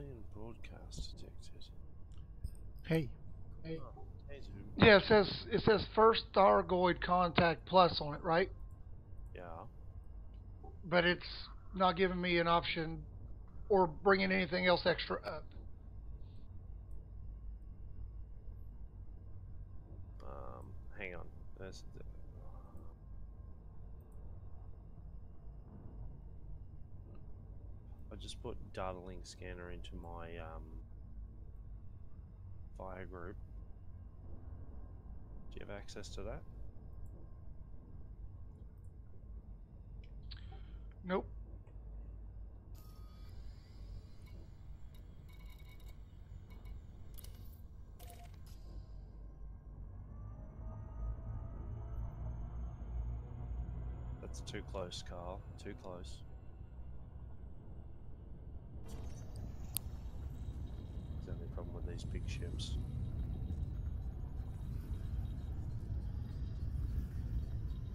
Civilian broadcast detected. Hey. Oh, hey, Zoom. Yeah, it says first Thargoid contact plus on it, right? Yeah. But it's not giving me an option or bringing anything else extra up. Hang on. I just put data link scanner into my fire group. Do you have access to that? Nope. That's too close, Carl. Too close. That's the only problem with these big ships.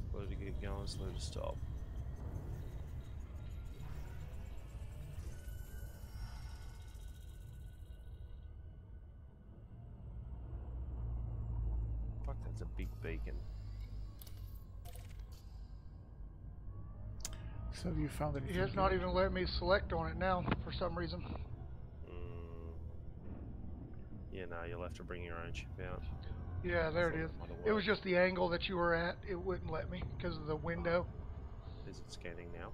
Slow to get going, slow to stop. Fuck, that's a big beacon. So you found it? It's not even letting me select on it now for some reason. Yeah, no, you'll have to bring your own ship out. Yeah, there it is. It was just the angle that you were at. It wouldn't let me because of the window. Is it scanning now?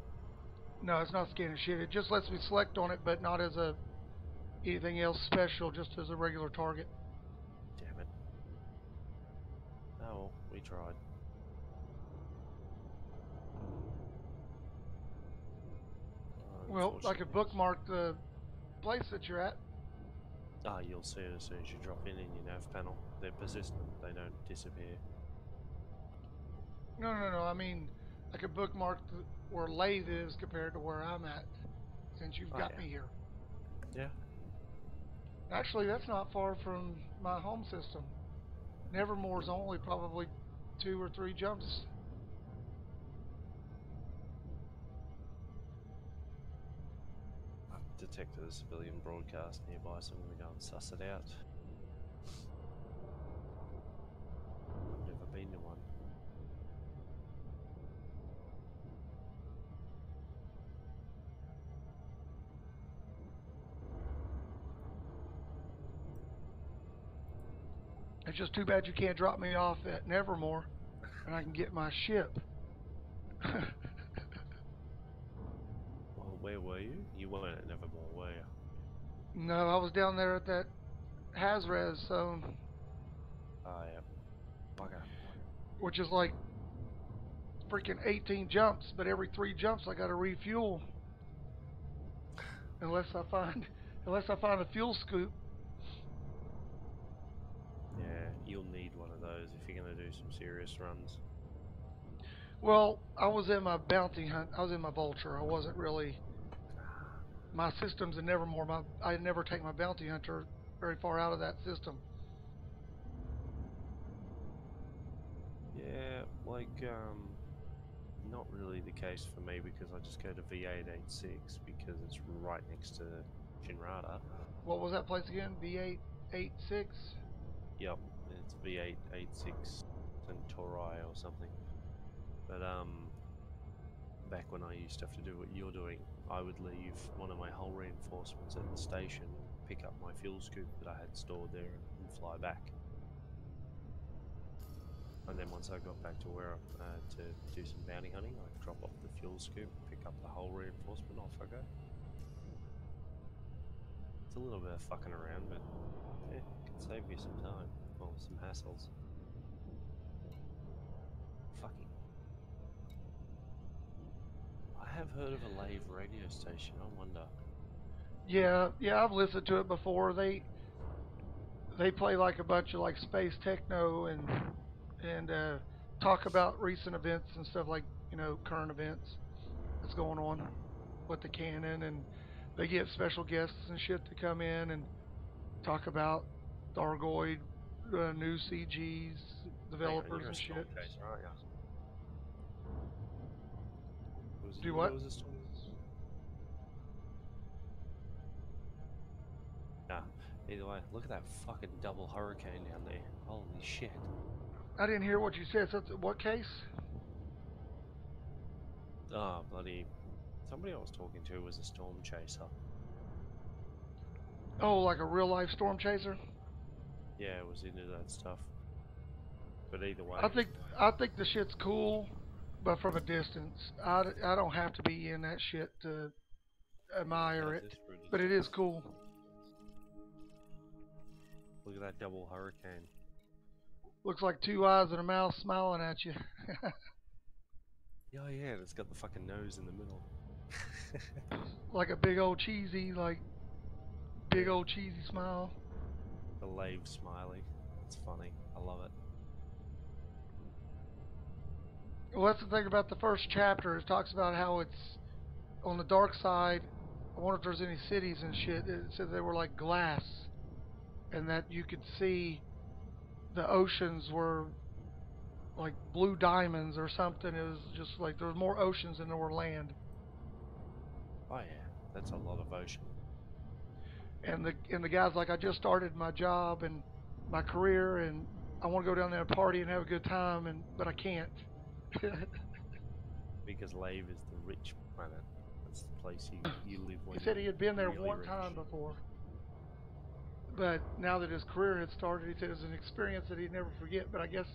No, it's not scanning shit. It just lets me select on it, but not as a anything else special, just as a regular target. Damn it. Oh well, we tried. Well, I could bookmark the place that you're at. Ah, you'll see it as soon as you drop in your nav panel. They're persistent, they don't disappear. No. I mean, I could bookmark where Lathe is compared to where I'm at, since you've got me here. Yeah. Actually, that's not far from my home system. Nevermore's only probably 2 or 3 jumps. I've detected a civilian broadcast nearby, so I'm going to go and suss it out. I've never been to one. It's just too bad you can't drop me off at Nevermore, and I can get my ship. Well, where were you? You weren't at Nevermore, were you? No, I was down there at that Hazres zone. Oh, yeah. Bugger. Which is like freaking 18 jumps, but every 3 jumps I got to refuel. unless I find a fuel scoop. Yeah, you'll need one of those if you're going to do some serious runs. Well, I was in my bounty hunt. I was in my vulture. I wasn't really. My system's in Nevermore. I never take my bounty hunter very far out of that system. Yeah, like, not really the case for me because I just go to V886 because it's right next to Shinrada. What was that place again? V886? Yep, it's V886 Centauri or something. But back when I used to have to do what you're doing, I would leave one of my hull reinforcements at the station, pick up my fuel scoop that I had stored there, and fly back. And then once I got back to where to do some bounty hunting, I'd drop off the fuel scoop, pick up the hull reinforcement, off I go. It's a little bit of fucking around, but yeah, it can save you some time, or some hassles. Fucking. I have heard of a Lave radio station, I wonder. Yeah, I've listened to it before. They play like a bunch of like space techno and talk about recent events and stuff, like, current events that's going on with the canon, and they get special guests and shit to come in and talk about Thargoid, new CGs, developers You're a and storm shit. chaser, aren't you? Was Do you that what? was a storm? Either way, look at that fucking double hurricane down there. Holy shit. I didn't hear what you said. So what case? Oh, bloody. Somebody I was talking to was a storm chaser. Oh, like a real life storm chaser? Yeah, was into that stuff. But either way. I think I think the shit's cool, but from a distance. I don't have to be in that shit to How admire it, desperate but is it it? is cool. Look at that double hurricane. Looks like two eyes and a mouth smiling at you. Yeah, yeah, it's got the fucking nose in the middle. Like a big old cheesy, like big Yeah, old cheesy smile. the lave smiley. It's funny. I love it. Well, that's the thing about the first chapter. It talks about how it's on the dark side. I wonder if there's any cities and shit. It said they were like glass, and that you could see the oceans were like blue diamonds or something. It was just like there was more oceans than there were land. Oh yeah, that's a lot of ocean. And the guy's like, I just started my job and my career, and I want to go down there and party and have a good time, and but I can't. Because Lave is the rich planet. That's the place you live He when said you're he had been there really one rich. time before, but now that his career had started, he said it was an experience that he'd never forget. But I guess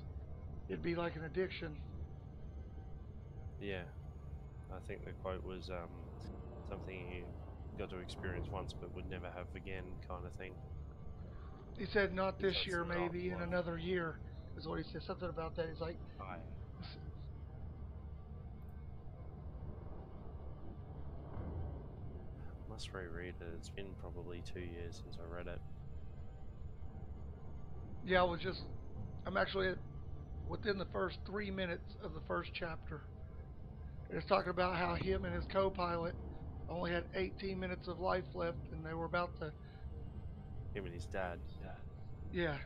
it'd be like an addiction. Yeah, I think the quote was something you got to experience once but would never have again, kind of thing. He said not Because this that's year, the dark maybe in one. another year, is what he said. Something about that. He's like, Oh, yeah. Must reread it. It's been probably 2 years since I read it. yeah, I'm actually within the first 3 minutes of the first chapter. It's talking about how him and his co-pilot only had 18 minutes of life left, and they were about to, Him and his dad. yeah.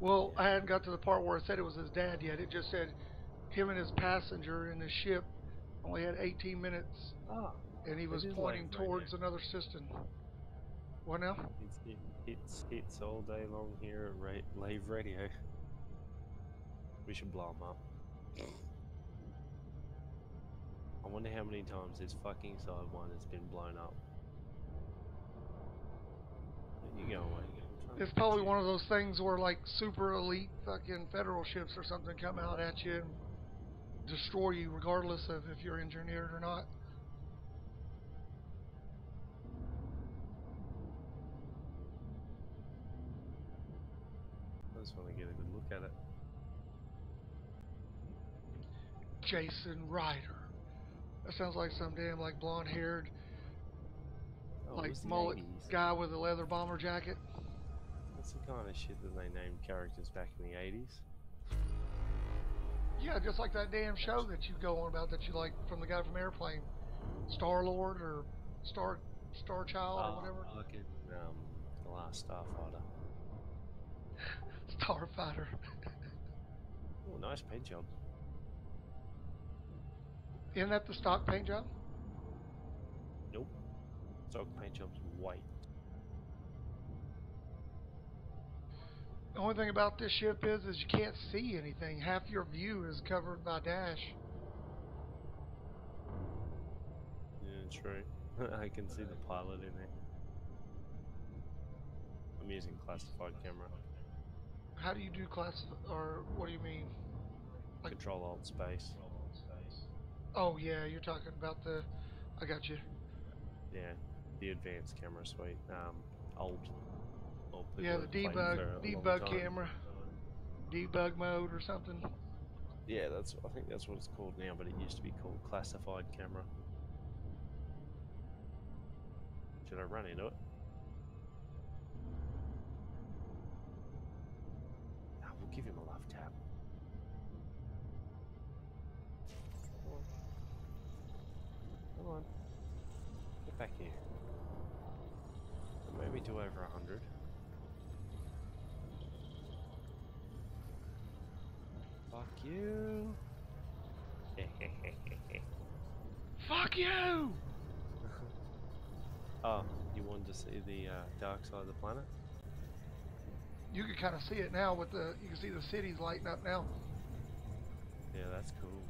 Well, Yeah. I hadn't got to the part where it said it was his dad yet. It just said him and his passenger in the ship only had 18 minutes, Ah, and he it was is Lave pointing radio. towards another system. What now? Hits all day long here at Lave radio. We should blow him up. I wonder how many times this fucking side one has been blown up. You go away. It's probably one of those things where like super elite fucking federal ships or something come out at you and destroy you regardless of if you're engineered or not. I just want to get a good look at it. Jason Ryder. That sounds like some damn like blonde haired Oh, it like was the mullet 80s. guy with a leather bomber jacket. That's the kind of shit that they named characters back in the 80s. Yeah, just like that damn show that you go on about that you like from the guy from Airplane, Star Lord or Star Child or whatever. Fucking, The Last Starfighter. Starfighter. Oh, nice paint job. Isn't that the stock paint job? Nope. Stock paint job's white. The only thing about this ship is you can't see anything. Half your view is covered by dash. Yeah, true. I can see the pilot in there. I'm using classified camera. How do you do or what do you mean? Like, Control Alt Space. oh yeah, you're talking about I got you. Yeah, the advanced camera suite. Old people Yeah, the have played debug for a long debug time. camera, debug mode or something. Yeah, I think that's what it's called now, but it used to be called classified camera. Should I run into it? No, we'll give him a love tap. Come on. Come on. Get back here. Maybe to over 100. Fuck you. Fuck you! Oh, You wanted to see the dark side of the planet? You can kind of see it now with the. You can see the cities lighting up now. Yeah, that's cool.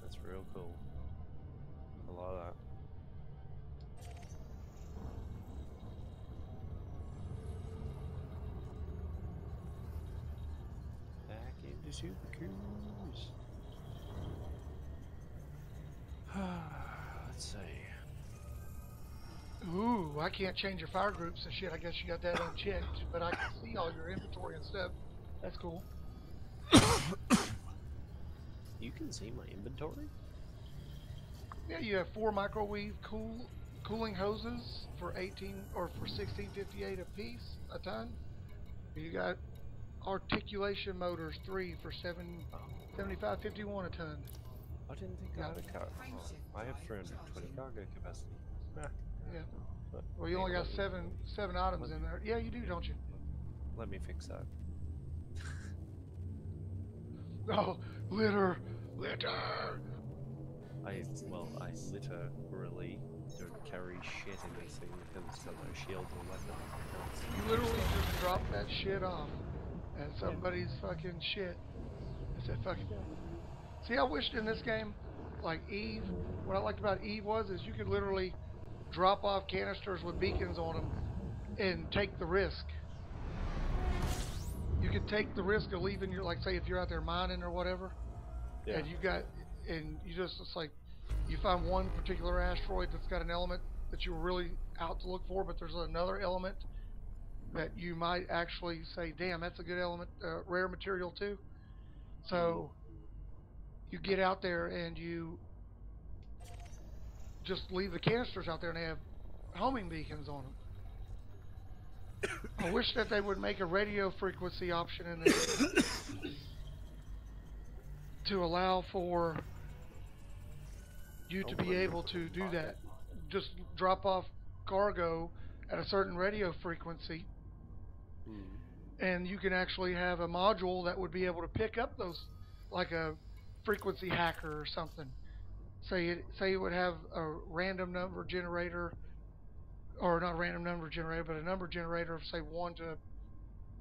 That's real cool. I like that. Back into Super Cruise. Let's see. Ooh, I can't change your fire groups and shit. I guess you got that unchecked, but I can see all your inventory and stuff. That's cool. You can see my inventory? Yeah, you have 4 microwave cooling hoses for 18 or for 1658 a piece a ton. You got articulation motors 3 for 7551 a ton. I didn't think I had a car. Oh, I have 320 cargo capacity. Yeah. Well, you only got seven items in there. Yeah, you do, don't you? Let me fix that. Oh, litter. I literally don't carry shit in this thing because it's got no shield or weapon. You literally just drop that shit off at somebody's fucking shit. I said fucking. See, I wished in this game, like Eve, what I liked about Eve is you could literally drop off canisters with beacons on them and take the risk. You could take the risk of leaving your, like, say if you're out there mining or whatever, and it's like, you find one particular asteroid that's got an element that you were really out to look for, but there's another element that you might actually say, damn, that's a good element, rare material too. So you get out there and you just leave the canisters out there and they have homing beacons on them. I wish that they would make a radio frequency option in there to allow for you to be able to do that. Just drop off cargo at a certain radio frequency, and you can actually have a module that would be able to pick up those, like a frequency hacker or something. Say it would have a random number generator, or not a random number generator, but a number generator of say 1 to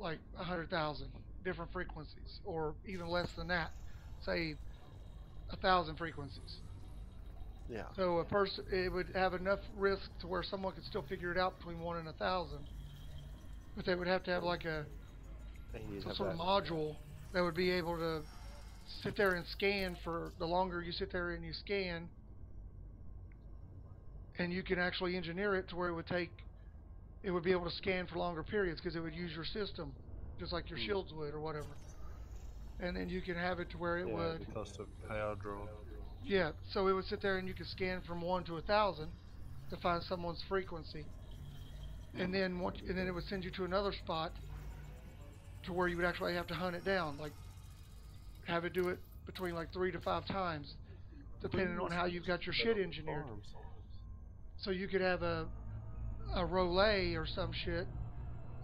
like 100,000 different frequencies, or even less than that, say 1,000 frequencies. Yeah. So it would have enough risk to where someone could still figure it out between 1 and 1,000, but they would have to have like some sort of module that would be able to sit there and scan for the longer you sit there and you scan, and you can actually engineer it to where it would be able to scan for longer periods because it would use your system just like your shields would or whatever. And then you can have it to where it would the cost of power draw. Yeah, so it would sit there and you could scan from 1 to 1,000 to find someone's frequency, and then it would send you to another spot to where you would actually have to hunt it down, like have it do it between like 3 to 5 times, depending on how you've got your shit engineered. So you could have a relay or some shit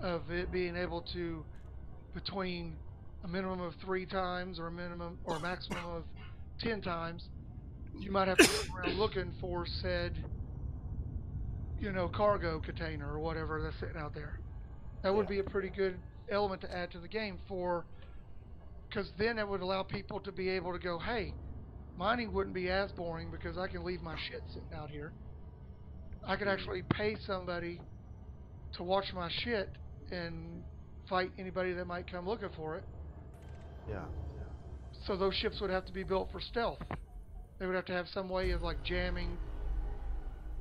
of it being able to, between a minimum of 3 times or a maximum of 10 times, you might have to go around looking for said, cargo container or whatever that's sitting out there. That would be a pretty good element to add to the game because then it would allow people to be able to go, hey, mining wouldn't be as boring because I can leave my shit sitting out here. I could actually pay somebody to watch my shit and fight anybody that might come looking for it. Yeah. So those ships would have to be built for stealth. They would have to have some way of like jamming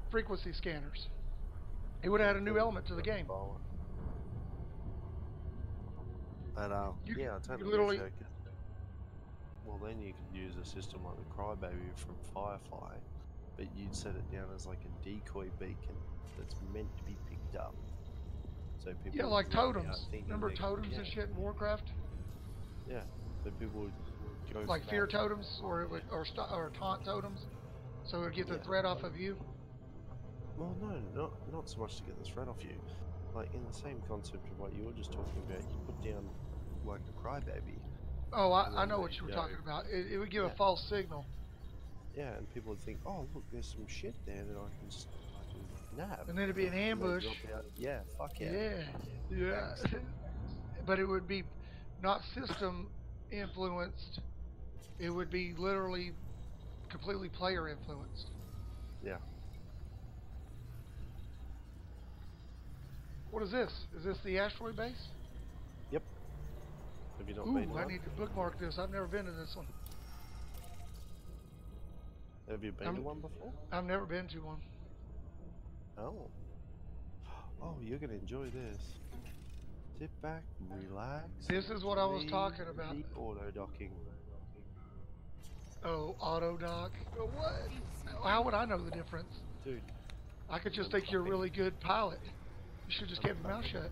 frequency scanners. It would add a new element to the game. But I totally literally. Well, then you could use a system like the Crybaby from Firefly, but you'd set it down as like a decoy beacon that's meant to be picked up. So people. Yeah, like totems. Remember totems and shit in Warcraft? Yeah, so people would go like fear totems, or taunt totems, so it would get the threat off of you. Well, no, not so much to get the threat off you. Like in the same concept of what you were just talking about, you put down like a Crybaby. Oh, I know what you were talking about. It would give a false signal. Yeah, and people would think, oh look, there's some shit there that I can Nav. and then it'd be an And then ambush. drop out. Yeah, fuck yeah. Yeah, yeah. Excellent. But it would be not system influenced. It would be literally completely player influenced. Yeah. What is this? Is this the asteroid base? Yep. Have you not been Ooh, to I one? need to bookmark this. I've never been to this one. Have you been to one before? I've never been to one. Oh. Oh, you're gonna enjoy this. Sit back, relax, This and is what I was enjoy talking about. the auto docking. Oh, auto dock. What? How would I know the difference? Dude, I could just think you're a really good pilot. You should just keep your mouth shut.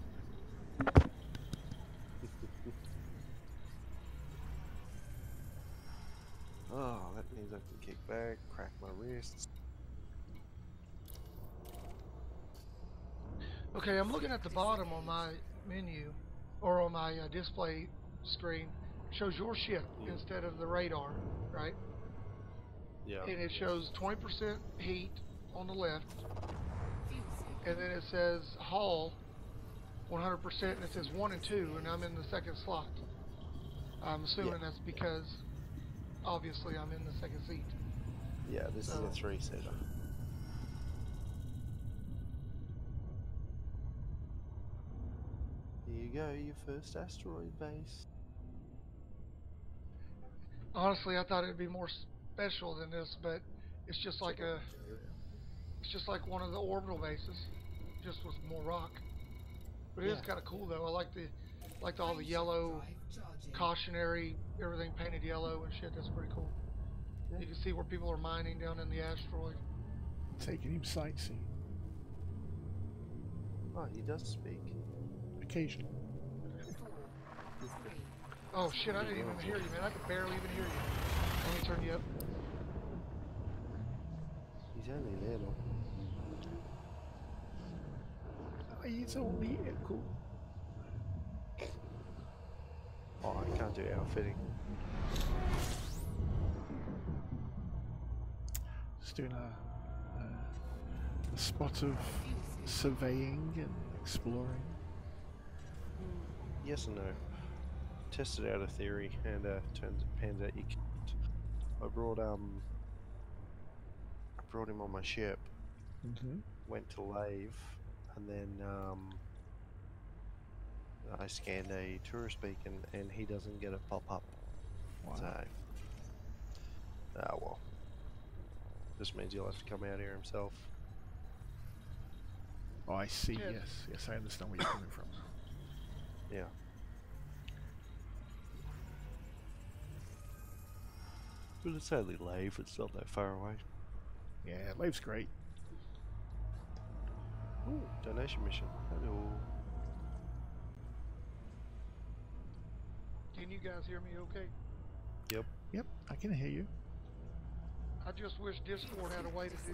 oh, that means I can kick back, crack my wrists. Okay, I'm looking at the bottom on my menu, or on my display screen. It shows your ship instead of the radar, right? Yeah. And it shows 20% heat on the left, and then it says hull 100%, and it says 1 and 2, and I'm in the second slot. I'm assuming that's because, obviously, I'm in the second seat. Yeah, this is a 3-seater. Here you go, your first asteroid base. Honestly, I thought it'd be more special than this, but it's just like it's just like one of the orbital bases, just with more rock. But it is kind of cool though. I like all the yellow, cautionary, everything painted yellow and shit. That's pretty cool. Yeah. You can see where people are mining down in the asteroid. Taking him sightseeing. Oh, he does speak. Occasionally. Oh shit! I didn't even hear you, man. I could barely even hear you. Let me turn you up. He's only little. He's only cool. Oh, I can't do outfitting. Just doing a spot of surveying and exploring. Yes and no. Tested out a theory, and pans out you can't. I brought him on my ship. Went to Lave, and then I scanned a tourist beacon, and he doesn't get a pop up. Wow. So, well, this means he'll have to come out here himself. Oh, I see. Yeah. Yes, I understand where you're coming from. Yeah. But it's only Lave, it's not that far away. Yeah, Lave's great. Ooh, donation mission. Hello. Can you guys hear me okay? Yep, I can hear you. I just wish Discord had a way to do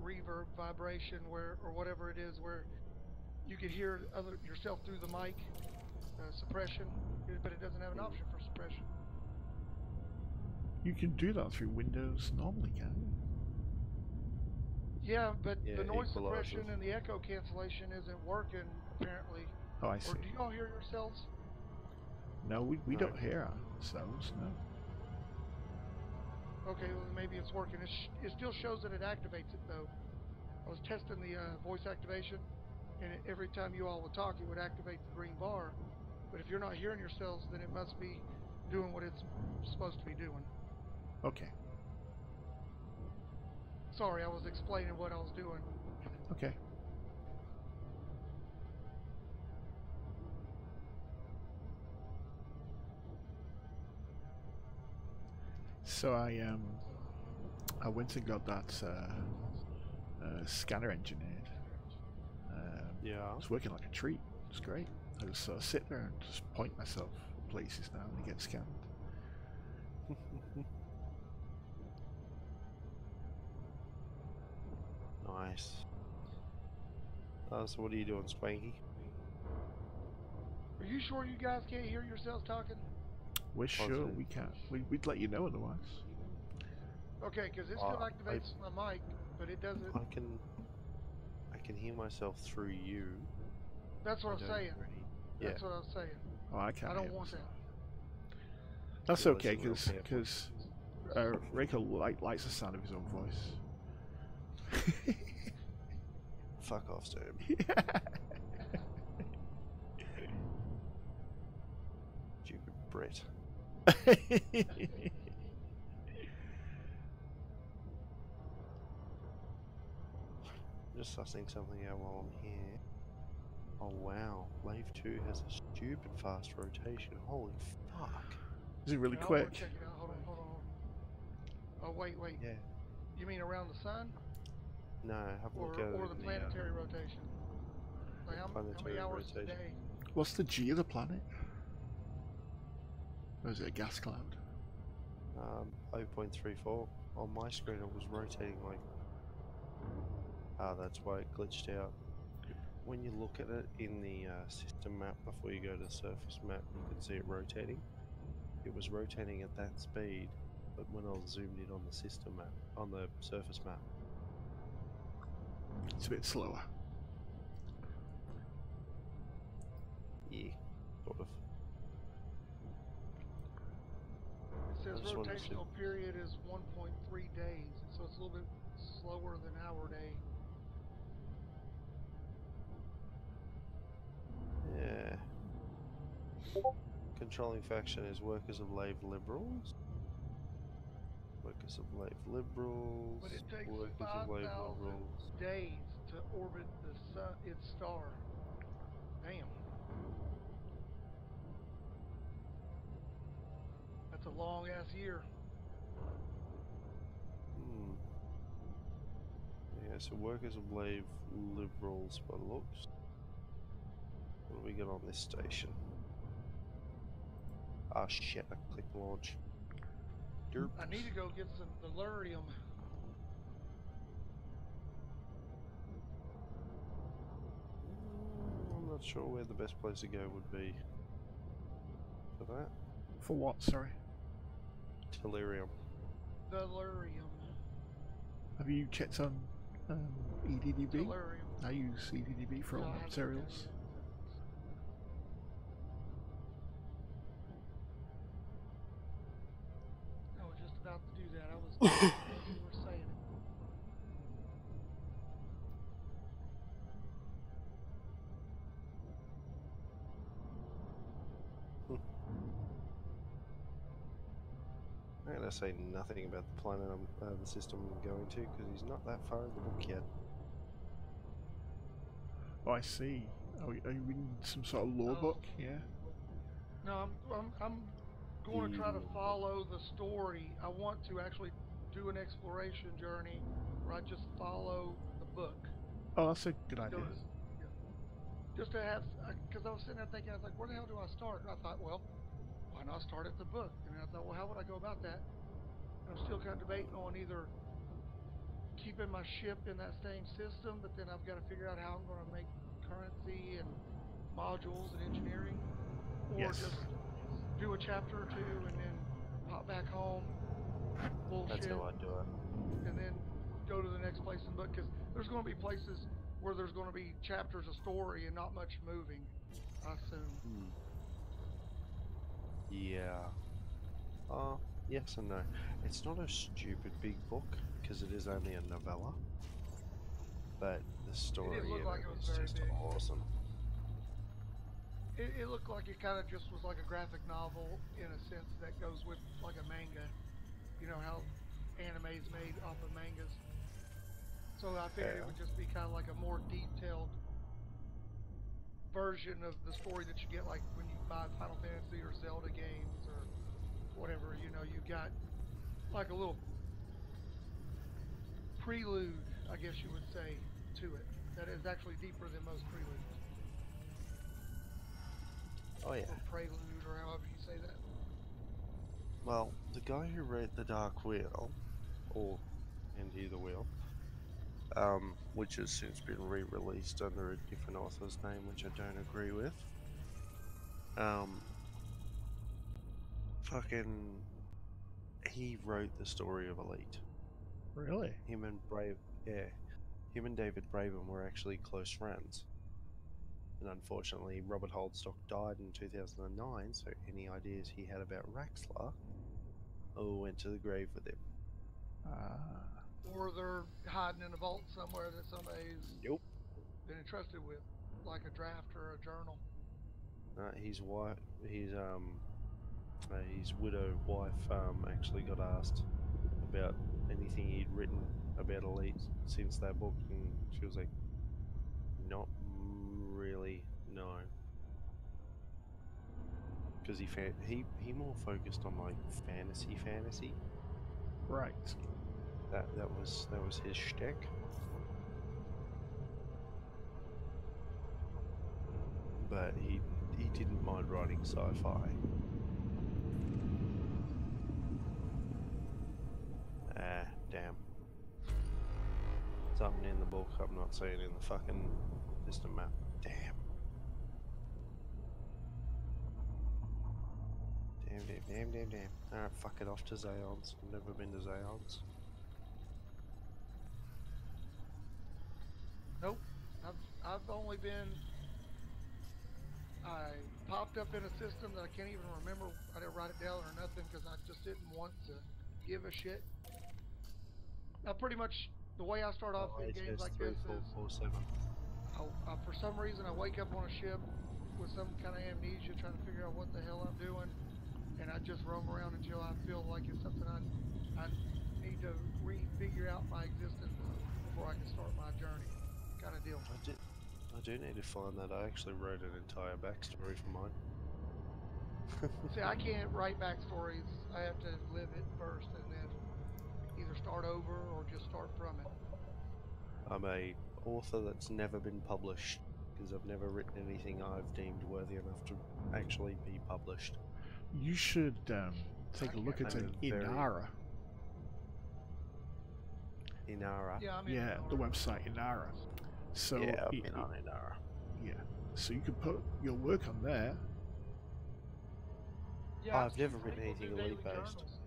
reverb, vibration, or whatever it is, where you could hear yourself through the mic, suppression, but it doesn't have an option for suppression. You can do that through Windows normally, can't you? Yeah, but Yeah, the noise equalizers. suppression and the echo cancellation isn't working apparently. Oh, I see. Or do y'all hear yourselves? No, we No. don't hear ourselves, no. Okay, well maybe it's working. It still shows that it activates it though. I was testing the voice activation, and every time you all would talk, it would activate the green bar. But if you're not hearing yourselves, then it must be doing what it's supposed to be doing. Okay. Sorry, I was explaining what I was doing. Okay. So I went and got that scanner engineered. Yeah. It's working like a treat. It's great. I just sort of sit there and just point myself at places now and they get scanned. Nice. So what are you doing, Spanky? Are you sure you guys can't hear yourselves talking? We're sure Positive. we can. We'd let you know otherwise. Okay, because it still activates my mic, but it doesn't. I can hear myself through you. That's what I'm don't saying. really- Yeah. That's what I was saying. Oh, I can't I don't hear want myself. that. That's You'll okay, listen real because Rico likes the sound of his own voice. Fuck off, Sturm. Stupid Brett. Just sussing something out while I'm here. Oh wow, Wave 2 has a stupid fast rotation. Holy fuck. Is it really I want quick? to check it out. Hold on. Oh wait. Yeah. You mean around the sun, No, have a look at it or the in planetary rotation? Like how many planetary hours a rotation. day? What's the G of the planet? Or is it a gas cloud? 0.34. On my screen it was rotating like... Ah, that's why it glitched out. When you look at it in the system map before you go to the surface map, you can see it rotating. It was rotating at that speed, but when I zoomed in on the system map, on the surface map, It's a bit slower. yeah, sort of. It says I just wanted to see- rotational period is 1.3 days, so it's a little bit slower than our day. Yeah. Controlling faction is Workers of Lave Liberals. Workers of Lave Liberals. But it takes Workers of 5,000 Lave Liberals. days to orbit the sun, its star. Damn. That's a long ass year. Hmm. Yeah, so Workers of Lave Liberals by the looks. What do we got on this station? Ah shit, I clicked launch. Derp. I need to go get some delirium. I'm not sure where the best place to go would be for that. For what, sorry? Delirium. Delirium. Have you checked on EDDB? Delirium. I use EDDB for No, all I my haven't looked at it materials. yet. I was just about to do that. I was as you were saying it. I'm gonna say nothing about the planet the system I'm going to, because he's not that far in the book yet. Oh, I see. Are you reading some sort of lore Oh. book? Yeah. No, I'm going to try to follow the story. I want to actually do an exploration journey where I just follow the book. Oh, that's a good idea. Yeah. Just to have, because I was sitting there thinking, I was like, where the hell do I start? And I thought, well, why not start at the book? And I thought, well, how would I go about that? And I'm still kind of debating on either keeping my ship in that same system, but then I've got to figure out how I'm going to make currency and modules and engineering, or Yes. just do a chapter or two and then pop back home, bullshit, That's how I do it. and then go to the next place in the book, because there's going to be places where there's going to be chapters of story and not much moving, I assume. Yeah. Yes and no. It's not a stupid big book, because it is only a novella. But the story look in like it it was is very just big. awesome. It looked like it kind of just was like a graphic novel in a sense that goes with like a manga. You know how anime's made off of mangas. So I figured it would just be kind of like a more detailed version of the story that you get like when you buy Final Fantasy or Zelda games or whatever. You know, you got like a little prelude, I guess you would say, to it. That is actually deeper than most preludes. Oh yeah. Or prelude, or however you say that. Well, the guy who wrote The Dark Wheel, and either wheel, which has since been re-released under a different author's name, which I don't agree with. He wrote the story of Elite. Really? Him and Brave, Yeah, him and David Braben were actually close friends. And unfortunately, Robert Holdstock died in 2009, so any ideas he had about Raxler went to the grave with him. Ah. Or they're hiding in a vault somewhere that somebody's Nope. been entrusted with, like a draft or a journal. His wife, his widow wife, actually got asked about anything he'd written about Elite since that book, and she was like, "Not really, no." Because he more focused on like fantasy. Right. That was his shtick. But he didn't mind writing sci-fi. Ah, damn. Something in the book I'm not seeing in the fucking system map. Damn. Damn. Alright, fuck it, off to Zaon's. I've never been to Zaon's. Nope. I've only been. I popped up in a system that I can't even remember. I didn't write it down or nothing because I just didn't want to give a shit. I pretty much the way I start off in games like this is, 3447. for some reason I wake up on a ship with some kind of amnesia, trying to figure out what the hell I'm doing, and I just roam around until I feel like it's something I need to refigure out my existence before I can start my journey, kind of deal. I do need to find that. I actually wrote an entire backstory for mine. See, I can't write backstories. I have to live it first and then either start over or just start from it. I'm a author that's never been published because I've never written anything I've deemed worthy enough to actually be published. You should take a look at I'm a very- Inara. Inara. Yeah, I'm in Yeah, the website Inara. So Yeah, I've been on Inara. yeah, so you could put your work on there. Yeah, I've never seen written people do anything daily elite based. journals.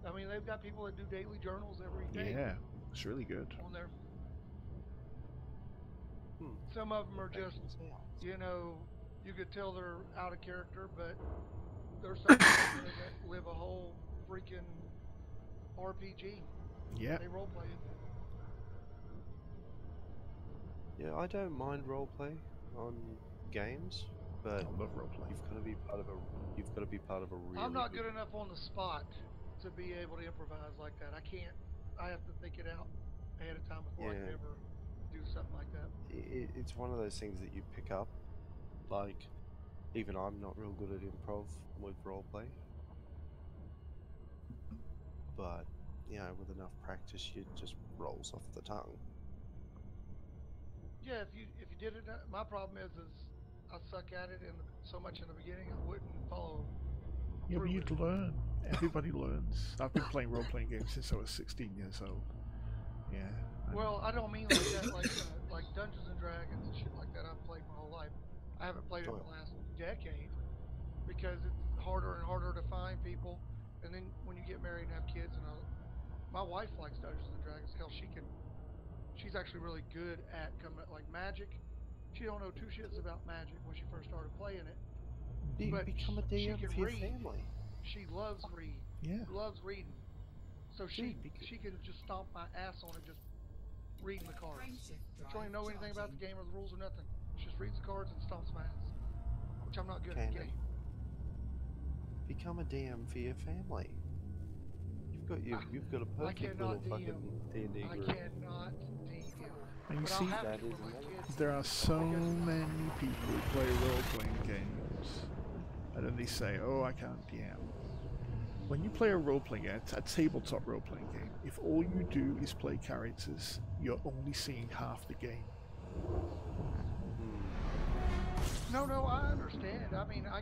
I mean, they've got people that do daily journals every day Yeah, it's really good. on there. Hmm. Some of them are Back just, in Zaon's. you could tell they're out of character, but there's some people on there that live a whole freaking RPG. Yeah, They role play it. Yeah, I don't mind roleplay on games, but I love roleplay. you've got to be part of a really I'm not good. good enough on the spot to be able to improvise like that. I can't. I have to think it out ahead of time before I can Yeah, ever do something like that. it's one of those things that you pick up. Like, even I'm not real good at improv with roleplay, but with enough practice, it just rolls off the tongue. Yeah, if you did it, my problem is I suck at it so much in the beginning I wouldn't follow Yeah, but through you'd with it. learn. Everybody learns. I've been playing role-playing games since I was 16 years old. Yeah. Well, I don't mean like that, like Dungeons and Dragons and shit like that. I've played my whole life. I haven't played it in the last decade because it's harder and harder to find people. And then when you get married and have kids, my wife likes Dungeons and Dragons. Hell, she's actually really good at coming like magic. She don't know two shits about magic when she first started playing it, but Become a she DM can for your read. Family. She loves read. Yeah. Loves reading. So Dude, she can just stomp my ass on it just reading the cards. She don't even know anything about the game or the rules or nothing. She just reads the cards and stomps my ass, which I'm not good at the game. Become a DM for your family. You've got a perfect little fucking D&D I group. cannot DM. And you But see, I'll have that to is with my another- kids. there are so many people who play role-playing games, and then they say, "Oh, I can't DM." When you play a role-playing game, a tabletop role-playing game, if all you do is play characters, you're only seeing half the game. No, I understand. I mean, I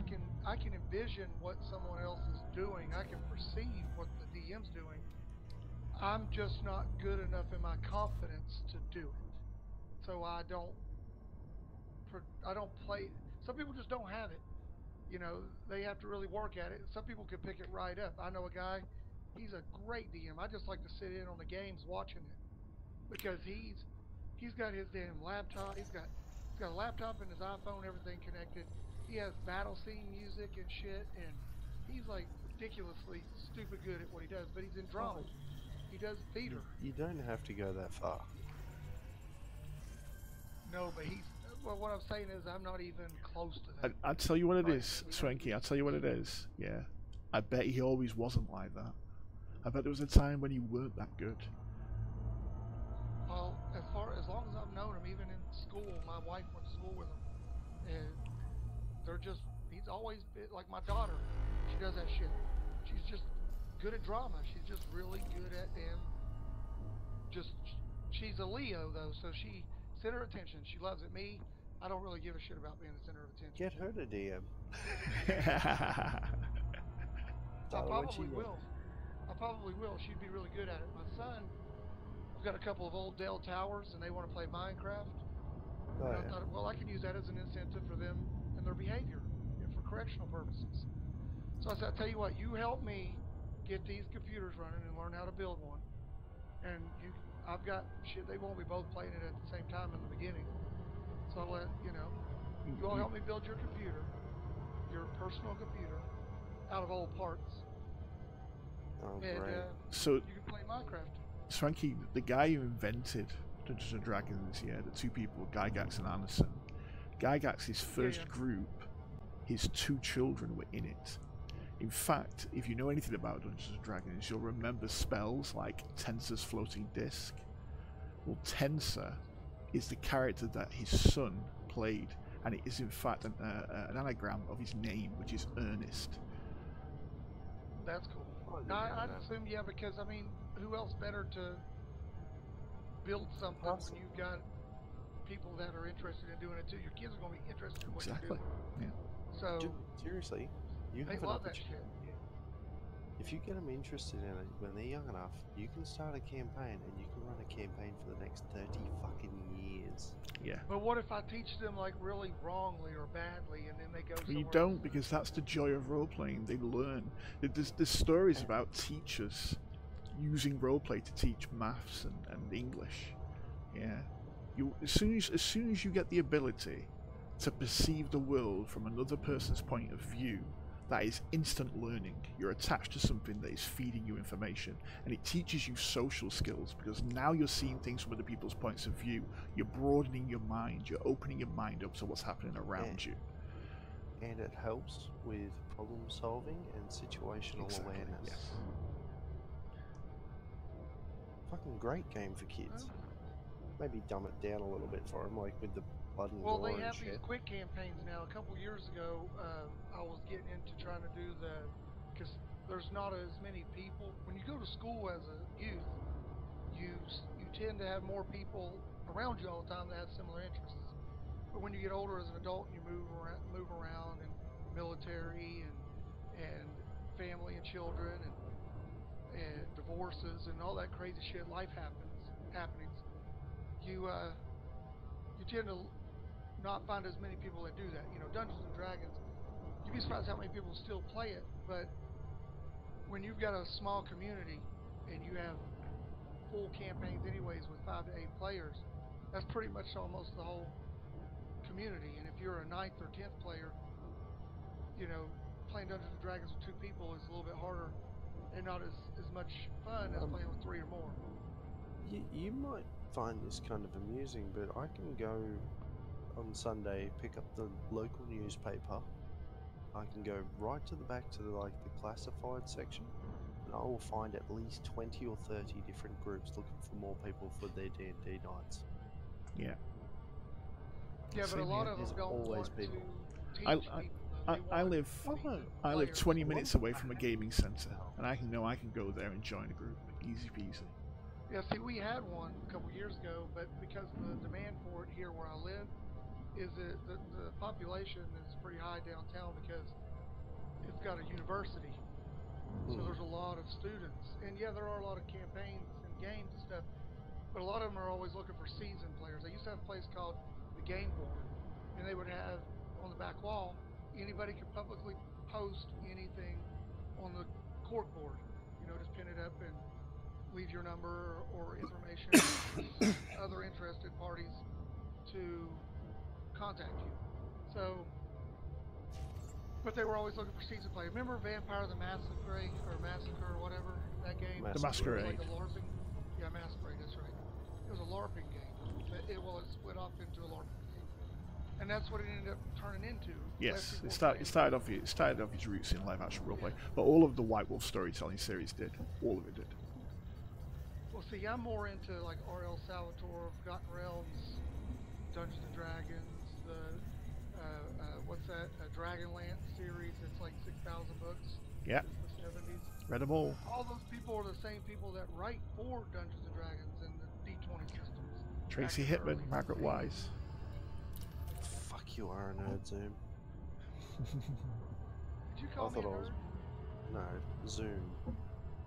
can envision what someone else is doing. I can perceive what the DM's doing. I'm just not good enough in my confidence to do it. So I don't play. Some people just don't have it. They have to really work at it. Some people can pick it right up. I know a guy, he's a great DM. I just like to sit in on the games watching it. because he's got his damn laptop. He's got a laptop and his iPhone, everything connected. He has battle scene music and shit, and he's like ridiculously stupid good at what he does. But he's in Oh, drama. He does theater. you don't have to go that far. No, but he's well. What I'm saying is, I'm not even close to that. I'll tell you what it Right. is, Swanky. I'll tell you what it is. Yeah, I bet he always wasn't like that. I bet there was a time when he weren't that good. Well, as long as I've known him, even in school, my wife went to school with him, and he's always been like my daughter. She does that shit. She's just good at drama. She's just really good at damn. Just she's a Leo though, so she center of attention. She loves it. Me, I don't really give a shit about being the center of attention. Get her to DM. I Tell her what probably you will. I probably will. She'd be really good at it. My son, I've got a couple of old Dell towers, and they want to play Minecraft. Oh, And I yeah. thought, well, I can use that as an incentive for them and their behavior, for correctional purposes. So I said, I tell you what, you help me get these computers running and learn how to build one. And I've got shit. They won't be both playing it at the same time in the beginning. So I'll let you all help me build your computer, your personal computer, out of old parts, Oh, and great. So, you can play Minecraft. Swanky, the guy who invented Dungeons and Dragons, yeah, the two people, Gygax and Anderson. Gygax's first group, his 2 children were in it. In fact, if you know anything about Dungeons and Dragons, you'll remember spells like Tensor's floating disc. Well, Tensor is the character that his son played, and it is in fact an anagram of his name, which is Ernest. That's cool. I didn't I'd know. assume, yeah, because I mean, who else better to build something Awesome. when you've got people that are interested in doing it too? Your kids are going to be interested in what Exactly. you do. Yeah. So Dude, seriously, you they have an love that opportunity. shit. If you get them interested in it when they're young enough, you can start a campaign and you can run a campaign for the next 30 fucking years. Yeah. But what if I teach them like really wrongly or badly, and then they go Well, somewhere you don't, else? because that's the joy of role playing. They learn. There's stories about teachers using roleplay to teach maths and English. Yeah. As soon as you get the ability to perceive the world from another person's point of view, that is instant learning. You're attached to something that is feeding you information, and it teaches you social skills, because now you're seeing things from other people's points of view. You're broadening your mind. You're opening your mind up to what's happening around you. And it helps with problem solving and situational awareness. Yes. Fucking great game for kids. Maybe dumb it down a little bit for them, like with the blood and Well, gore they and have shit. these quick campaigns now. A couple years ago, I was getting into trying to do because there's not as many people. When you go to school as a youth, you tend to have more people around you all the time that have similar interests. But when you get older as an adult, and you move around, and military and family and children and divorces and all that crazy shit, life happenings. You tend to not find as many people that do that. Dungeons and Dragons, you'd be surprised how many people still play it. But when you've got a small community and you have full campaigns anyways with 5 to 8 players, that's pretty much almost the whole community. And if you're a 9th or 10th player, playing Dungeons and Dragons with 2 people is a little bit harder and not as much fun as playing with 3 or more. You might find this kind of amusing, but I can go on Sunday, pick up the local newspaper. I can go right to the back to the classified section, and I will find at least 20 or 30 different groups looking for more people for their D&D nights. Yeah. Yeah, but a lot of them There's don't always want people. to teach people. I live 20 minutes away from a gaming center, and I can go there and join a group, easy peasy. Yeah, see, we had one a couple years ago, but because of the demand for it here where I live, is that the population is pretty high downtown because it's got a university. So there's a lot of students. And yeah, there are a lot of campaigns and games and stuff, but a lot of them are always looking for seasoned players. They used to have a place called the Game Board, and they would have on the back wall, anybody could publicly post anything on the cork board. Just pin it up and leave your number or information for other interested parties to contact you. So, but they were always looking for season play. Remember Vampire the Massacre or Massacre or whatever, that game? The It was Masquerade. like a LARPing. Yeah, Masquerade. That's right. It was a LARPing game. It split off into a LARPing game, and that's what it ended up turning into. Yes, it started off its roots in live action roleplay, but all of the White Wolf storytelling series did. All of it did. Well, see, I'm more into like R.L. Salvatore, Forgotten Realms, Dungeons and Dragons, the what's that? Dragonlance series. It's like 6,000 books. Yeah. Since the 70s. Read them all. All those people are the same people that write for Dungeons and Dragons and the D20 systems. Tracy back in the Hittman, early Margaret 60s. Wise. Fuck, you are a nerd, Zoom. Did you call me a thought I was. nerd? No, Zoom.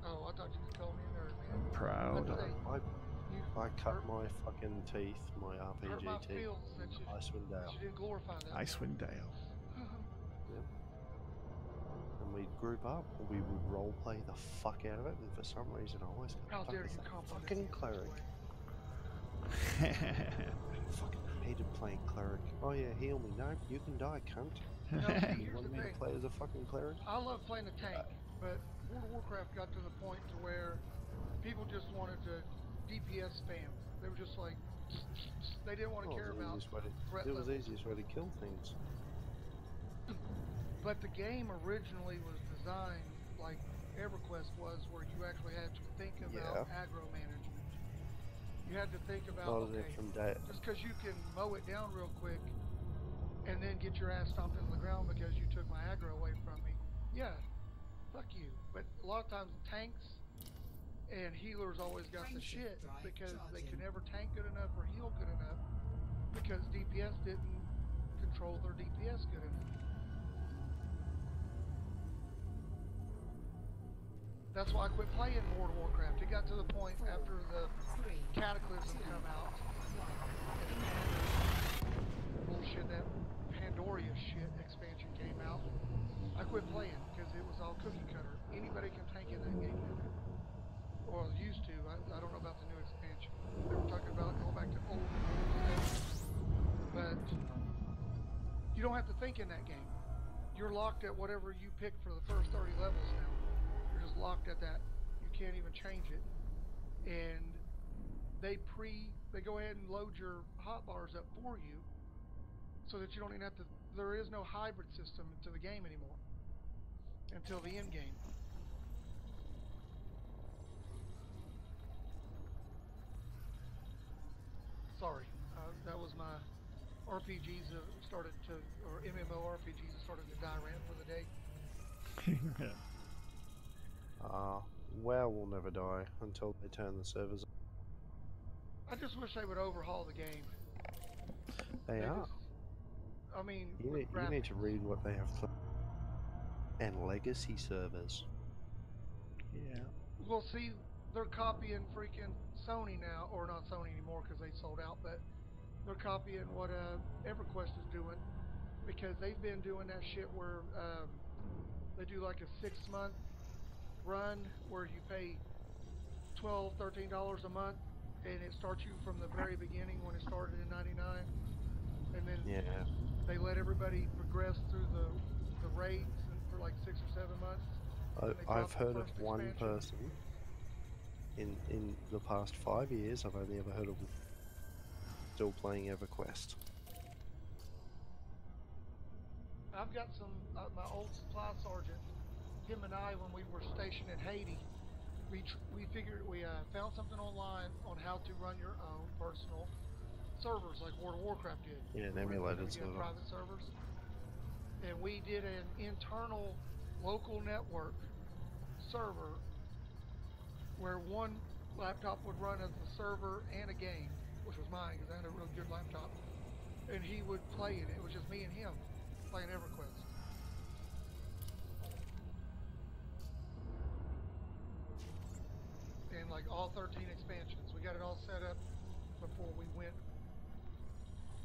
Oh, I thought you could call me a nerd, man. Proud. I'd say you I cut hurt- my fucking teeth, my hurt RPG my teeth, feels that you Icewind Dale. didn't glorify that. Icewind Dale. Yep. And we'd group up, and we would roleplay the fuck out of it, and for some reason I always How got dare fucked you as a compliment fucking me in such a cleric. way. Fucking hated playing cleric. Oh yeah, heal me. No, you can die, cunt. No, see, You here's wanted the me to thing. play as a fucking cleric? I love playing a tank, but World of Warcraft got to the point to where people just wanted to DPS spam. They were just like, they didn't want to care it was the about easiest way to, threat it was the levels. easiest way to kill things. But the game originally was designed like EverQuest was, where you actually had to think about aggro management. You had to think about, Not as okay, if from day. just because you can mow it down real quick and then get your ass stomped into the ground because you took my aggro away from me, yeah, fuck you. But a lot of times tanks and healers always got the shit because they could never tank good enough or heal good enough because DPS didn't control their DPS good enough. That's why I quit playing World of Warcraft. It got to the point after the Cataclysm come out and bullshit, that Pandoria shit expansion came out, I quit playing because it was all cookie cutter. Anybody can tank in that game now. Or used to. I don't know about the new expansion. They were talking about going back to old stuff. But you don't have to think in that game. You're locked at whatever you pick for the first 30 levels now. You're just locked at that. You can't even change it. And they go ahead and load your hotbars up for you so that you don't even have to, there is no hybrid system to the game anymore until the end game. Sorry, that was my RPGs started to, or MMORPGs started to die rant for the day. WoW will never die until they turn the servers on. I just wish they would overhaul the game. They are. I mean, You need to read what they have to. And legacy servers. Yeah. Well, see, they're copying freaking Sony now, or not Sony anymore because they sold out, but they're copying what EverQuest is doing because they've been doing that shit where they do like a 6-month run where you pay $12, $13 a month, and it starts you from the very beginning when it started in '99, and then they let everybody progress through the raids for like 6 or 7 months. I've heard of one person in the past 5 years. I've only ever heard of still playing EverQuest. I've got some my old supply sergeant. Him and I, when we were stationed in Haiti, we found something online on how to run your own personal servers like World of Warcraft did. Yeah, an emulated server. Private servers. And we did an internal local network server where one laptop would run as a server and a game, which was mine because I had a real good laptop. And he would play it. It was just me and him playing EverQuest. And like all 13 expansions. We got it all set up before we went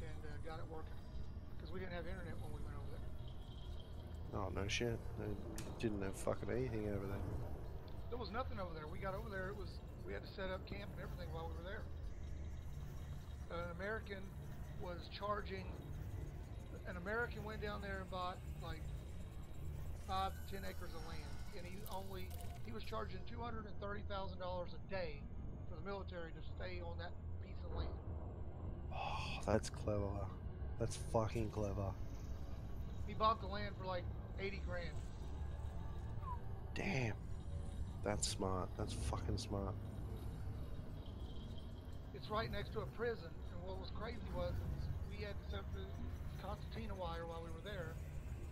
and got it working. Because we didn't have internet when we went over there. Oh, no shit. They didn't have fucking anything over there. There was nothing over there. We got over there, it was We had to set up camp and everything while we were there. An American was charging. An American went down there and bought like 5 to 10 acres of land, and he was charging $230,000 a day for the military to stay on that piece of land. Oh, that's clever. That's fucking clever. He bought the land for like 80 grand. Damn. That's smart. That's fucking smart. It's right next to a prison, and what was crazy was we had to set up the concertina wire while we were there.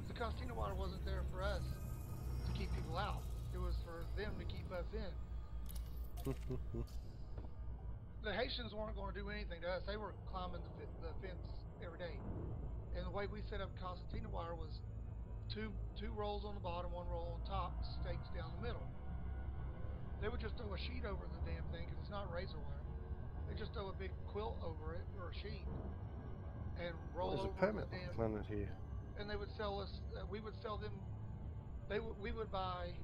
The concertina wire wasn't there for us to keep people out. It was for them to keep us in. The Haitians weren't going to do anything to us. They were climbing the fence every day. And the way we set up concertina wire was two rolls on the bottom, one roll on top, stakes down the middle. They would just throw a sheet over the damn thing because it's not razor wire. They just throw a big quilt over it or a sheet and roll There's over a permit the damn. planet here. And they would sell us. We would sell them. We would buy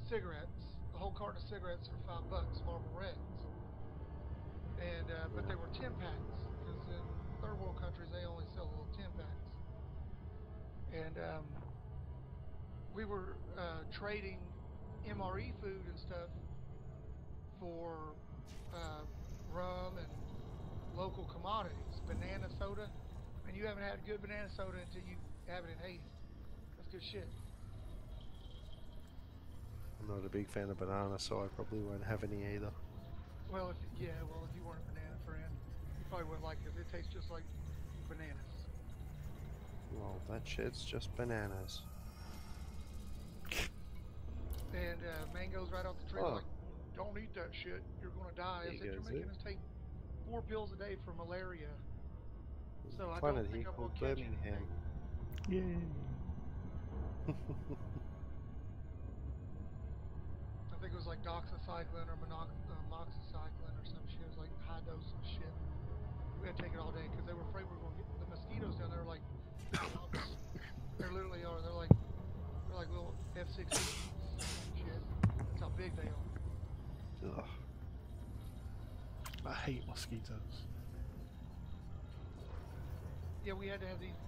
cigarettes, a whole carton of cigarettes for $5, Marlboro Reds. And but they were 10 packs because in third world countries they only sell little 10 packs. And we were trading MRE food and stuff for rum and local commodities, banana soda. And you haven't had a good banana soda until you have it in Haiti. That's good shit. I'm not a big fan of banana, so I probably won't have any either. Well, if you weren't a banana friend, you probably wouldn't like it. It tastes just like bananas. Well, that shit's just bananas. And mangoes right off the tree. Oh. Like, don't eat that shit. You're gonna die. I said, you're making us take 4 pills a day for malaria. So I don't think I'm gonna catch anything. Yay. I think it was like doxycycline or moxycycline or some shit. It was like high dose of shit. We had to take it all day because they were afraid we were going to get the mosquitoes down there. Like, they literally are. They're like little F-16 shit. That's how big they are. Ugh. I hate mosquitoes. Yeah, we had to have these.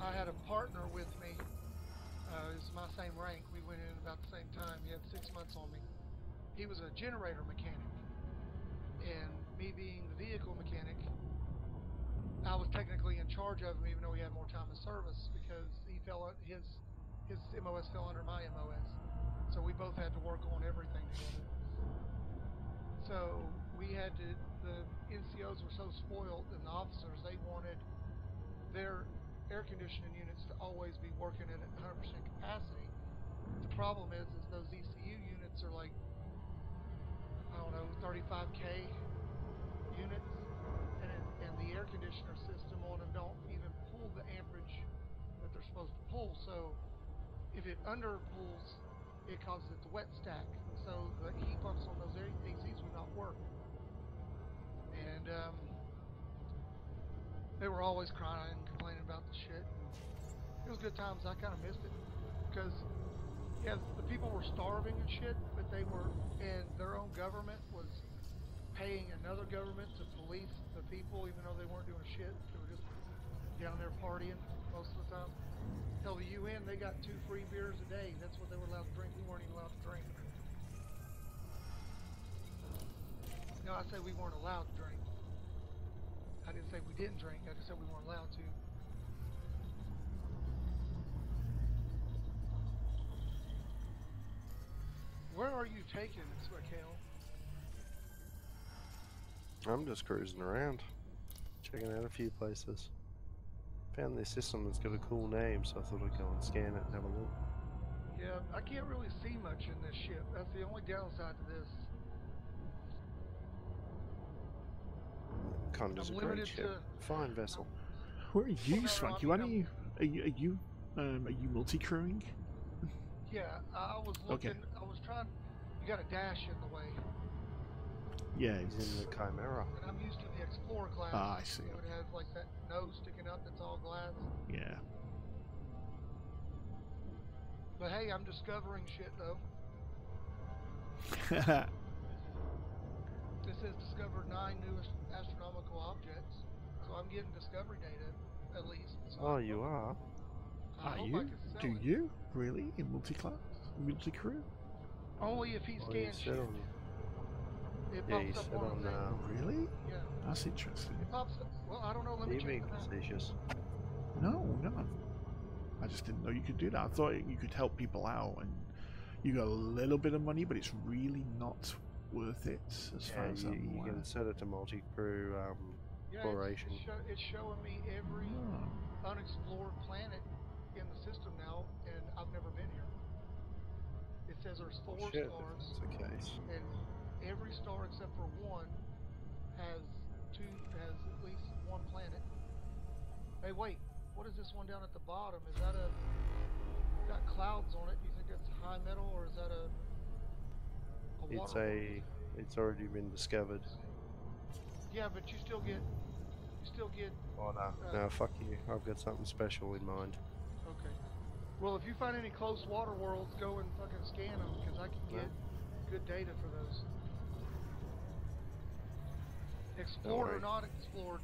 I had a partner with me. It's my same rank. We went in about the same time. He had 6 months on me. He was a generator mechanic, and me being the vehicle mechanic, I was technically in charge of him, even though he had more time of service because his MOS fell under my MOS. So we both had to work on everything together. So we had to. The NCOs were so spoiled, and the officers, they wanted their air conditioning units to always be working at 100% capacity. The problem is those ECU units are like, I don't know, 35K units, and the air conditioner system on them don't even pull the amperage that they're supposed to pull. So if it under pulls, it causes it to wet stack. So the heat pumps on those ACs would not work. And they were always crying and complaining about the shit. It was good times. I kind of missed it because, yeah, the people were starving and shit, but and their own government was paying another government to police the people, even though they weren't doing shit. They were just down there partying most of the time. Hell, the UN, they got 2 free beers a day. That's what they were allowed to drink. We weren't even allowed to drink. No, I said we weren't allowed to drink. I didn't say we didn't drink. I just said we weren't allowed to. Where are you taking this, Raquel? I'm just cruising around, checking out a few places. Found this system that's got a cool name, so I thought I'd go and scan it and have a look. Yeah, I can't really see much in this ship. That's the only downside to this. Conda's a great ship. Fine vessel. Where are you, Swanky? Are you multi-crewing? Yeah, I was looking. Okay. I was trying. You got a dash in the way. Yeah, He's in the Chimera. And I'm used to the Explorer class. Ah, I see. So it has like that nose sticking up that's all glass. Yeah. But hey, I'm discovering shit though. It says discovered 9 new astronomical objects, so I'm getting discovery data at least. So Oh, you are? I Are hope you? I can sell Do it. you? Really? In multi-class? Multi-crew? Only if he Oh, you scans said shit. on. It Yeah, you pops up said on on. the thing. Really? Yeah, That's interesting. it pops up. Well, I don't know. Let me You check being the map. facetious. No, no. I just didn't know you could do that. I thought you could help people out and you got a little bit of money, but it's really not worth it as far Yeah, as you I'm aware. can set it to multi-crew Yeah, exploration. it's showing me every Oh. unexplored planet in the system now, and I've never been here. It says there's Oh, 4 shit, if stars, that's the case. and every star except for one has at least one planet. Hey, wait, what is this one down at the bottom? Is that got clouds on it? Do you think that's high metal, or is that a water world? It's already been discovered. Yeah, but you still get Oh no, fuck you. I've got something special in mind. okay. Well, if you find any close water worlds, go and fucking scan them, because I can get good data for those. Explored or not explored,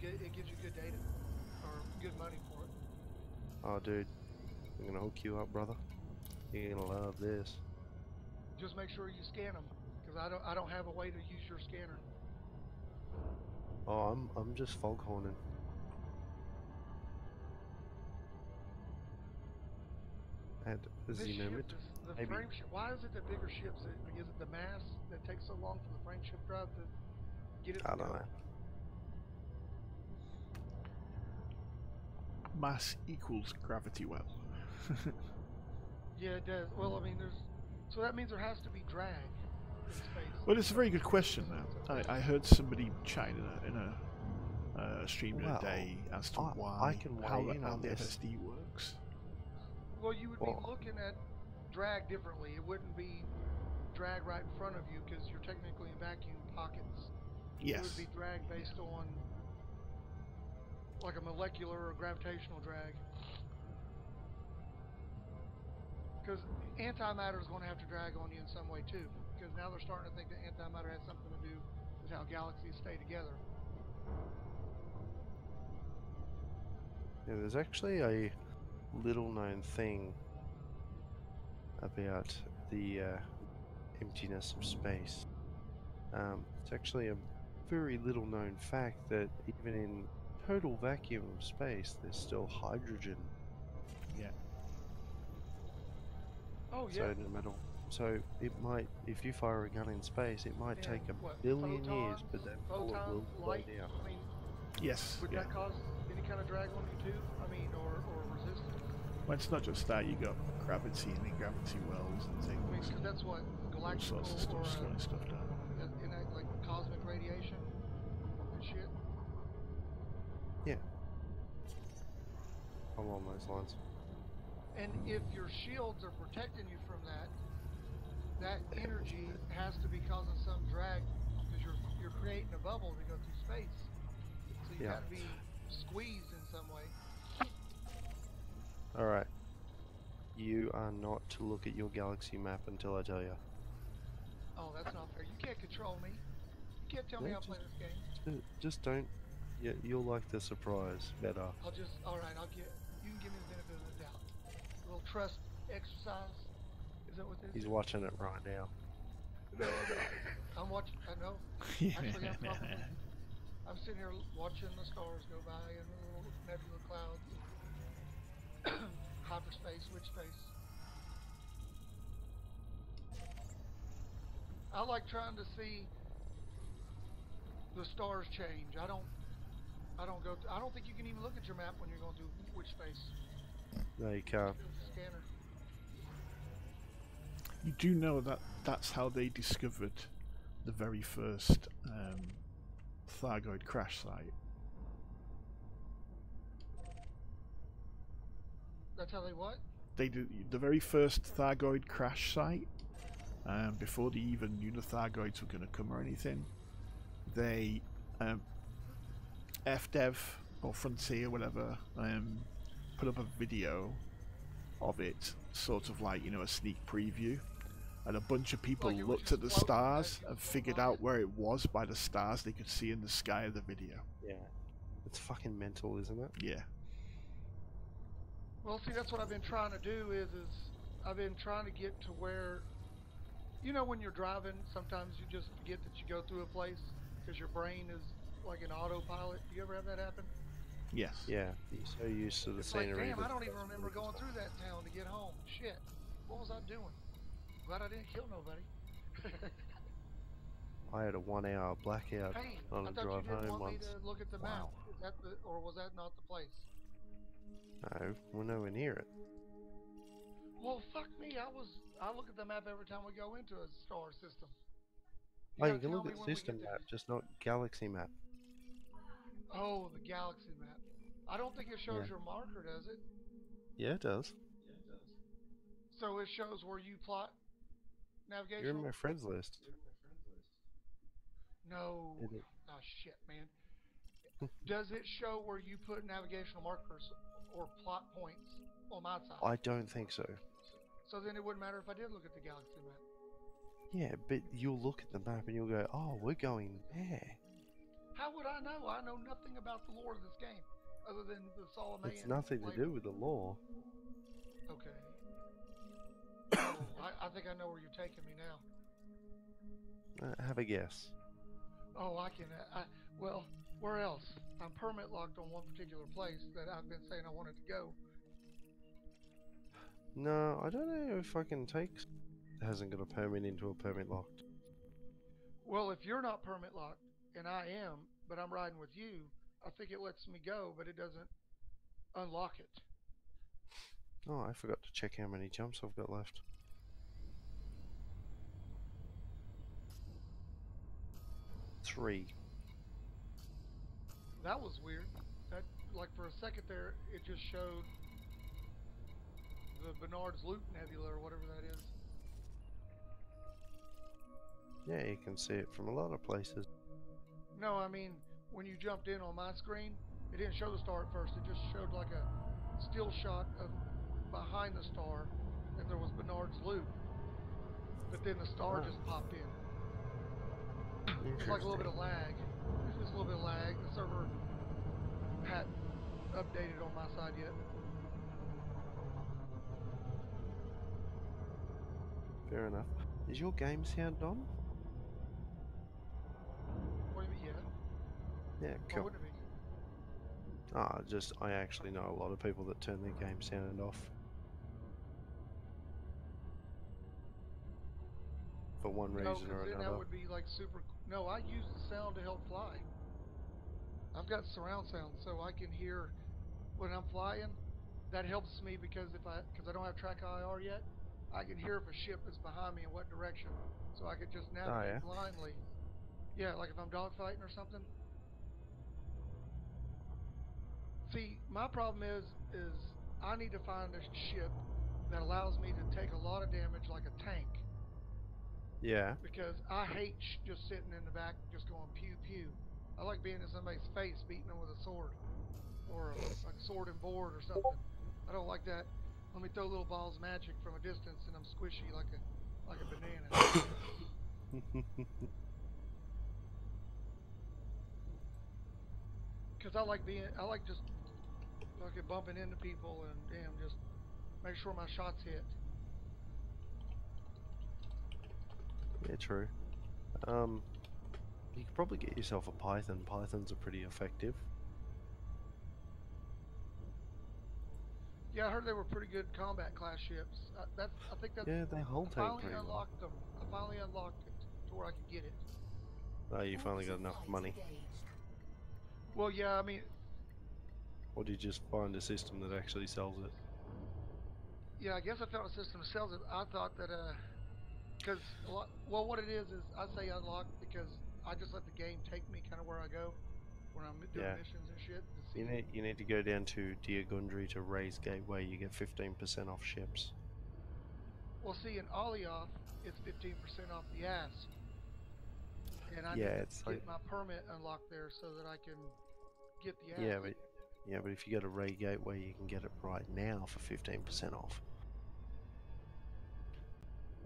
it gives you good data or good money for it. Oh, dude, I'm gonna hook you up, brother. You're gonna love this. Just make sure you scan them, because I don't have a way to use your scanner. Oh, I'm just foghorning. And This the ship, moment, the maybe. frame ship. Why is it the bigger ships? Is it the mass that takes so long for the frame ship drive to get it? I To don't go? know. Mass equals gravity well. Yeah, it does. Well, I mean, so that means there has to be drag in space. Well, it's a very good question now. I heard somebody chatting in a stream the other day as to I can how weigh in on the this. FSD works. Well, you would be looking at drag differently. It wouldn't be drag right in front of you because you're technically in vacuum pockets. Yes. It would be drag based on like a molecular or gravitational drag. Because antimatter is going to have to drag on you in some way too. Because now they're starting to think that antimatter has something to do with how galaxies stay together. Yeah, there's actually a little known thing about the emptiness of space. It's actually a very little known fact that even in total vacuum of space, there's still hydrogen. Yeah. Oh yeah. So no matter, so it might, if you fire a gun in space, it might take a billion years, but that bullet will blow light. down. I mean, Yes. would that cause any kind of drag on you too? I mean, or resistance? Well, it's not just that. You got gravity and gravity wells and things. I mean, because that's what all sorts of galactical stuff, slowing stuff down. in that, like cosmic radiation and shit. Yeah. Along those lines. And if your shields are protecting you from that energy has to be causing some drag because you're creating a bubble to go through space. So you got to be squeezed in some way. All right. You are not to look at your galaxy map until I tell you. Oh, that's not fair. You can't control me. You can't tell me how to play this game. Just don't. Yeah, you'll like the surprise better. Alright, you can give me the benefit of the doubt. A little trust exercise. Is that what this is? He's watching it right now. No. I'm watching, I know. Actually, I'm sitting here watching the stars go by and the little nebula clouds. Hyperspace, which space? I like trying to see the stars change. I don't think you can even look at your map when you're going through which space. No, you can't. Scanner. You do know that that's how they discovered the very first Thargoid crash site. That's how they what? They did the very first Thargoid crash site. Before they even knew the Thargoids were going to come or anything, they FDev or Frontier, whatever, put up a video of it, sort of like, you know, a sneak preview. And a bunch of people Like it was looked just at the floating stars as you and flew figured by out it. where it was by the stars they could see in the sky of the video. Yeah. It's fucking mental, isn't it? Yeah. Well, see, that's what I've been trying to do is I've been trying to get to where, you know, when you're driving, sometimes you just forget that you go through a place because your brain is like an autopilot. Do you ever have that happen? Yes. Yeah. You're so used to the It's like, scenery damn, that I don't even that's remember really going just- through that town to get home. Shit. What was I doing? Glad I didn't kill nobody. I had a 1 hour blackout Hey, on I a thought you drive didn't home want me once. to look at the map. Wow. Is that the, or was that not the place? No, we're nowhere near it. Well, fuck me. I look at the map every time we go into a star system. Oh, you gotta can tell look me at when we system get there. map, just not galaxy map. Oh, the galaxy map. I don't think it shows Yeah. your marker, does it? Yeah, it does. So it shows where you plot navigation. You're in my friends list. No. It is. Oh shit, man. Does it show where you put navigational markers or plot points on my side? I don't think so. So then it wouldn't matter if I did look at the galaxy map. Yeah, but you'll look at the map and you'll go, oh, we're going there. How would I know? I know nothing about the lore of this game other than the Solomon. It's nothing to do with the law. Okay. Oh, I think I know where you're taking me now. Have a guess. Oh, I can. Well, where else? I'm permit locked on one particular place that I've been saying I wanted to go. No, I don't know if I can take. It hasn't got a permit into a permit locked. Well, if you're not permit locked and I am, but I'm riding with you, I think it lets me go, but it doesn't unlock it. Oh, I forgot to check how many jumps I've got left. 3. That was weird. That, like, for a second there, it just showed the Bernard's Loop Nebula or whatever that is. Yeah, you can see it from a lot of places. No, I mean, when you jumped in on my screen, it didn't show the star at first. It just showed like a still shot of behind the star, and there was Bernard's Loop. But then the star just popped in. It's like a little bit of lag. It's just a little bit of lag. The server hadn't updated on my side yet. Fair enough. Is your game sound on? What do you mean? Yeah. Yeah, Why cool. wouldn't it be? I actually know a lot of people that turn their game sound off. For one No, reason or because then that another. would be like super. No, I use the sound to help fly. I've got surround sound, so I can hear when I'm flying. That helps me because because I don't have track IR yet, I can hear if a ship is behind me in what direction, so I could just navigate yeah? blindly. Yeah, like if I'm dogfighting or something. See, my problem is I need to find a ship that allows me to take a lot of damage like a tank. Yeah. Because I hate just sitting in the back just going pew pew. I like being in somebody's face beating them with a sword or like a sword and board or something. I don't like that. Let me throw little balls of magic from a distance and I'm squishy like a banana. Because I like just fucking bumping into people and damn just make sure my shots hit. Yeah, true. You could probably get yourself a Python. Pythons are pretty effective. Yeah, I heard they were pretty good combat class ships. I think that's. Yeah, they hull I tank finally pretty well. unlocked them. I finally unlocked it to where I could get it. Oh, you finally got enough money. Well, yeah, I mean, Or did you just find a system that actually sells it? yeah, I guess I found a system that sells it. I thought that, because well, what it is I say unlocked because I just let the game take me kind of where I go when I'm doing Yeah. missions and shit. To see. You need to go down to Diagundry to raise gateway. You get 15% off ships. Well, see, in Alioth, it's 15% off the ass. And I Yeah, need it's to like get my permit unlocked there so that I can get the ass. yeah, but if you go to Ray Gateway, you can get it right now for 15% off.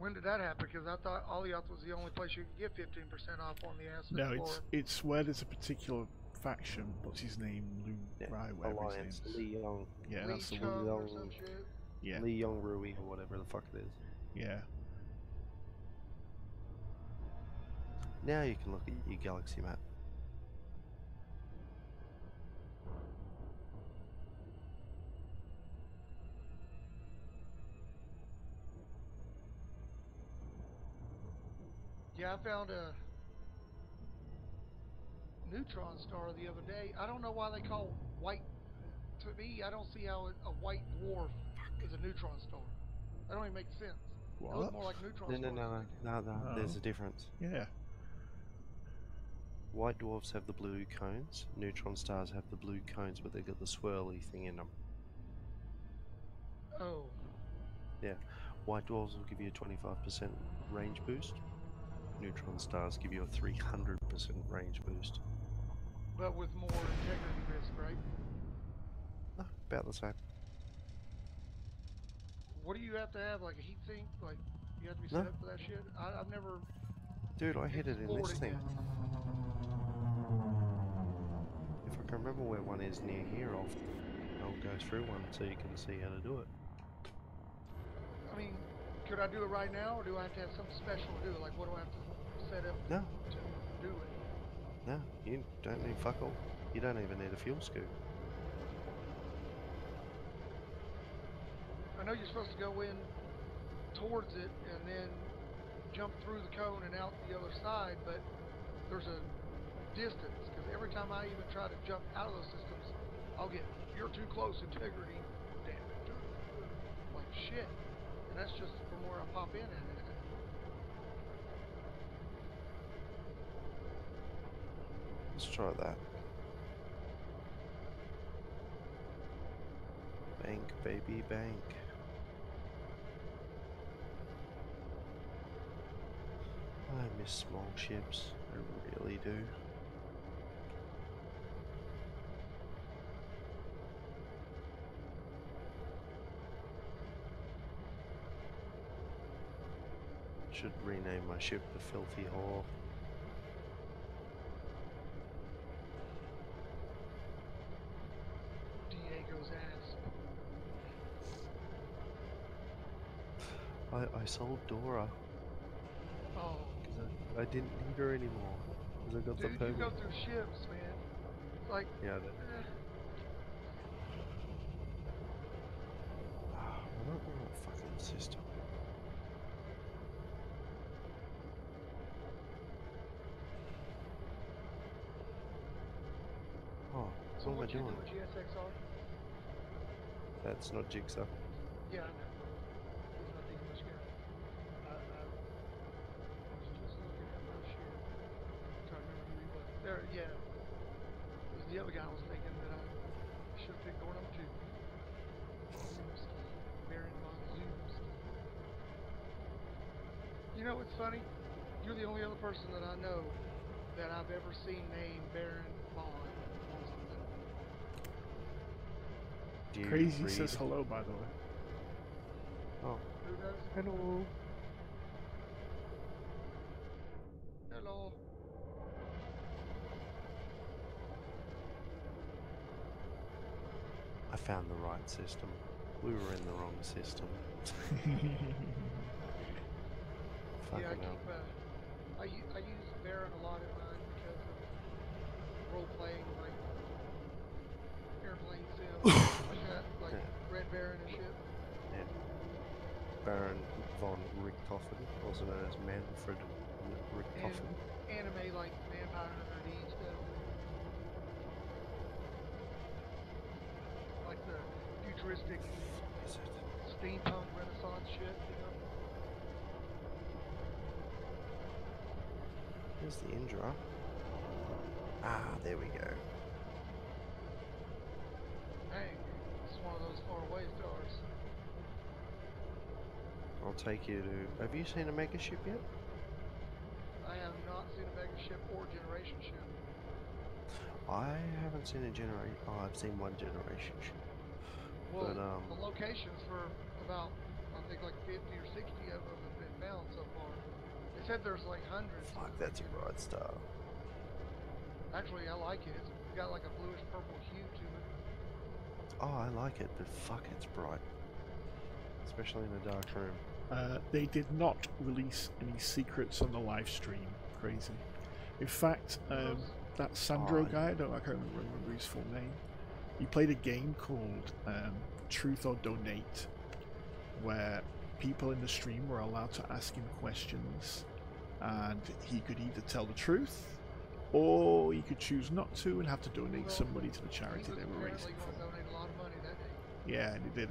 When did that happen? Because I thought Alioth was the only place you could get 15% off on the Aspen No, Explorer. it's where there's a particular faction. What's his name? Lou Rai, whatever Alliance, his name is. Lee Young. Yeah, Lee that's the Chung one. or some shit. Yeah, Lee Young Rui or whatever the fuck it is. yeah. Now you can look at your galaxy map. Yeah, I found a neutron star the other day. I don't know why they call white. To me, I don't see how a white dwarf is a neutron star. That don't even make sense. They look What? more like neutron No, stars. no. There's a difference. Yeah. White dwarfs have the blue cones. Neutron stars have the blue cones, but they've got the swirly thing in them. Oh. Yeah. White dwarfs will give you a 25% range boost. Neutron stars give you a 300% range boost. But with more integrity risk, right? No, about the same. What do you have to have? Like a heat sink? Like you have to be set up for that shit? I've never. Dude, I hid it in this thing. Yet. If I can remember where one is near here, I'll go through one so you can see how to do it. I mean, could I do it right now, or do I have to have something special to do it? Like, what do I have to set up No. to do it? No, you don't need fuck all. You don't even need a fuel scoop. I know you're supposed to go in towards it and then jump through the cone and out the other side, but there's a distance, because every time I even try to jump out of those systems, I'll get, you're too close, integrity damage. Like shit. And that's just from where I pop in at it. Let's try that. Bank, baby, bank. I miss small ships. I really do. Should rename my ship the Filthy Whore. Diego's ass. I sold Dora Oh. because I didn't need her anymore because I got Dude, the you permit. go through ships, man. It's like, Yeah, I did. We're not in that fucking system. Oh, so what am I what you do doing? with GSXR? That's not Jigsaw. Yeah, I know. He's not the English guy. I was just looking at my shit. I'm trying to remember who he was. There, yeah. It was the other guy I was thinking that I should have picked door number 2. Zoomski. Baron von Zoomski. You know what's funny? You're the only other person that I know that I've ever seen named Baron von on something. Do you Crazy read? says hello, by the way. Oh, Who does? hello. Hello. I found the right system. We were in the wrong system. Yeah, I Fucking hell. keep, I use Baron a lot in mine because of role-playing, like, airplane sim, like that, like Yeah. Red Baron and shit. Yeah. Baron von Richthofen, also known as Manfred Richthofen. And anime like Vampire Hunter D stuff. Like the futuristic Is it? steampunk renaissance shit, you know? Here's the Indra. Ah, there we go. Dang, it's one of those faraway stars. I'll take you to... Have you seen a mega ship yet? I have not seen a mega ship or generation ship. I haven't seen a generation... Oh, I've seen one generation ship. Well, But, the locations for about, I think like 50 or 60 of them have been found so far. They said there's like hundreds. Fuck, but, that's a you know, bright star. Actually, I like it. It's got like a bluish purple hue to it. Oh, I like it, but fuck, it's bright. Especially in a dark room. They did not release any secrets on the live stream. Crazy. In fact, that Sandro guy, I can't remember his full name. He played a game called Truth or Donate, where people in the stream were allowed to ask him questions, and he could either tell the truth, or he could choose not to and have to donate some money to the charity they were raising for. Donate a lot of money that day. Yeah, and he did.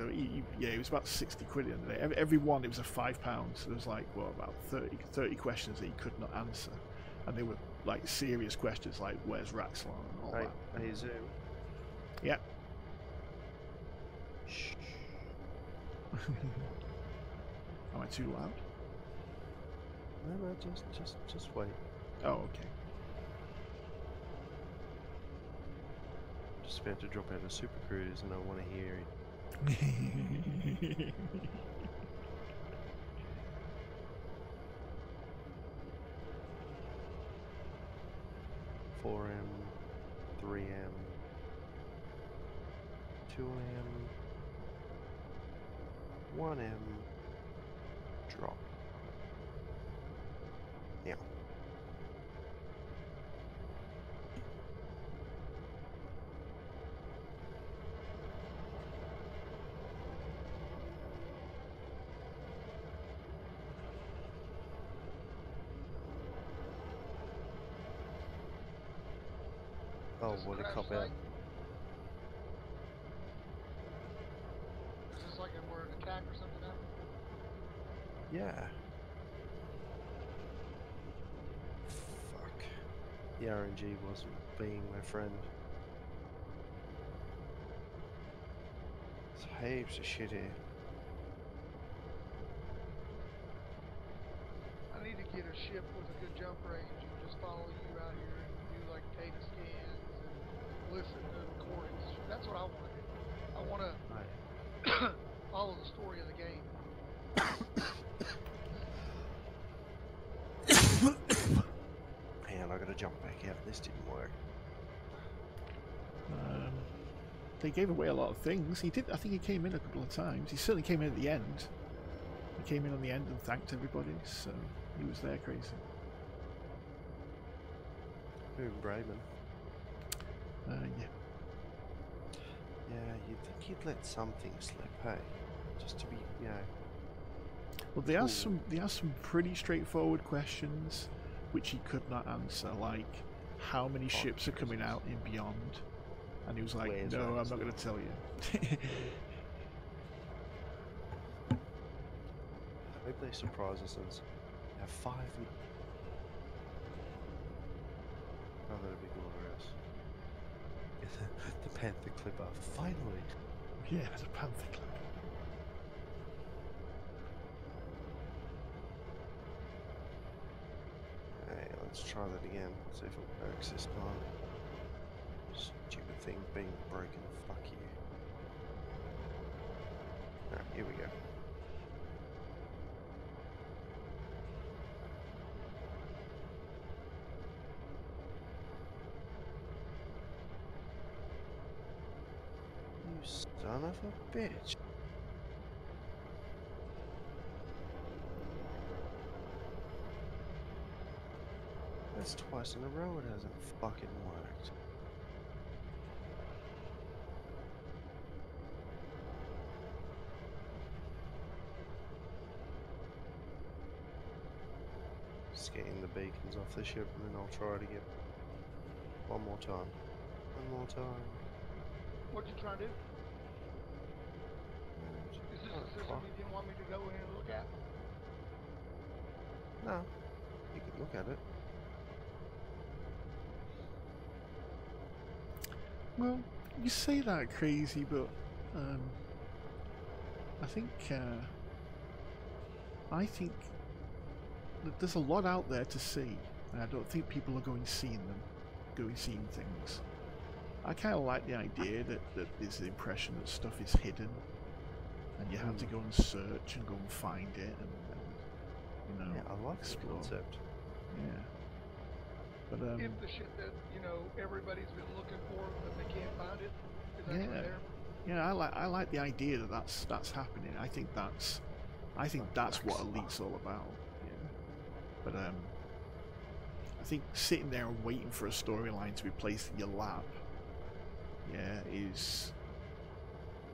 Yeah, it was about 60 quid the other day. Every one, it was a £5. So there was like, what, about 30 questions that he could not answer. And they were like serious questions like, where's Raxlon and all that. Hey, Zoom. Yeah. Shh. Am I too loud? No, just wait. Oh, okay. Just about to drop out of Super Cruise and I want to hear it. 4M, 3M, 2M, 1M, drop. Yeah. Oh, what a cop out. Is this like where an attack or something happened? Yeah. Fuck. The RNG wasn't being my friend. There's heaps of shit here. I need to get a ship with a good jump range and just follow you out here and do like data scans and listen to recordings. That's what I want to do. I want to follow the story of the game. Man, I gotta jump back out. This didn't work. They gave away a lot of things. He did. I think he came in a couple of times. He certainly came in at the end. He came in on the end and thanked everybody. So he was there, crazy. Who, Brayman? Yeah. Yeah, you'd think he'd let something slip, hey? Just to be, you know. Well, they asked some pretty straightforward questions, which he could not answer, like how many ships are coming out in Beyond, and he was like, Where's "No, I'm Rax? not going to tell you." I hope they surprise us and have 5. Oh, that'd be glorious. The Panther Clipper, finally! Yeah, the Panther Club. Hey, let's try that again. See if it works this time. Stupid thing being broken. Fuck you. Alright, here we go. You son of a bitch. That's twice in a row it hasn't fucking worked. Just getting the beacons off the ship and then I'll try it again. One more time. One more time. What'd you try to do? Is this a system you didn't want me to go in and look at? No. You can look at it. Well, you say that crazy, but I think that there's a lot out there to see, and I don't think people are going seeing things. I kind of like the idea that there's the impression that stuff is hidden, and you have to go and search and go and find it, and you know, Yeah, I like the explore. concept. Yeah. But If the shit that everybody's been looking for but they can't find it is actually yeah, there. yeah, I like the idea that that's happening. I think that's what Elite's all about. Yeah. But I think sitting there and waiting for a storyline to be placed in your lap, yeah, is,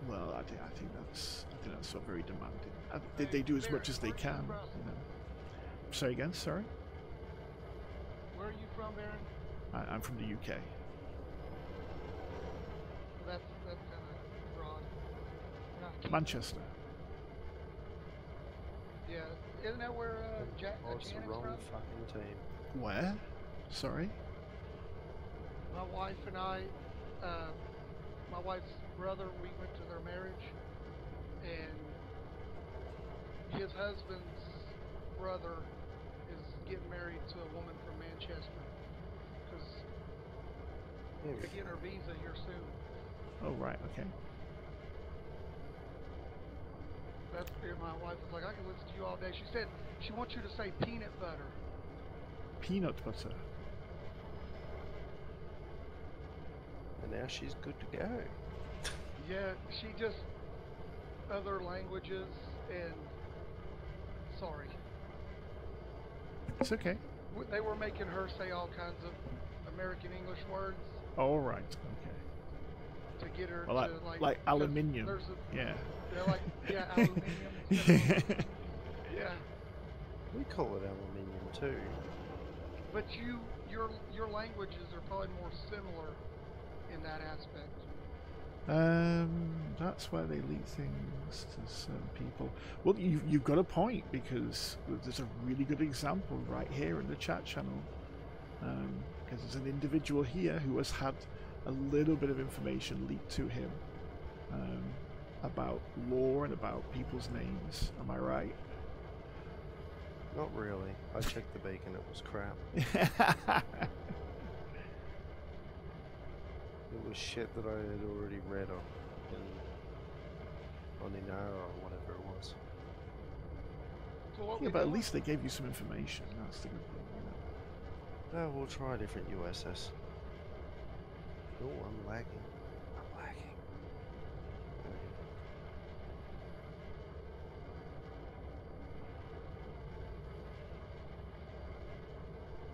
well, I think that's sort of very demanding. They do as much as they can, you know. Sorry again, sorry. Where are you from, Baron? I'm from the UK. That's kind of broad. Manchester. Yeah, isn't that where Jack Oh, it's the Janet's wrong from? fucking team. Where? Sorry. My wife and I, my wife's brother, we went to their marriage, and his husband's brother is getting married to a woman from Manchester, because they're getting her visa here soon. Oh right, okay. That's my wife was like, I can listen to you all day. She said she wants you to say peanut butter. Peanut butter. And now she's good to go. Yeah, she just other languages and sorry. It's okay. They were making her say all kinds of American English words. All right, okay. To get her Well, to like aluminium. Yeah. They're like, yeah, aluminium. Yeah. We call it aluminium too. But your languages are probably more similar in that aspect. That's where they leak things to certain people. Well, you've got a point, because there's a really good example right here in the chat channel. Because there's an individual here who has had a little bit of information leaked to him about lore and about people's names. Am I right? Not really. I checked the beacon, it was crap. It was shit that I had already read on Inara or whatever it was. So what Yeah, but at least they gave you some information. That's the good thing, you know. Oh, we'll try a different USS. Oh, I'm lagging. Okay.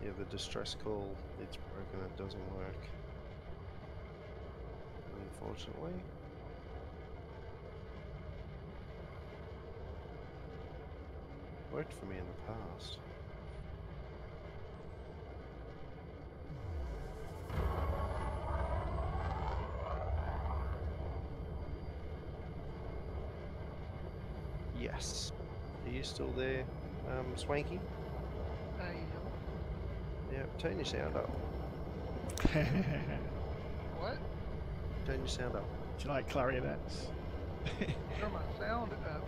Yeah, the distress call, it's broken, it doesn't work. Unfortunately. Worked for me in the past. Yes. Are you still there, Swanky? I am. Yeah, turn your sound up. What? Turn your sound up. Do you like clarinets? Turn my sound up.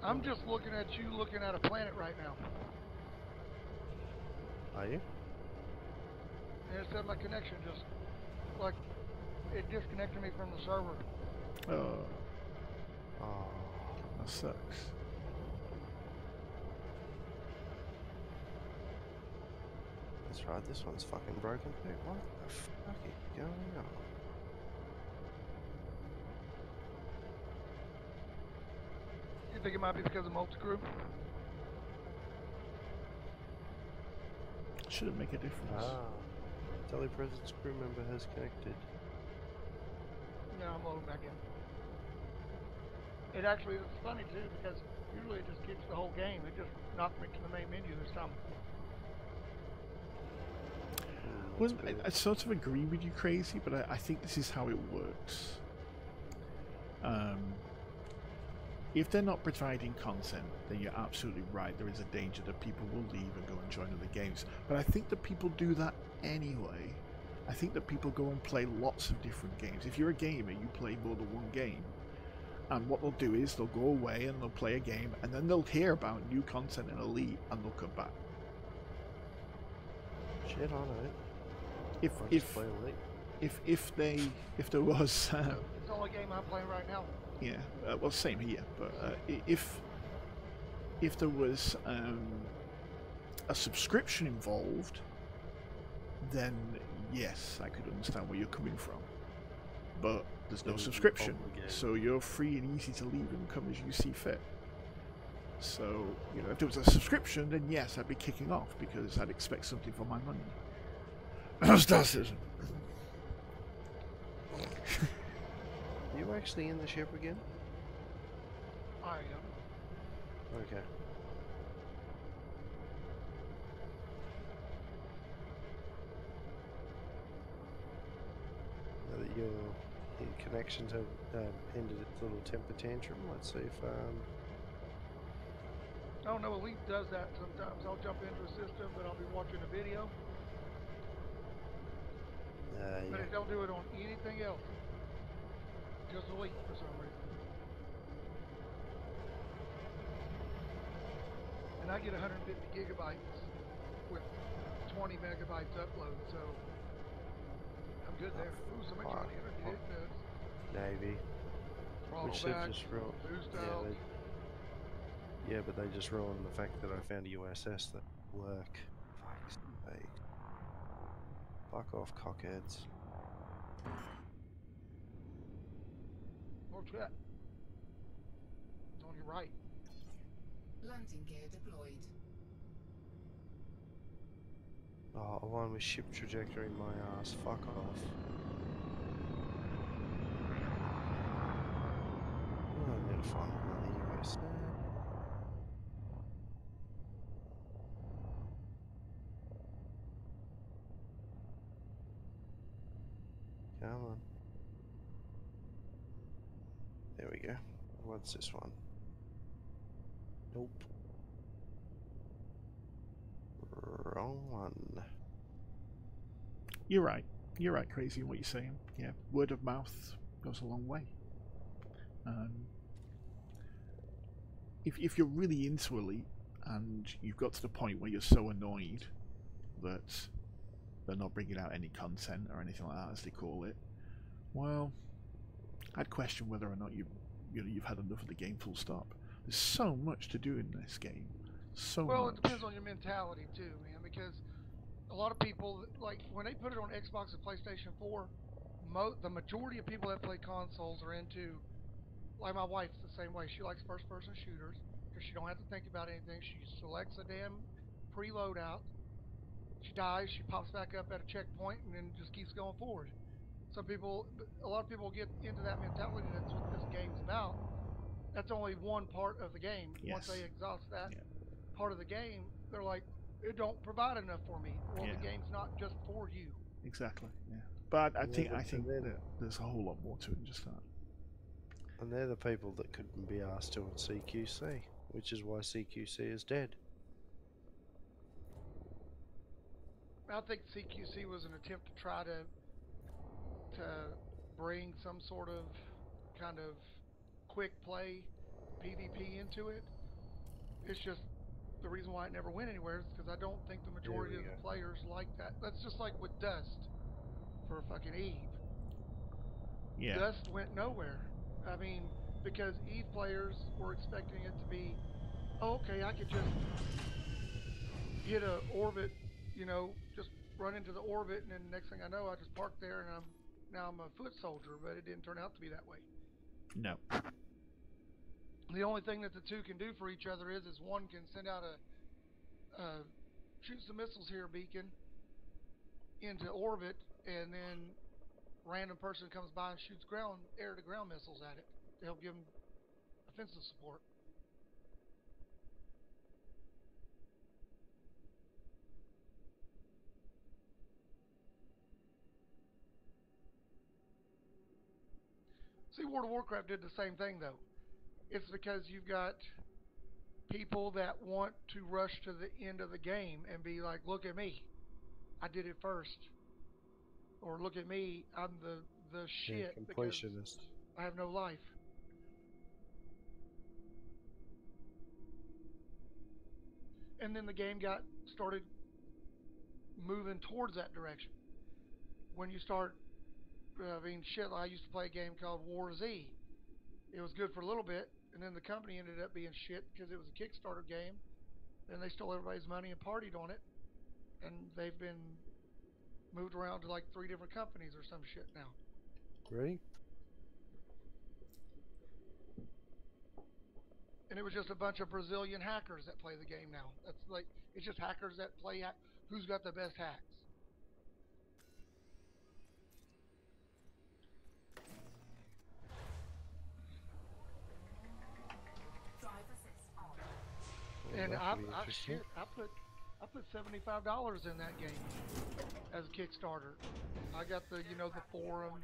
I'm just looking at you looking at a planet right now. Are you? And it said my connection just, like, it disconnected me from the server. Oh, Oh. that sucks. That's right, this one's fucking broken too. What the fuck is going on? You think it might be because of multi-crew? Shouldn't make a difference. Telepresence crew member has connected. No, I'm loading back in. It actually is funny too, because usually it just kicks the whole game. It just knocked me to the main menu this time. Well, I sort of agree with you, Crazy, but I think this is how it works. If they're not providing content, then you're absolutely right. There is a danger that people will leave and go and join other games. But I think that people do that anyway. I think that people go and play lots of different games. If you're a gamer, you play more than one game. And what they'll do is they'll go away and they'll play a game, and then they'll hear about new content in Elite, and they'll come back. Shit, I know. If Play Elite. if there was It's the only game I'm playing right now. yeah, well, same here. But if there was a subscription involved, then yes, I could understand where you're coming from. But there's no subscription, so you're free and easy to leave and come as you see fit. So, you know, if there was a subscription, then yes, I'd be kicking off because I'd expect something for my money. Stasis. Are you actually in the ship again? I am. Okay. Now that your connections have ended its little temper tantrum, let's see if I don't know, Elite does that sometimes. I'll jump into a system, but I'll be watching a video. But yeah. it don't do it on anything else. Just Elite for some reason. And I get 150 gigabytes with 20 megabytes upload, so I'm good there. Ooh, somebody trying to interdict us. Navy. Throttle Which they've back, just ruined. boost out. Yeah, but they just ruined the fact that I found a USS that work. Fuck's sake. Fuck off, cockheads. What's that? It's on your right. Landing gear deployed. Oh, one with ship trajectory my ass. Fuck off. Oh, I'm gonna find another USS. Come on. There we go. What's this one? Nope. Wrong one. You're right. You're right, Crazy, in what you're saying. Yeah, word of mouth goes a long way. If you're really into Elite and you've got to the point where you're so annoyed that they're not bringing out any content or anything like that, as they call it, well, I'd question whether or not you've had enough of the game. Full stop. There's so much to do in this game. So Well, much. it depends on your mentality too, man, because a lot of people, like, when they put it on Xbox and PlayStation 4, the majority of people that play consoles are into, like my wife's the same way. She likes first-person shooters because she don't have to think about anything. She selects a damn pre-loadout. She dies, she pops back up at a checkpoint, and then just keeps going forward. A lot of people get into that mentality, and that's what this game's about. That's only one part of the game. Yes. Once they exhaust that Yeah. part of the game, they're like, it don't provide enough for me. Well, Yeah. the game's not just for you. Exactly. Yeah. But I think then, that there's a whole lot more to it than just that. and they're the people that couldn't be asked to at CQC, which is why CQC is dead. I think CQC was an attempt to try to bring some sort of kind of quick play PvP into it. It's just the reason why it never went anywhere is because I don't think the majority of the players like that. That's just like with Dust for fucking Eve. Yeah. Dust went nowhere. I mean, because Eve players were expecting it to be, oh, okay, I could just hit a orbit, just run into the orbit, and then the next thing I know, I just parked there, and I'm a foot soldier. But it didn't turn out to be that way. No. The only thing that the two can do for each other is one can send out a shoot some missiles here beacon into orbit, and then random person comes by and shoots air to ground missiles at it to help give them offensive support. See, World of Warcraft did the same thing though. It's because you've got people that want to rush to the end of the game and be like, look at me, I did it first. Or look at me, I'm the shit because I have no life. And then the game started moving towards that direction. When you start I mean, shit, I used to play a game called War Z. It was good for a little bit, and then the company ended up being shit because it was a Kickstarter game. Then they stole everybody's money and partied on it, and they've been moved around to like 3 different companies or some shit now. Really? And it was just a bunch of Brazilian hackers that play the game now. That's like, it's just hackers that play who's got the best hacks. Well, And that could be interesting. I put $75 in that game as a Kickstarter. I got the the forum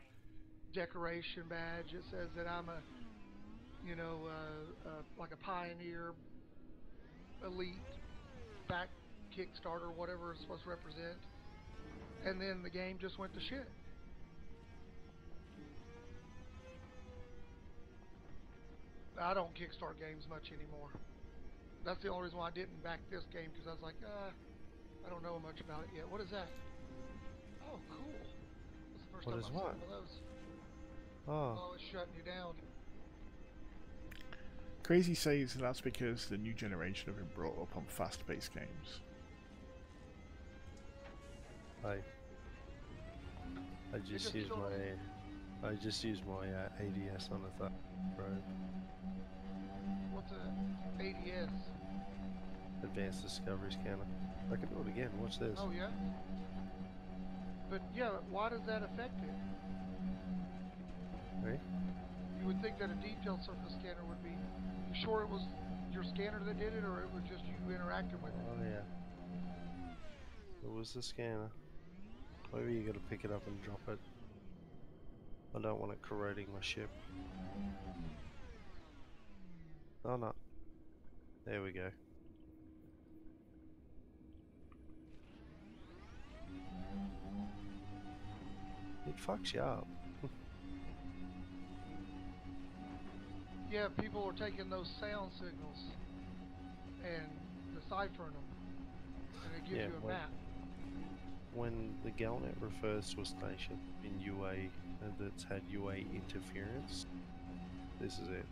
decoration badge. It says that I'm a like a pioneer, elite, back Kickstarter, whatever it's supposed to represent. And then the game just went to shit. I don't Kickstart games much anymore. That's the only reason why I didn't back this game, because I was like, I don't know much about it yet. What is that? Oh, cool. That's the first What time is I've what? seen one of those. Oh, Oh, it's shutting you down. Crazy says that's because the new generation have been brought up on fast-paced games. I just used my ADS on a road. What's a ADS? Advanced Discovery Scanner. I can do it again. Watch this. Oh, yeah? But, yeah, why does that affect it? Right? You would think that a detailed surface scanner would be... You sure it was your scanner that did it, or it was just you interacting with it? Oh yeah. It was the scanner. Maybe you gotta pick it up and drop it. I don't want it corroding my ship. Oh no. There we go. It fucks you up. Yeah, people are taking those sound signals and deciphering them, and it gives Yeah, you a map. when the Galnet refers to a station in UA that's had UA interference, this is it.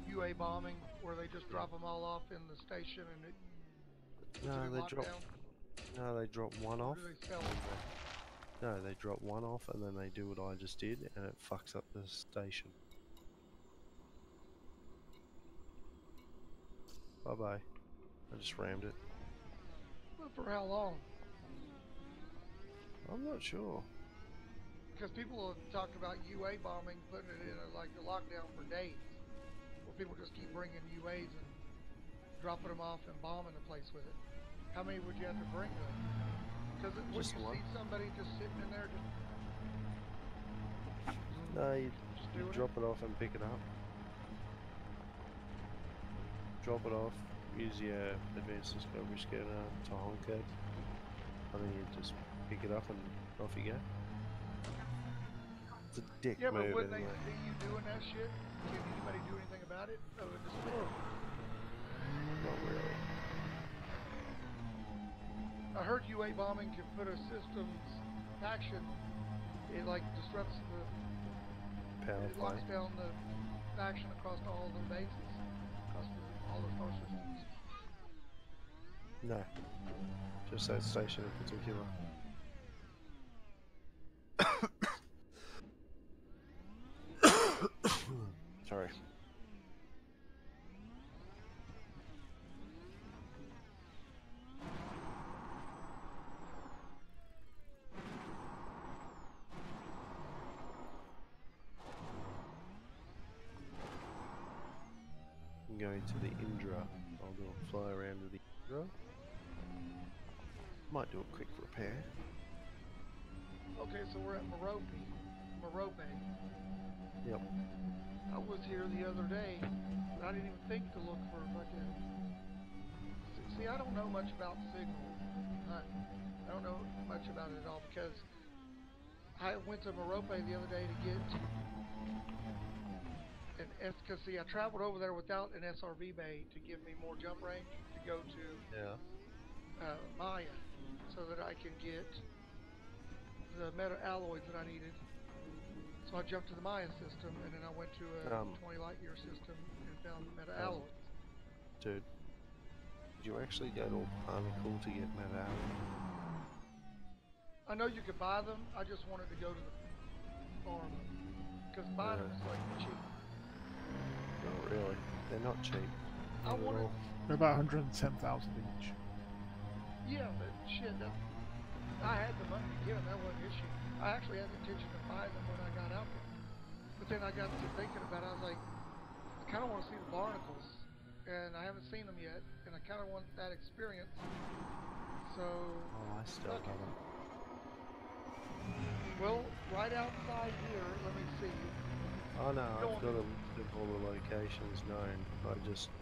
UA bombing, where they just drop them all off in the station and it puts it No, in lockdown. they drop one Or off. do they sell them? No, they drop one off and then they do what I just did and it fucks up the station. Bye bye. I just rammed it. But for how long? I'm not sure. Because people have talked about UA bombing, putting it in a lockdown for days, where people just keep bringing UAs and dropping them off and bombing the place with it. How many would you have to bring though? Because when you Just one. see somebody just sitting in there, No, you doing drop it off and pick it up. Drop it off, use your advanced discovery scanner to honk it, and then you just pick it up and off you go. It's a dick yeah, but move when they anyway. see you doing that shit, can anybody do anything about it? Oh, it just Not really. I heard UA bombing can put a system's faction. It like disrupts Power it play. locks down the faction across all the bases, across all the star systems. No. Just that station in particular. Sorry. I'm going to the Indra. I'll do a fly around to the Indra. Might do a quick repair. Okay, so we're at Merope. Yep. I was here the other day, but I didn't even think to look for fucking. See, I don't know much about Signal. I don't know much about it at all because I went to Merope the other day to get an S. Because see, I traveled over there without an SRV bay to give me more jump range to go to Yeah. Maya, so that I can get the meta alloys that I needed So I jumped to the Maya system, and then I went to a 20 light year system and found meta alloys. Dude, did you actually go to a barnacle to get meta alloy? I know you could buy them. I just wanted to go to the farm because buying them is like cheap. Not really. They're not cheap. I wanted. They're about 110,000 each. Yeah, but shit, I had the money to get them. That wasn't an issue. I actually had the intention of buying them when I got out there. But then I got to thinking about it. I was like, I kind of want to see the barnacles, and I haven't seen them yet, and I kind of want that experience. So. Oh, I still got them. Well, right outside here, let me see. Oh no, I've got a list of all the locations known. I just,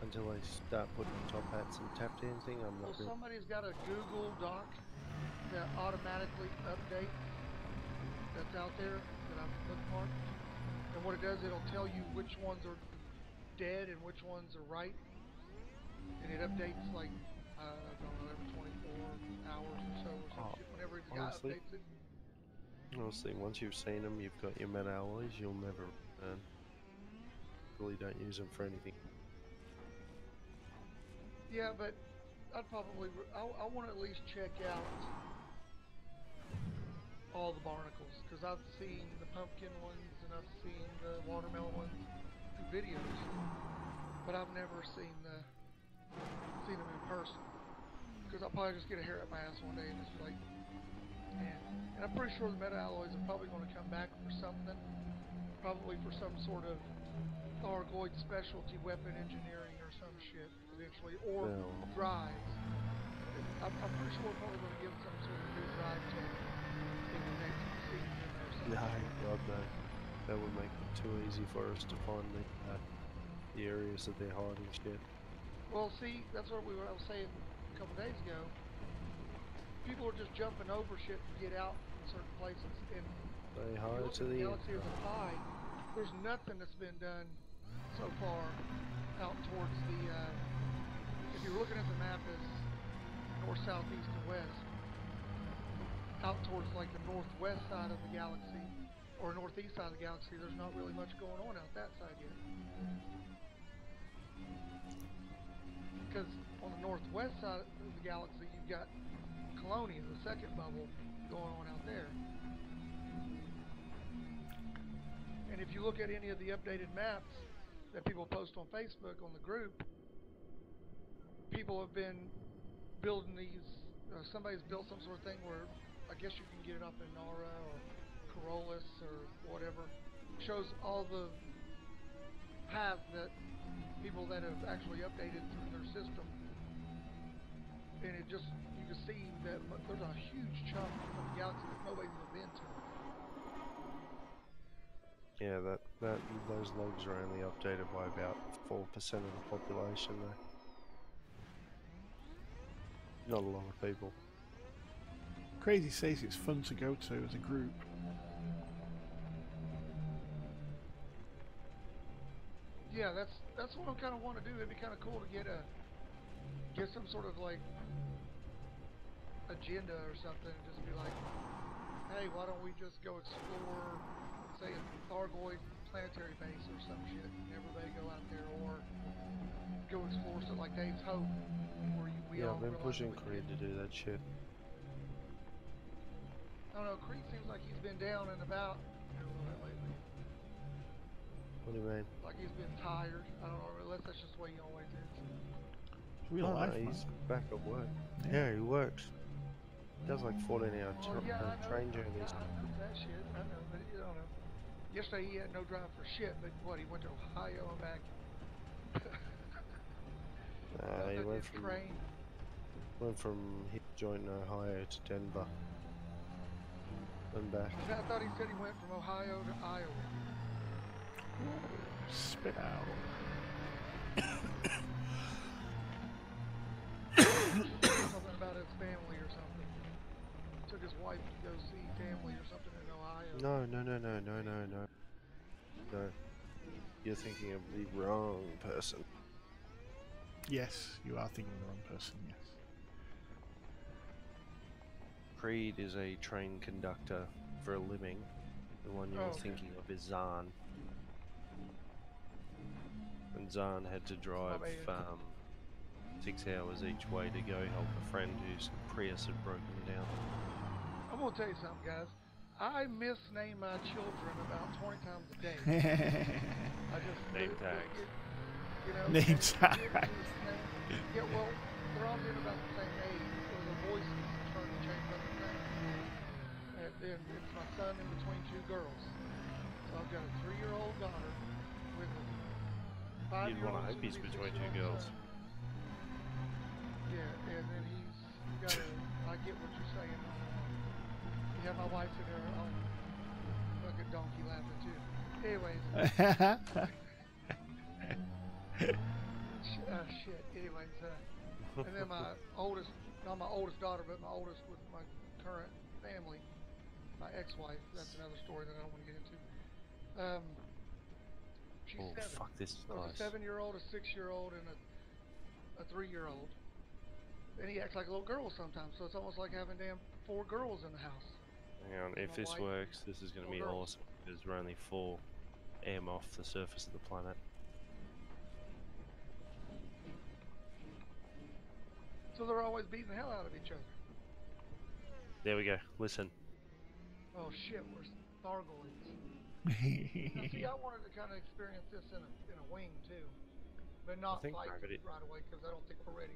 until I start putting top hats and tap dancing, I'm not. Well, somebody's got a Google Doc that automatically updates that's out there that I've bookmarked. And what it does, it'll tell you which ones are dead and which ones are right. And it updates like, I don't know, every 24 hours or so or some shit. Whenever the guy updates it. Honestly, once you've seen them, you've got your meta alloys, you'll never return. Really don't use them for anything. Yeah, but I'd probably, I want to at least check out all the barnacles, because I've seen the pumpkin ones and I've seen the watermelon ones through videos, but I've never seen them in person. Because I'll probably just get a hair up my ass one day and just be like, man. And I'm pretty sure the meta alloys are probably going to come back for something, probably for some sort of Thargoid specialty weapon engineering or some shit eventually, or drives. I'm pretty sure we're probably going to give some sort of new drive tech in the next season or something. No, God no. That would make it too easy for us to find the areas that they're hiding shit. Well, see, that's what I was saying a couple days ago. People are just jumping over shit to get out in certain places, and they hide to the galaxy as a pie. There's nothing that's been done so far out towards the. If you're looking at the map as north, south, east, and west, out towards like the northwest side of the galaxy or northeast side of the galaxy, there's not really much going on out that side yet. Because on the northwest side of the galaxy, you've got Colonia, the second bubble, going on out there. And if you look at any of the updated maps that people post on Facebook on the group, people have been building these. Somebody's built some sort of thing where I guess you can get it off in Nara or Corollas or whatever. Shows all the paths that people that have actually updated through their system, and it just you can see that there's a huge chunk of the galaxy that nobody's ever been to. Yeah, those logs are only updated by about 4% of the population though. Not a lot of people. Crazy says it's fun to go to as a group. Yeah, that's what I kind of want to do. It'd be kind of cool to get some sort of like agenda or something, and just be like, hey, why don't we just go explore, say, a Thargoid planetary base or some shit, and everybody go out there, or go explore something like Dave's Hope, where we all I've been pushing can Creed to do that shit. I don't know, Creed seems like he's been down and about a little bit lately. What do you mean? Like he's been tired. I don't know, unless that's just the way he always is. Real life, he's back at work. Yeah. Yeah, he works. He does like 14-hour train journeys. Yeah, I know that shit. I know, but you don't know. Yesterday he had no drive for shit, but what, he went to Ohio and back? He went from his joint in Ohio to Denver. And back. I thought he said he went from Ohio to Iowa. Spit out. Something about his family or something. Took his wife to go see family or something in Ohio. No. No. You're thinking of the wrong person. Yes, you are thinking of the wrong person, yes. Creed is a train conductor for a living, The one you Oh, were okay. thinking of is Zahn. And Zahn had to drive bad. 6 hours each way to go help a friend whose Prius had broken down. I'm gonna tell you something, guys. I misname my children about 20 times a day. I just Name tags. You know, Name and kids tags. just name- Yeah, well, they're all getting about the same age, so the voices are starting to change up the thing. And then it's my son in between two girls. So I've got a 3-year-old daughter with a You'd want to 5-year-old hope he's soon-to-be between 2 6-year-old girls. son. Yeah, and then he's got a. I get what you're saying. You have my wife in there. I'll fucking donkey laughing too. Anyways, shit. Anyways, and then my oldest, not my oldest daughter, but my oldest with my current family, my ex-wife. That's another story that I don't want to get into. She's Oh 7. fuck, this is So close. it's a 7-year-old, a 6-year-old, and a 3-year-old. And he acts like a little girl sometimes, so it's almost like having damn 4 girls in the house. Hang on, if My this wife, works, this is going to be girls. awesome. Because we're only 4 m off the surface of the planet. So they're always beating the hell out of each other. There we go, listen. Oh shit, we're Thargoids. Now, see, I wanted to kind of experience this in a wing too, but not think fight gravity- right away because I don't think we're ready.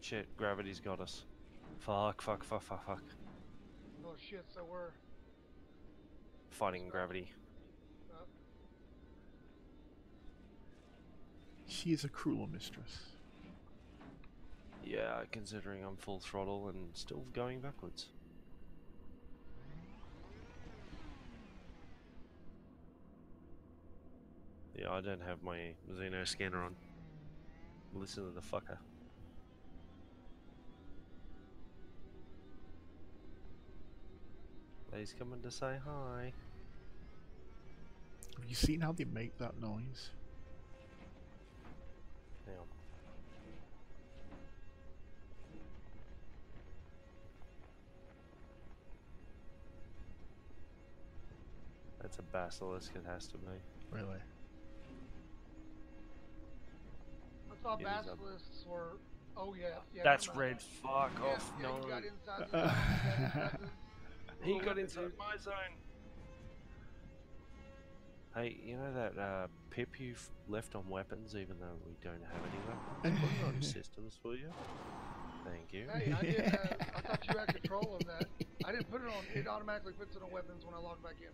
Shit, gravity's got us. Fuck. Oh shit, so we're Fighting gravity. She is a cruel mistress. Yeah, considering I'm full throttle and still going backwards. Yeah, I don't have my Xeno scanner on. Listen to the fucker. He's coming to say hi. Have you seen how they make that noise? Hang on. That's a basilisk, it has to be. Really? I thought It is a- basilisks were. Oh yeah, yeah. That's never mind. red. Fuck Yeah, off. yeah, No. you got inside the zone. You got inside the He little got weapon inside zone. my zone. Hey, you know that pip you've left on weapons, even though we don't have any weapons? Put it on systems for you. Thank you. Hey, I did. I thought you had control of that. I didn't put it on. It automatically puts it on weapons when I log back in.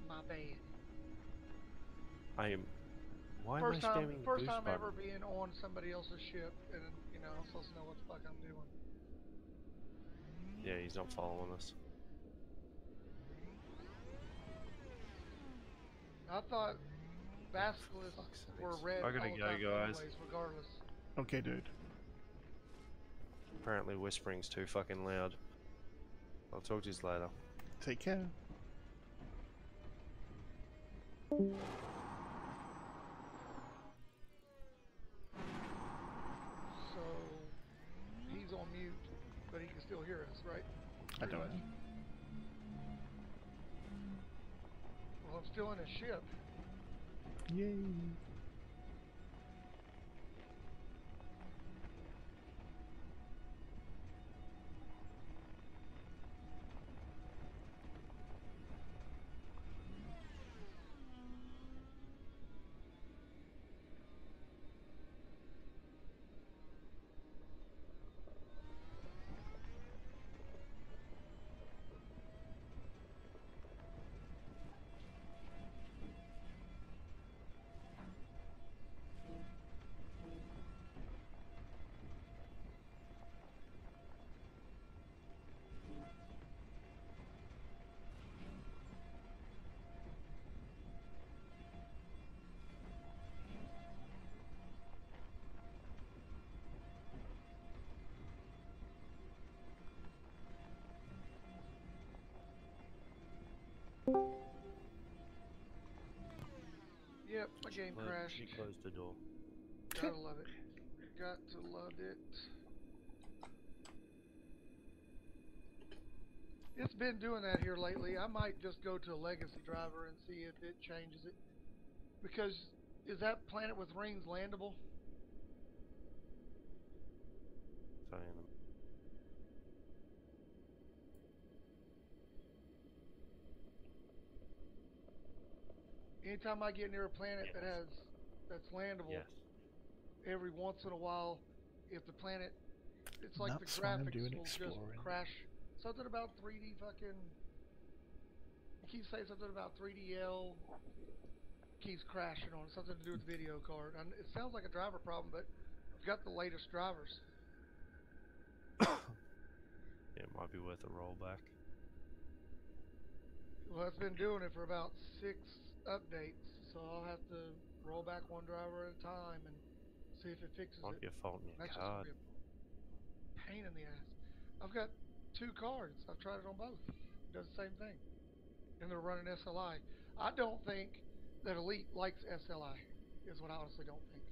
My bad. I am. Why First am I time, spamming the first boost time button? ever being on somebody else's ship, and you know, I'm supposed to know what the fuck I'm doing. Yeah, he's not following us. I thought basilisks fuck's were sakes. red I gotta all the go, time guys. anyways, regardless. Okay, dude. Apparently whispering's too fucking loud. I'll talk to you later. Take care. So he's on mute, but he can still hear us, right? I don't know. Well, I'm still in a ship. Yay. Yep, my game crashed. She closed the door. Gotta love it. Got to love it. It's been doing that here lately. I might just go to a legacy driver and see if it changes it. Because is that planet with rings landable? Saying Anytime I get near a planet yes. that's landable, Yes. every once in a while, if the planet, it's And like the that's why I'm graphics doing will just Explorin. crash. Something about 3D fucking. You keep saying something about 3DL keeps crashing on it. Something to do with the video card. And it sounds like a driver problem, but I've got the latest drivers. Yeah, it might be worth a rollback. Well, it's been doing it for about 6 updates, so I'll have to roll back one driver at a time and see if it fixes Might it. be a fault in your That's just gonna card. be a pain in the ass. I've got 2 cards. I've tried it on both. It does the same thing, and they're running SLI. I don't think that Elite likes SLI. Is what I honestly don't think.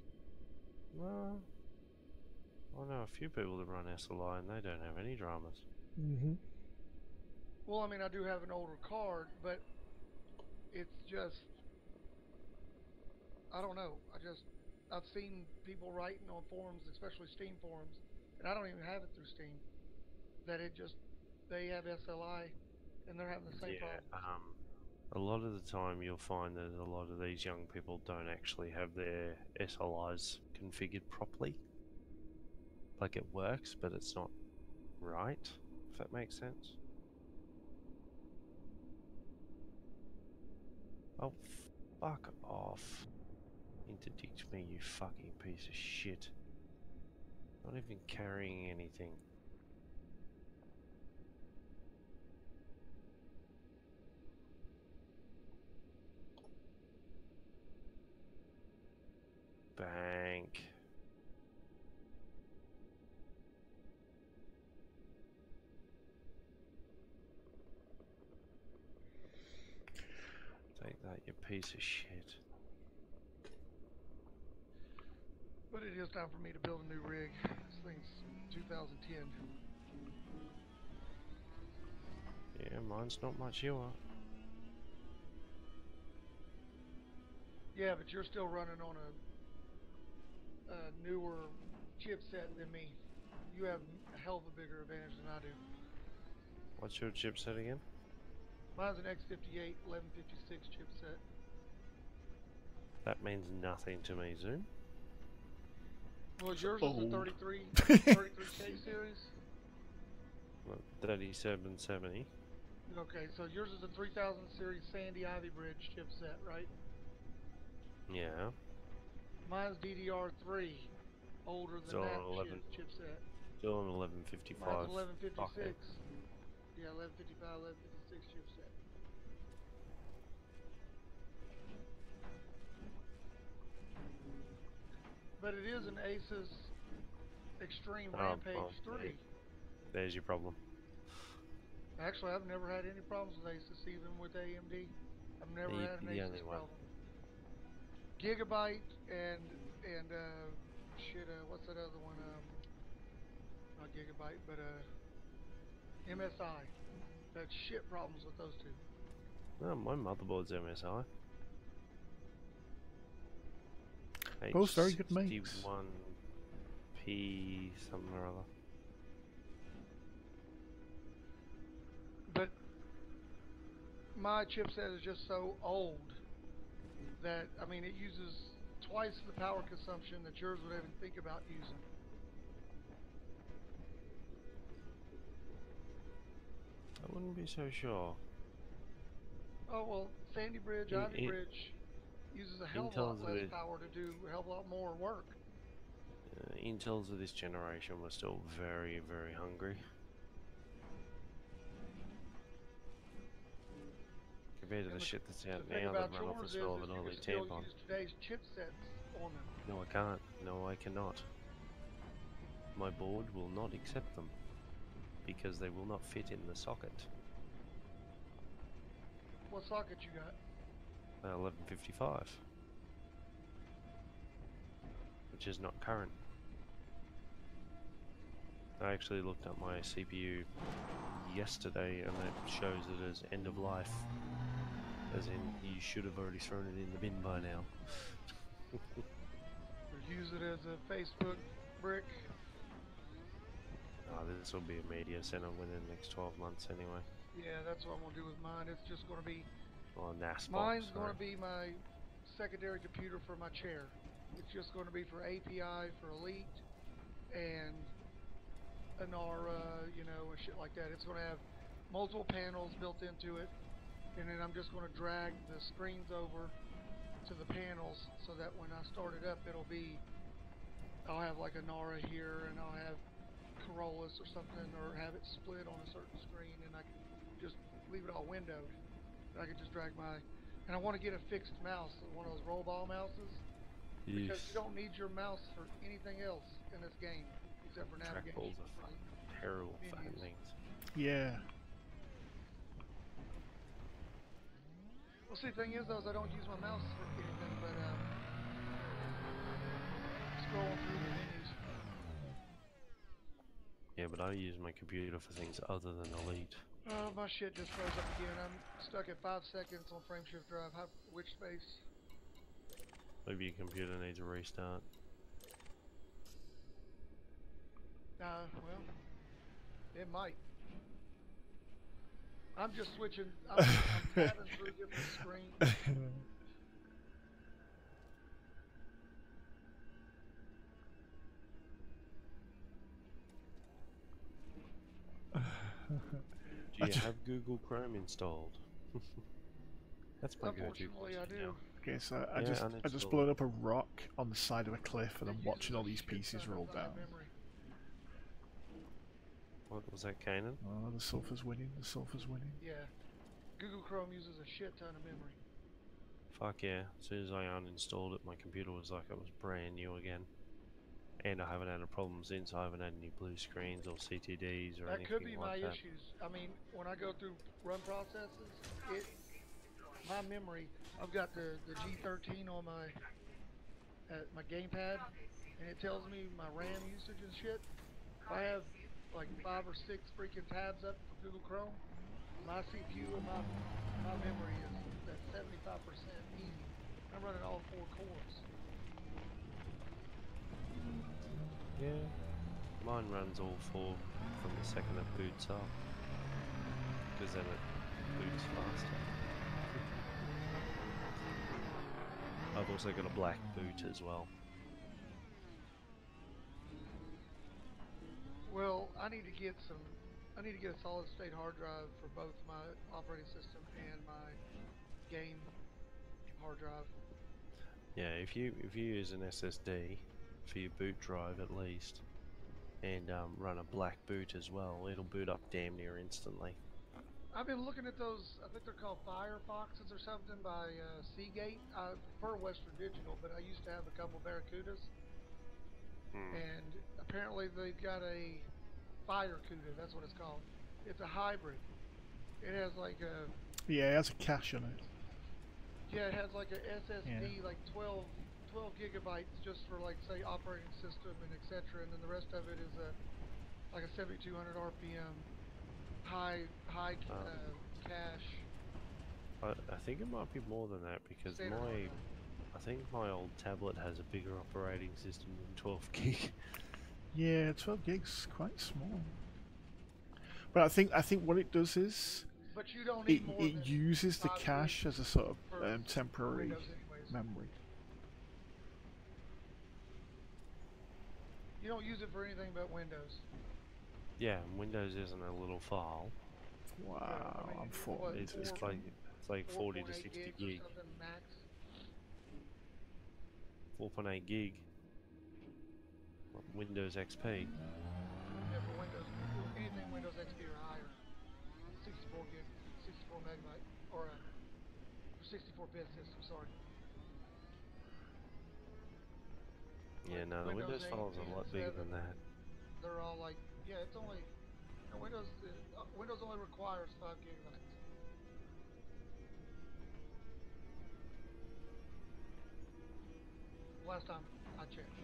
No. I know a few people that run SLI and they don't have any dramas. Mm-hmm. Well, I mean, I do have an older card, but it's just I don't know. I've seen people writing on forums, especially Steam forums, and I don't even have it through Steam. That it just they have SLI, and they're having the same Yeah, problems. a lot of the time you'll find that a lot of these young people don't actually have their SLIs configured properly. Like it works, but it's not right, if that makes sense. Oh, fuck off. Interdict me, you fucking piece of shit. Not even carrying anything. Bank. Take that, you piece of shit. But it is time for me to build a new rig. This thing's 2010. Yeah, mine's not much you are. Yeah, but you're still running on a newer chipset than me. You have a hell of a bigger advantage than I do. What's your chipset again? Mine's an X58 1156 chipset. That means nothing to me, Zoom. Well, It's yours is the old. 33K series. 3770. Okay, so yours is a 3000 series Sandy Ivy Bridge chipset, right? Yeah. Mine's DDR3, older than Still that on 11. chipset. Still on 1155. Mine's 1156. Okay. Yeah, 1155, 1156 chipset. But it is an Asus Extreme Rampage Well, 3. there's your problem. Actually, I've never had any problems with Asus, even with AMD. I've never You'd had an be the Asus only one. problem. Gigabyte and what's that other one? Not Gigabyte, but MSI. Had shit problems with those two. No, my motherboard's MSI. Both very good makes. H61P something or other. But my chipset is just so old that, I mean, it uses twice the power consumption that yours would even think about using. I wouldn't be so sure. Oh, well, Sandy Bridge, Ivy Bridge uses a hell of a lot less power to do a hell of a lot more work. Intels of this generation were still very, very hungry. Compared to the shit that's out now that run off the smell of an oily tampon. Use today's chipsets on them. No, I can't. No, I cannot. My board will not accept them because they will not fit in the socket. What socket you got? 1155, which is not current. I actually looked up my CPU yesterday, and it shows it as end of life. As in, you should have already thrown it in the bin by now. Or use it as a Facebook brick. This will be a media center within the next 12 months anyway. Yeah, that's what I'm gonna do with mine. It's just gonna be. Oh, NAS Mine's box, gonna be my secondary computer for my chair. It's just gonna be for API for Elite and Anara, you know, and shit like that. It's gonna have multiple panels built into it, and then I'm just gonna drag the screens over to the panels so that when I start it up, I'll have like Anara here, and I'll have Corollas or something, or have it split on a certain screen, and I can just leave it all windowed. And I can just drag and I want to get a fixed mouse, one of those roll ball mouses, because you don't need your mouse for anything else in this game except for navigation. Trackballs are fucking terrible fucking things. Yeah. Well, see, the thing is, though, is I don't use my mouse for anything but scrolling through the menus. Yeah, but I use my computer for things other than Elite. Oh, my shit just froze up again. I'm stuck at 5 seconds on frame shift drive. Which space? Maybe your computer needs a restart. Well, it might. I'm just switching. I'm tabbing through different screens. Do you have Google Chrome installed? That's my go-to. Unfortunately, I do. Okay, so I just blown up a rock on the side of a cliff, and I'm watching all these pieces roll down. What was that, Kanan? Oh, the sulfur's winning. The sulfur's winning. Yeah, Google Chrome uses a shit ton of memory. Fuck yeah! As soon as I uninstalled it, my computer was like it was brand new again. And I haven't had a problem since. I haven't had any blue screens or CTDs or anything like that. That could be my issues. I mean, when I go through run processes, my memory, I've got the G13 on my gamepad, and it tells me my RAM usage and shit. If I have like 5 or 6 freaking tabs up for Google Chrome, my CPU and my memory is at 75% easy. I'm running all 4 cores. Yeah, mine runs all 4 from the second it boots up, because then it boots faster. I've also got a black boot as well. Well, I need to get a solid state hard drive for both my operating system and my game hard drive. Yeah, if you use an SSD for your boot drive at least, and run a black boot as well, it'll boot up damn near instantly. I've been looking at those, I think they're called Firefoxes or something by Seagate. I prefer Western Digital, but I used to have a couple Barracudas. And apparently they've got a Firecuda, that's what it's called. It's a hybrid. It has like a... Yeah, it has a cache on it. Yeah, it has like a SSD, like 12 gigabytes just for like, say, operating system and etc. And then the rest of it is like a 7200 RPM high cache. I think it might be more than that, because I think my old tablet has a bigger operating system than 12 gig. Yeah, 12 gigs quite small. But I think what it does is but you don't need more it uses the cache as a sort of temporary memory. You don't use it for anything but Windows. Yeah, Windows isn't a little file. Wow, yeah, I mean, I'm full. It's like 40 to 60 gig. Max. 4.8 gig. Windows XP. Yeah, for Windows, anything Windows XP or higher, 64 gig, 64 megabyte, or a 64-bit system. Sorry. Yeah, no, the Windows files are a lot bigger than that. They're all like, yeah, it's only Windows only requires 5 gigabytes. Last time I checked.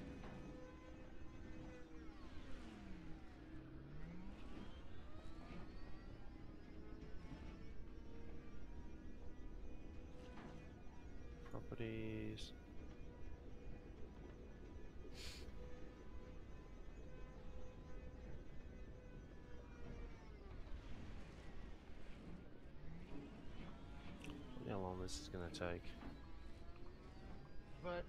Jeez. How long this is going to take? But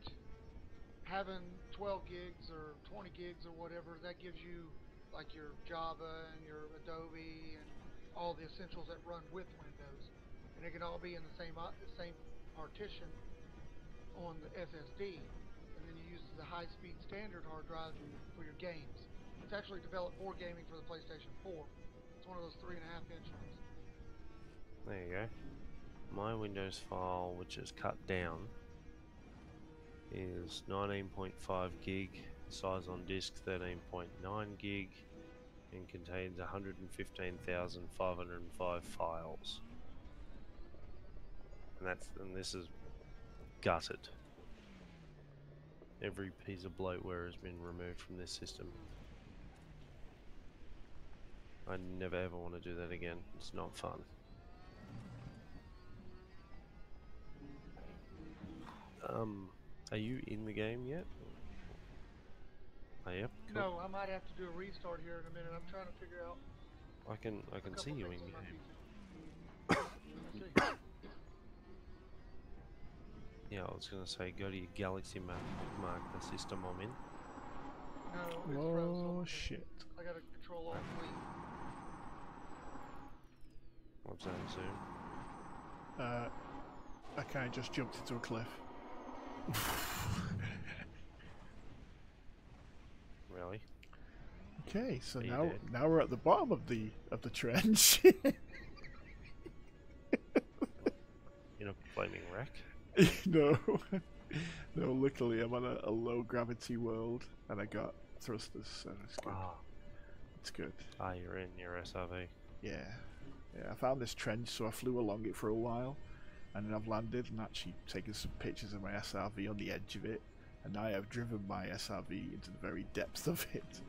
having 12 gigs or 20 gigs or whatever, that gives you like your Java and your Adobe and all the essentials that run with Windows, and it can all be in the same partition on the SSD, and then you use the high-speed standard hard drive for your games. It's actually developed for gaming for the PlayStation 4. It's one of those 3.5-inch ones. There you go. My Windows file, which is cut down, is 19.5 gig, size on disk 13.9 gig, and contains 115,505 files. And this is gutted. Every piece of bloatware has been removed from this system. I never ever want to do that again. It's not fun. Are you in the game yet? Oh, yep. Cool. No, I might have to do a restart here in a minute. I'm trying to figure out. I can see you in things on my game. PC. Let me see. Yeah, I was gonna say go to your galaxy map, mark the system I'm in. No, it's froze. Oh shit. I gotta control alt delete. What's that zoom? I kind of just jumped into a cliff. Really? Okay, so Are you now dead? now we're at the bottom of the trench. In a flaming wreck? No, no. Luckily, I'm on a low gravity world, and I got thrusters, so it's good. Ah, It's good. you're in your SRV. Yeah, yeah. I found this trench, so I flew along it for a while, and then I've landed and actually taken some pictures of my SRV on the edge of it, and now I've driven my SRV into the very depths of it.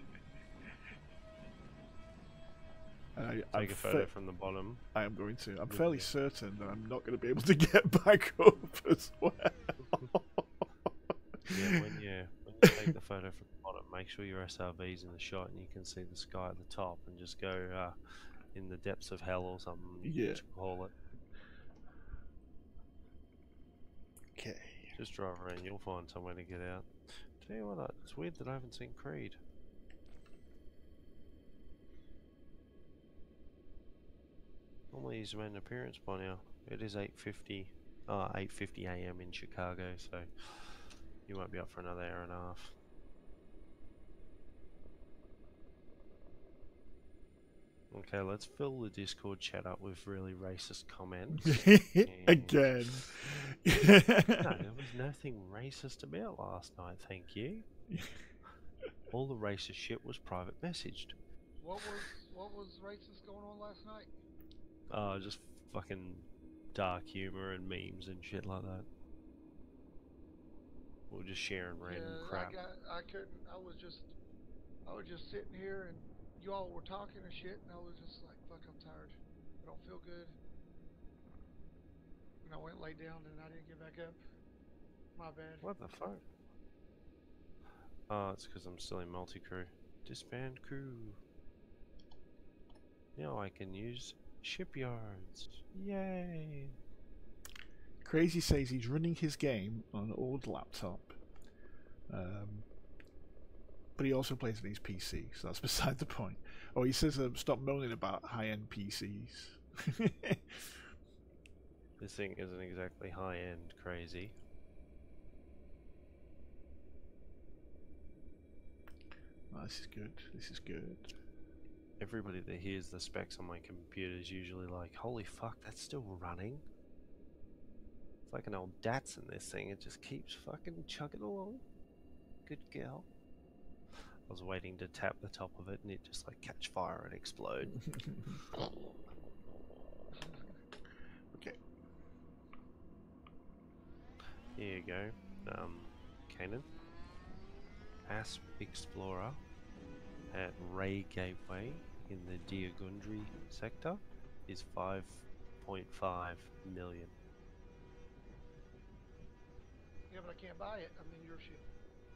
And Take a photo from the bottom. I am going to. I'm Yeah, fairly yeah. certain that I'm not going to be able to get back up as well. Yeah, when you take the photo from the bottom, make sure your SRV's in the shot and you can see the sky at the top, and just go in the depths of hell or something. Yeah. Just call it. Okay. Just drive around. You'll find somewhere to get out. Tell you what, it's weird that I haven't seen Creed. Normally he's made an appearance by now. It is 8:50 a.m. in Chicago, so you won't be up for another hour and a half. Okay, let's fill the Discord chat up with really racist comments. Again. No, there was nothing racist about last night, thank you. All the racist shit was private messaged. What was racist going on last night? Just fucking dark humor and memes and shit like that. We're just sharing random crap. I couldn't. I was just sitting here and you all were talking and shit, and I was just like, fuck, I'm tired. I don't feel good. And I went and laid down and I didn't get back up. My bad. What the fuck? Oh, it's because I'm still in multi-crew. Disband crew. Now I can use shipyards. Yay! Crazy says he's running his game on an old laptop. But he also plays on his PC, so that's beside the point. Oh, he says stop moaning about high-end PCs. This thing isn't exactly high-end crazy. Oh, this is good. This is good. Everybody that hears the specs on my computer is usually like, holy fuck, that's still running? It's like an old Datsun, this thing. It just keeps fucking chugging along. Good girl. I was waiting to tap the top of it and it just like catch fire and explode. Okay. Here you go. Kanan. Asp Explorer at Ray Gateway in the Diagundry sector is 5.5 million. Yeah, but I can't buy it. I'm in your ship.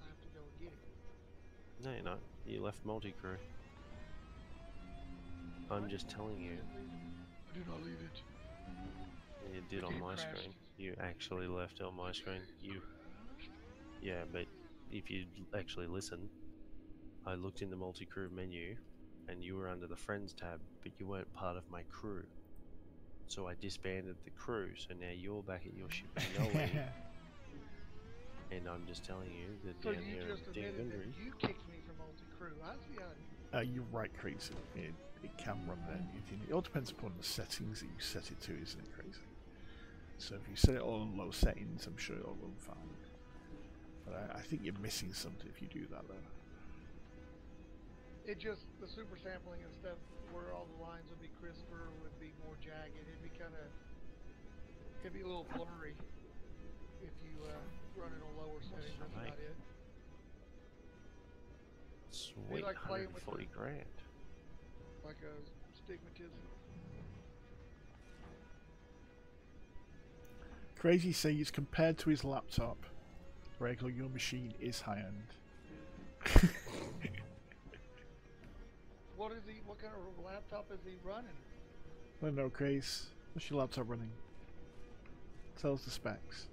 I have to go and get it. No, you're not. You left multi-crew. I'm just telling you. I did not leave it. You did on my screen. You actually left it on my screen. Yeah, but if you actually listen, I looked in the multi-crew menu, and you were under the Friends tab, but you weren't part of my crew. So I disbanded the crew, so now you're back at your ship in Norway. And I'm just telling you that So down you here just in admitted Dingundery, that you kicked me from multi-crew. I see how You're right, Crazy. It can run that. It all depends upon the settings that you set it to, isn't it, Crazy? So if you set it all on low settings, I'm sure it'll run fine. But I think you're missing something if you do that, though. it just, the super sampling and stuff, where all the lines would be crisper, would be more jagged. It'd be a little blurry if you run it on lower settings. That's right. about it. Sweet, like playing with 140 grand. Like a stigmatism. Crazy says compared to his laptop, regular your machine is high end. What kind of laptop is he running? I don't know, Craze. What's your laptop running? Tell us the specs.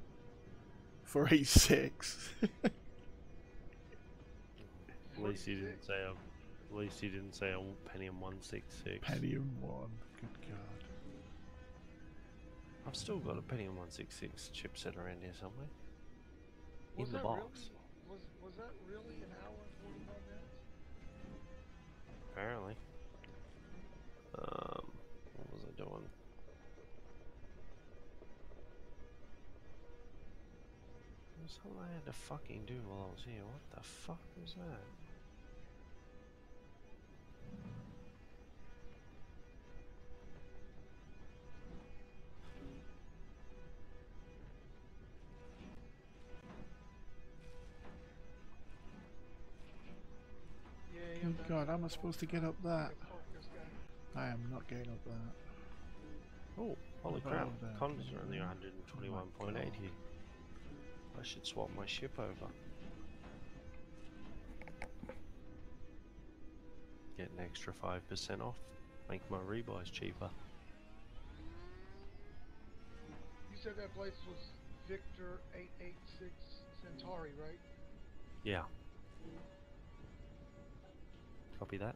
486. At least he didn't say a. At least he didn't say a Pentium 166. Pentium 1. Good God. I've still got a Pentium 166 chipset around here somewhere. Was In the that box. Really, was that really an hour and 45 minutes? Apparently. What was I doing? There was something I had to fucking do while I was here. What the fuck was that? Yeah, Good God, how am I supposed to get up that? I am not getting up that. Oh, holy Oh, crap. there. Condos are only 121.80. I should swap my ship over. Get an extra 5% off. Make my rebuys cheaper. You said that place was Victor 886 Centauri, right? Yeah. Copy that.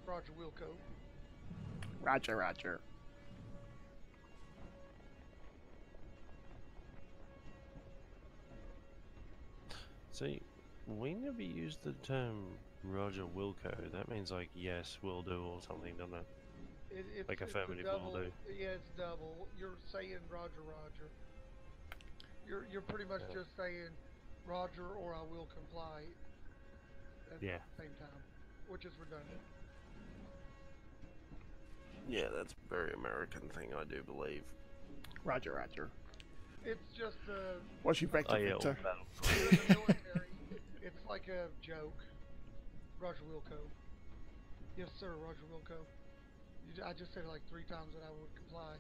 Roger Wilco. Roger, Roger. See, we never use the term Roger Wilco. That means like yes, will do or something, doesn't it? It's Like affirmative a double, will do. Yeah, it's double. You're saying Roger, Roger. You're pretty much Yeah. just saying Roger or I will comply at Yeah. the same time, which is redundant. Yeah, that's a very American thing, I do believe. Roger, Roger. It's just What's your vector, Oh yeah, Victor? you're in the military. It's like a joke. Roger Wilco. Yes, sir, Roger Wilco. I just said it like 3 times that I would comply.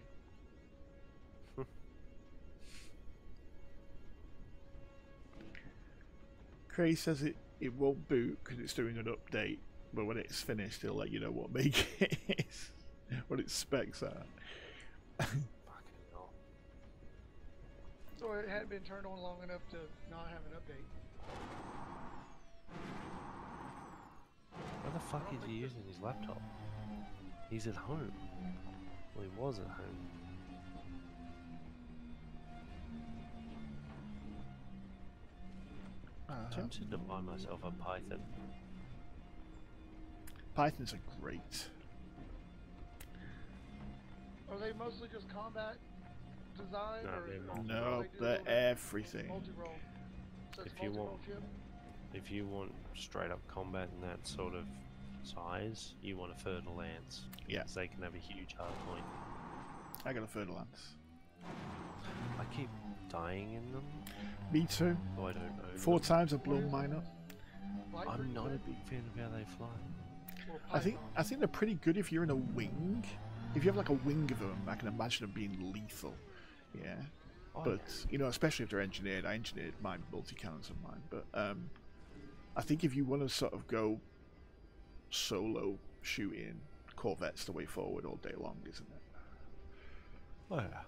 Cray says it won't boot because it's doing an update, but when it's finished, it'll let you know what make it is, what its specs are. Fucking hell. So it hadn't been turned on long enough to not have an update. Where the fuck is he using his laptop? He's at home. Well, he was at home. I'm tempted to buy myself a Python. Pythons are great. Are they mostly just combat design? No, or they're multi-role. No, do they're a little bit everything. multi-role? So it's If you want- multi-role ship? If you want straight up combat in that sort of size, you want a Fertile Lance. Yeah. 'Cause they can have a huge hard point. I got a third lance. I keep dying in them, Me too. so I don't know. 4 times I've blown mine up. Viper, I'm you not a said? big fan of how they fly. Or I think Python? they're pretty good if you're in a wing. If you have like a wing of them, I can imagine them being lethal. Yeah. Oh, But you know, especially if they're engineered, I engineered my multi-cannons of mine. But I think if you want to sort of go solo shooting, Corvette's the way forward all day long, isn't it? oh yeah.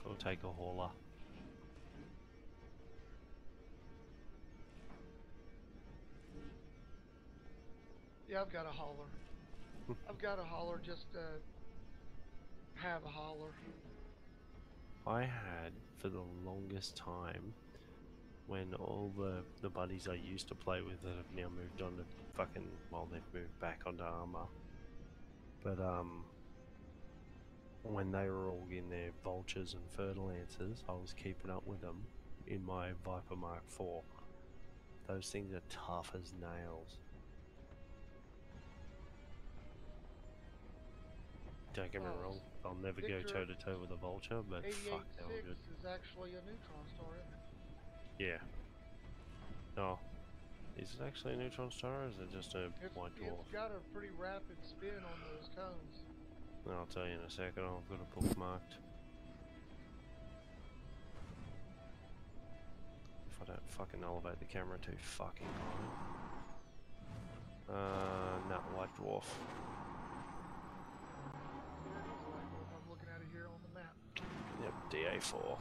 Or take a hauler. Yeah, I've got a hauler. I've got a hauler just to have a hauler. I had for the longest time when all the buddies I used to play with that have now moved on to fucking, well, they've moved back onto armor. But when they were all in their vultures and fertilancers, I was keeping up with them in my Viper Mark IV. Those things are tough as nails. Don't get me Oh, wrong, I'll never go Victor, toe to toe with a vulture, but fuck, they were 88.6 good. is actually a neutron star, isn't it? Yeah. Oh, is it actually a neutron star or is it just a white dwarf? It's got a pretty rapid spin on those cones. I'll tell you in a second, I've got a bookmarked. If I don't fucking elevate the camera too fucking high. No, white dwarf. There it is, White Dwarf. I'm looking at it here on the map. Yep, DA4.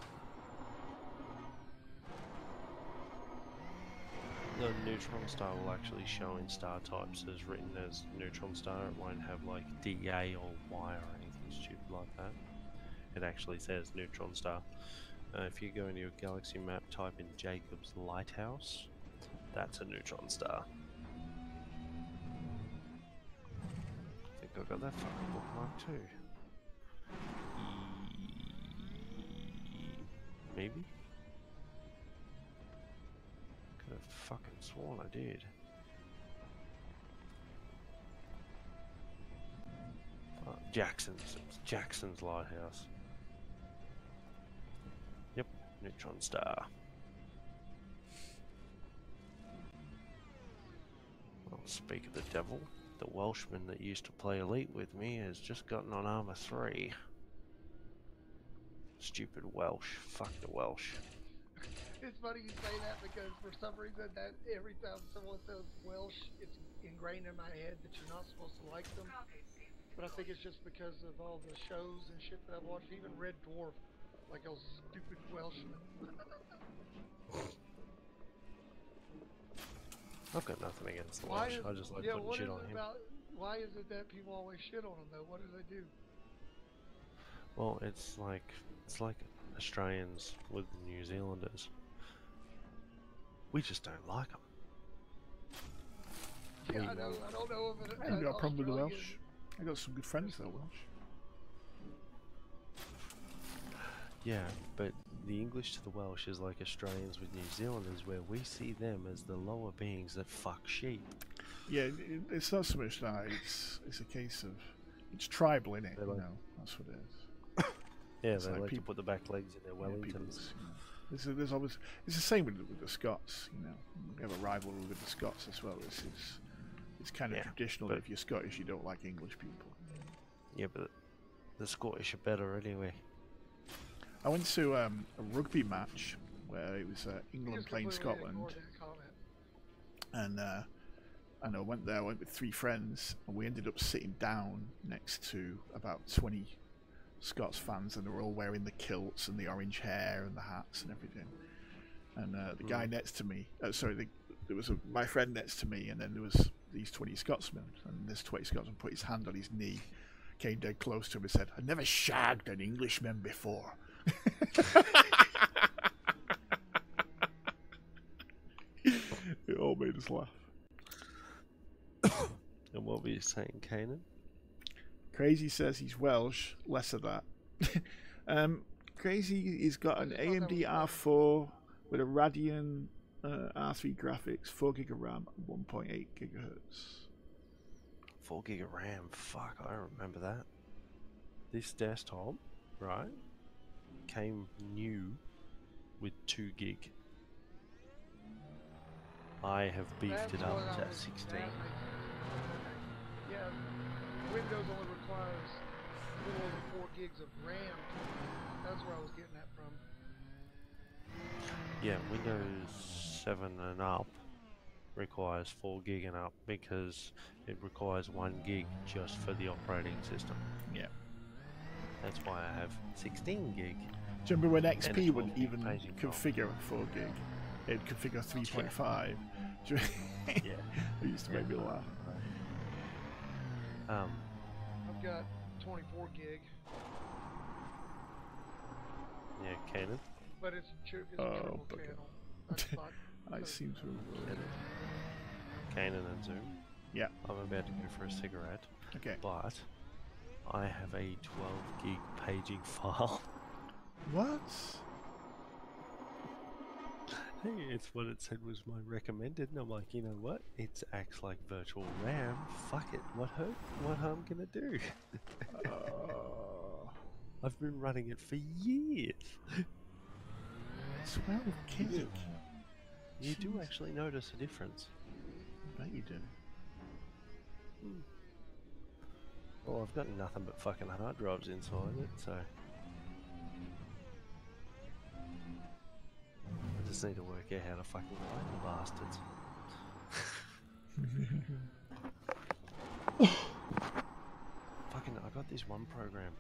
The neutron star will actually show in star types as written as neutron star. It won't have like DA or Y or anything stupid like that. It actually says neutron star. If you go into your galaxy map, type in Jacob's Lighthouse. That's a neutron star. I think I got that fucking bookmark too. Maybe? Could have fucking sworn I did. Jackson's Lighthouse. Yep, neutron star. Well, speak of the devil, the Welshman that used to play Elite with me has just gotten on Armour 3. Stupid Welsh. Fuck the Welsh. It's funny you say that because for some reason that every time someone says Welsh, it's ingrained in my head that you're not supposed to like them. But I think it's just because of all the shows and shit that I've watched. Even Red Dwarf, like those stupid Welshmen. I've got nothing against the Why Welsh. is, I just like yeah, putting what shit is on it him. about? Why is it that people always shit on them though? What do they do? Well, it's like Australians with New Zealanders. We just don't like them. Yeah, We I know. know. I don't know if it. I ain't got a problem with the Australian- Welsh. I got some good friends that are Welsh. Yeah, but the English to the Welsh is like Australians with New Zealanders, where we see them as the lower beings that fuck sheep. Yeah, it's not so much that. It's a case of it's tribal, innit? They're You like- know, that's what it is. Yeah, It's they like like people- to put the back legs in their Yeah, people, Wellingtons. there's always it's the same with the Scots. You know, we have a rivalry with the Scots as well. It's kind of Yeah, traditional but- that if you're Scottish, you don't like English people. Yeah, but the Scottish are better anyway. I went to a rugby match where it was You England just playing completely Scotland, ignored that comment. and I went there. I went with 3 friends, and we ended up sitting down next to about 20 Scots fans, and they were all wearing the kilts and the orange hair and the hats and everything. And the guy next to me, there was my friend next to me, and then there was these 20 Scotsmen, and this 20 Scotsman put his hand on his knee, came dead close to him and said, "I've never shagged an Englishman before." It all made us laugh. And what were you saying, Kanan? Crazy says he's Welsh, less of that. Crazy, he's got an I just thought that AMD was R4 with a Radeon R3 graphics, 4GB of RAM, 1.8 gigahertz. 4 gig of RAM. Fuck, I remember that. This desktop, right, came new with 2 gig. I have beefed it That's up what I to was- 16. that makes sense. Okay. Yeah, Windows only requires little over 4 gigs of RAM. That's where I was getting that from. Yeah, Windows 7 and up requires 4 gig and up because it requires 1 gig just for the operating system. Yeah. That's why I have 16 gig. Do you remember when And XP a wouldn't 12 gig even paging file. configure 4 gig? It'd configure 3.5. Yeah. It used to make me laugh. I've got 24 gig, Yeah, Canon. but it's a Oh, triple bugger. channel. I just thought I seem to have... Canon and Zoom. Yeah. I'm about to go for a cigarette, Okay. but I have a 12 gig paging file. What? Hey, it's what it said was my recommended, and I'm like, you know what? It acts like virtual RAM. Fuck it. What harm can it do? I've been running it for years. 12 gig? You do Jeez. actually notice a difference. I bet you do. Well, I've got nothing but fucking hard drives inside it, so I just need to work out how to fucking find the bastards. Fucking, I got this one program.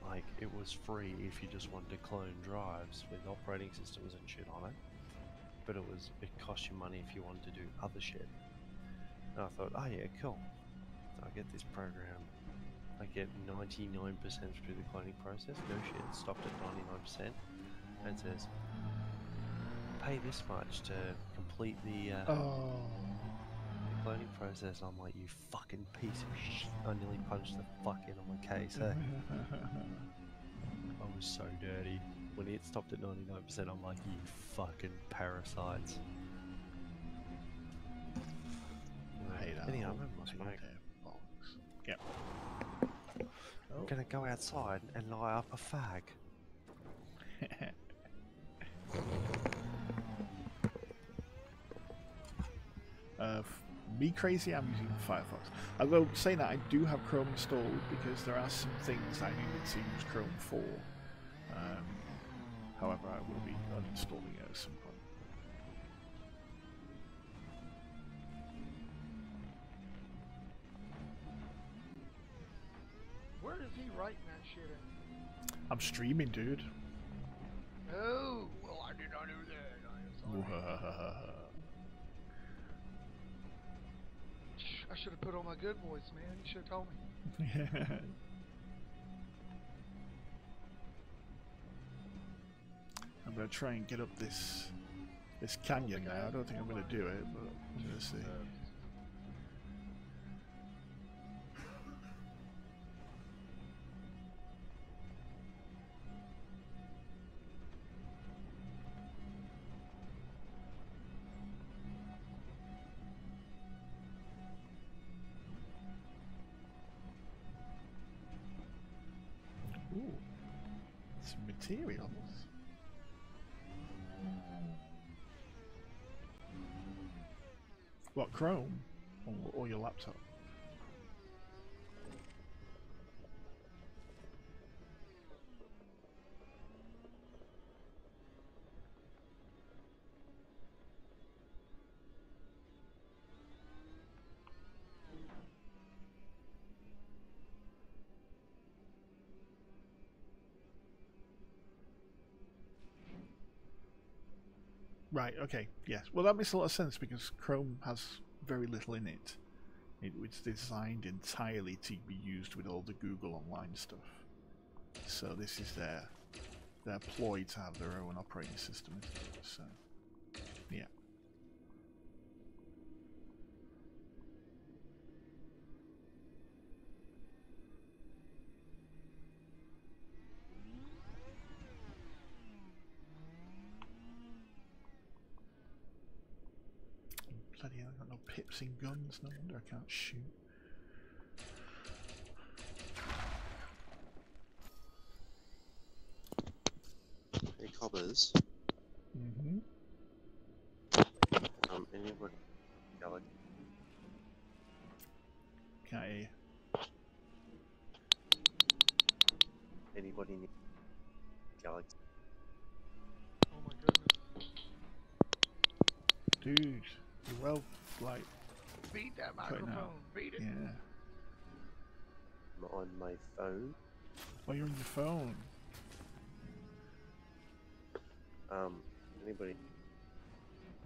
Like, it was free if you just wanted to clone drives with operating systems and shit on it. But it cost you money if you wanted to do other shit. And I thought, oh yeah, cool. So I get this program. I get 99% through the cloning process. No shit, it stopped at 99%. And it says, pay this much to complete the cloning process. I'm like, you fucking piece of shit. I nearly punched the fuck in on my case, eh? I was so dirty. When it stopped at 99%, I'm like, you fucking parasites. I hate that. Anyhow, whole I'm having my thing smoke. there. Bollocks. Yep. I'm gonna go outside and lie up a fag. Me crazy, I'm using Firefox. Although, saying that, I do have Chrome installed because there are some things I needed to use Chrome for. However, I will be uninstalling it at some point. Where is he writing that shit at? I'm streaming, dude. Oh, well, I did not know that. I'm sorry. I should have put on my good voice, man. You should have told me. I'm gonna try and get up this canyon now. I don't think I'm gonna do it, but I'm gonna see. Ooh, some materials. What, Chrome? Or your laptop? Right, okay, yes. Well, that makes a lot of sense because Chrome has very little in it. It's designed entirely to be used with all the Google Online stuff. So this is their ploy to have their own operating system, isn't it? So, yeah. Bloody hell, I got no pips in guns, no wonder I can't shoot. Hey, cobbers. Mm-hmm. Anybody? Galaxy. Can't hear you. anybody near Galaxy? Oh my goodness. Dude, you're well, like, Beat that putting microphone. out. Beat it. Yeah. I'm on my phone. Well, you're on your phone. Anybody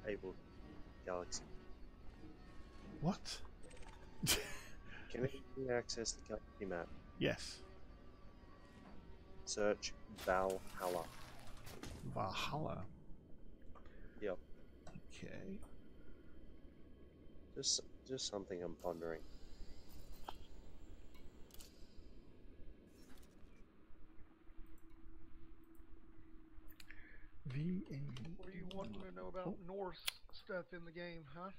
able Galaxy? What? Can anybody access the Galaxy map? Yes. Search Valhalla. Valhalla. Yep. Okay. Just something I'm pondering. VA. What are you wanting to know about Norse stuff in the game, huh?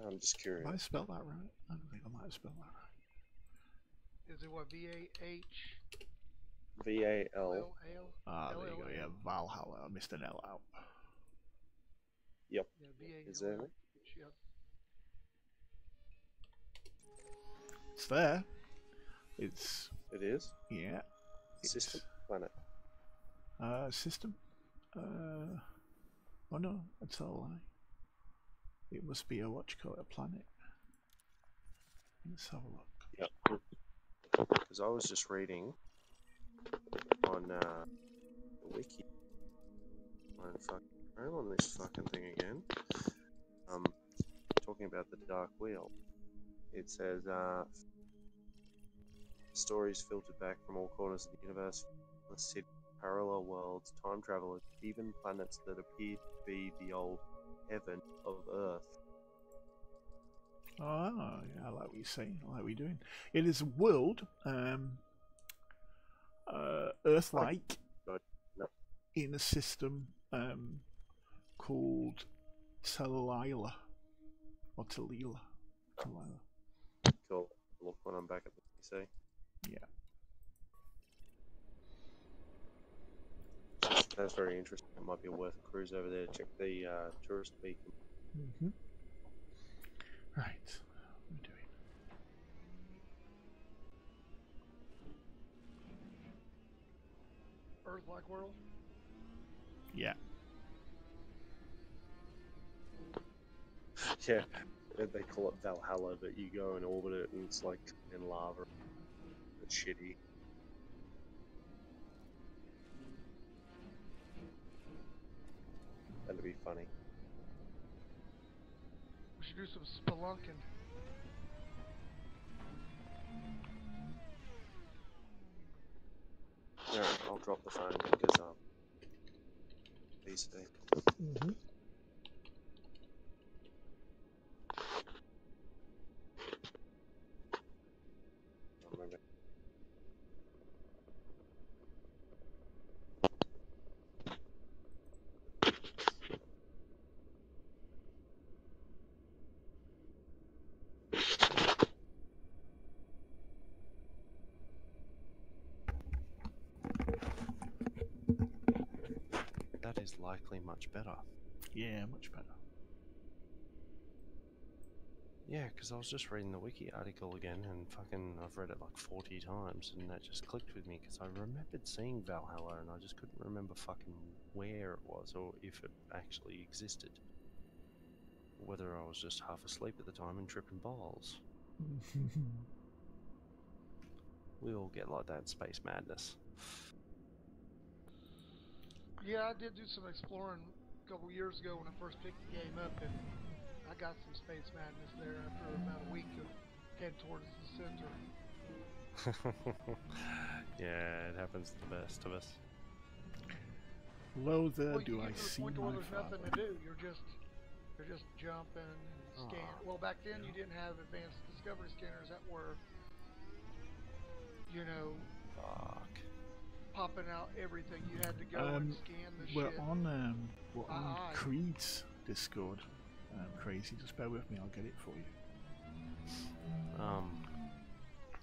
I'm just curious. Have I spelled that right? I don't think I might have spelled that right. Is it what, VAH? VAL. Ah, there you go. Yeah, Valhalla. I missed an L out. Yep. Yeah, VAL. Is there? Yep. It's there. It's It is? yeah. System? Planet? System. Oh no, that's a lie. It must be a a planet. Let's have a look. Yep. Because I was just reading on the wiki. I'm on this fucking thing again. Talking about the Dark Wheel. It says stories filtered back from all corners of the universe, the city, parallel worlds, time travelers, even planets that appear to be the old heaven of Earth. Oh, yeah, I like what you're saying. I like what you're doing. It is a world, Earth-like, No. in a system called Talila or Talila. Cool. Look when I'm back at the PC. Yeah. That's very interesting. It might be worth a cruise over there. Check the tourist beacon. Mm-hmm. Right. What are we doing? Earth-like world? Yeah. Yeah, they call it Valhalla, but you go and orbit it and it's like in lava. It's shitty. That'd be funny. We should do some spelunking. Yeah, I'll drop the phone because PC. Mm-hmm. That is likely much better. Yeah, much better. Yeah, because I was just reading the wiki article again, and fucking, I've read it like 40 times, and that just clicked with me because I remembered seeing Valhalla, and I just couldn't remember fucking where it was or if it actually existed. Whether I was just half asleep at the time and tripping balls. We all get like that in Space Madness. Yeah, I did do some exploring a couple years ago when I first picked the game up, and I got some Space Madness there after about a week of head towards the center. Yeah, it happens to the best of us. Hello there, Well, do you I get to the see point my where there's father? nothing to do. You're just jumping and scan. Well, back then you didn't have advanced discovery scanners that were, you know, Fuck. popping out everything. You had to go and scan the we're shit. We're on Creed's Discord. Crazy, just bear with me, I'll get it for you.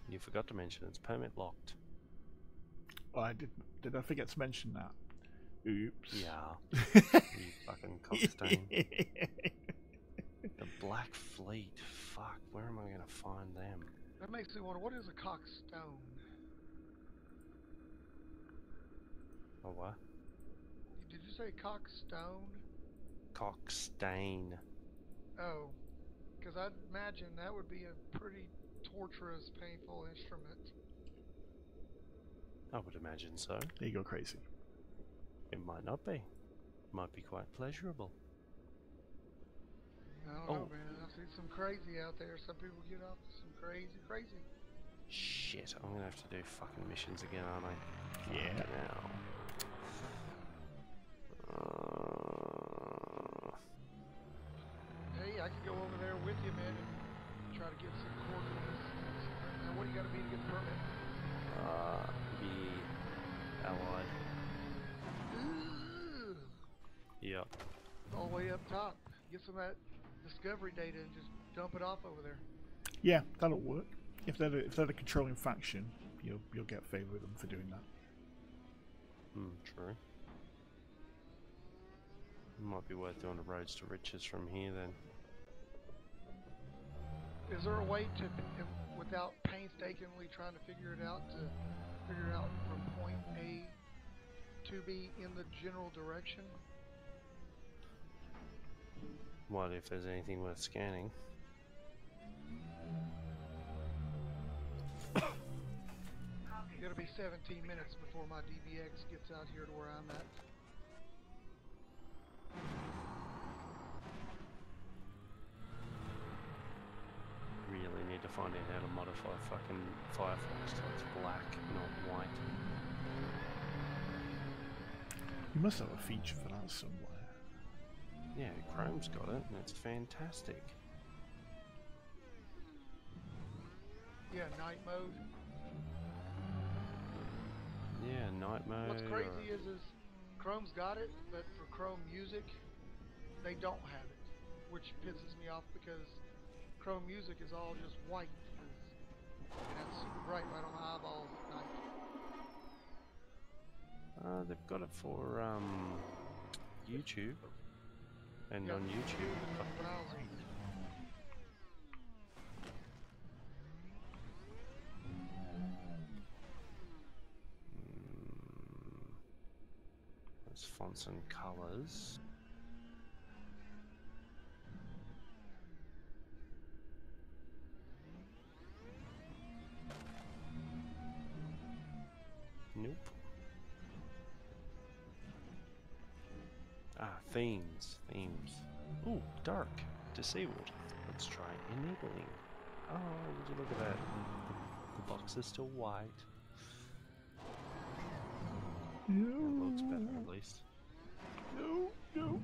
You forgot to mention it's permit locked. Oh, I did I forget to mention that? Oops. Yeah. You fucking cockstone. The Black Fleet. Fuck, where am I gonna find them? That That makes me wonder, what is a cockstone? Oh, what? Did you say cockstone? Cockstain. Oh, because I'd imagine that would be a pretty torturous, painful instrument. I would imagine so. There you go, crazy. It might not be. It might be quite pleasurable. I don't know, man. I've seen some crazy out there. Some people get off to some crazy. Shit, I'm gonna have to do fucking missions again, aren't I? Yeah. Fucking hell. Hey, I can go over there with you, man, and try to get some coordinates. Now, what do you got to be to get the permit? Be allied. Ooh, Yep. all the way up top. Get some of that discovery data and just dump it off over there. Yeah, that'll work. If they're the controlling faction, you'll get favour with them for doing that. True. Might be worth doing the roads to riches from here then. Is there a way to, without painstakingly trying to figure it out, from point A to B in the general direction? What if there's anything worth scanning? It'll be 17 minutes before my DBX gets out here to where I'm at. Really need to find out how to modify fucking Firefox so it's black, not white. You must have a feature for that somewhere. Yeah, Chrome's got it, and it's fantastic. Yeah, night mode. Yeah, night mode. What's crazy is Chrome's got it, but for Chrome Music, they don't have it, which pisses me off because Chrome Music is all just white. And that's super bright right on my eyeballs at night. They've got it for YouTube, and Yeah, on YouTube. the browser. There's fonts and colors. Nope. Themes. Ooh, dark. Disabled. Let's try enabling. Oh, would you look at that? The box is still white. It looks better at least. No.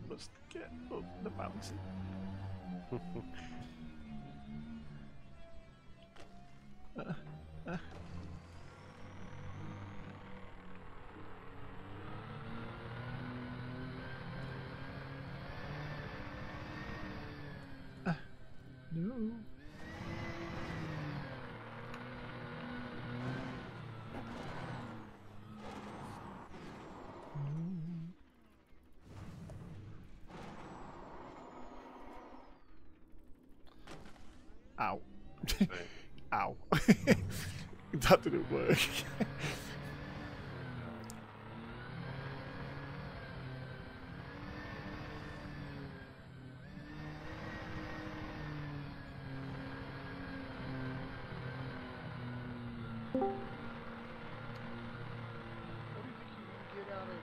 Must get up the mountain. No. Ow. Ow. That didn't work. What do you think you can get out of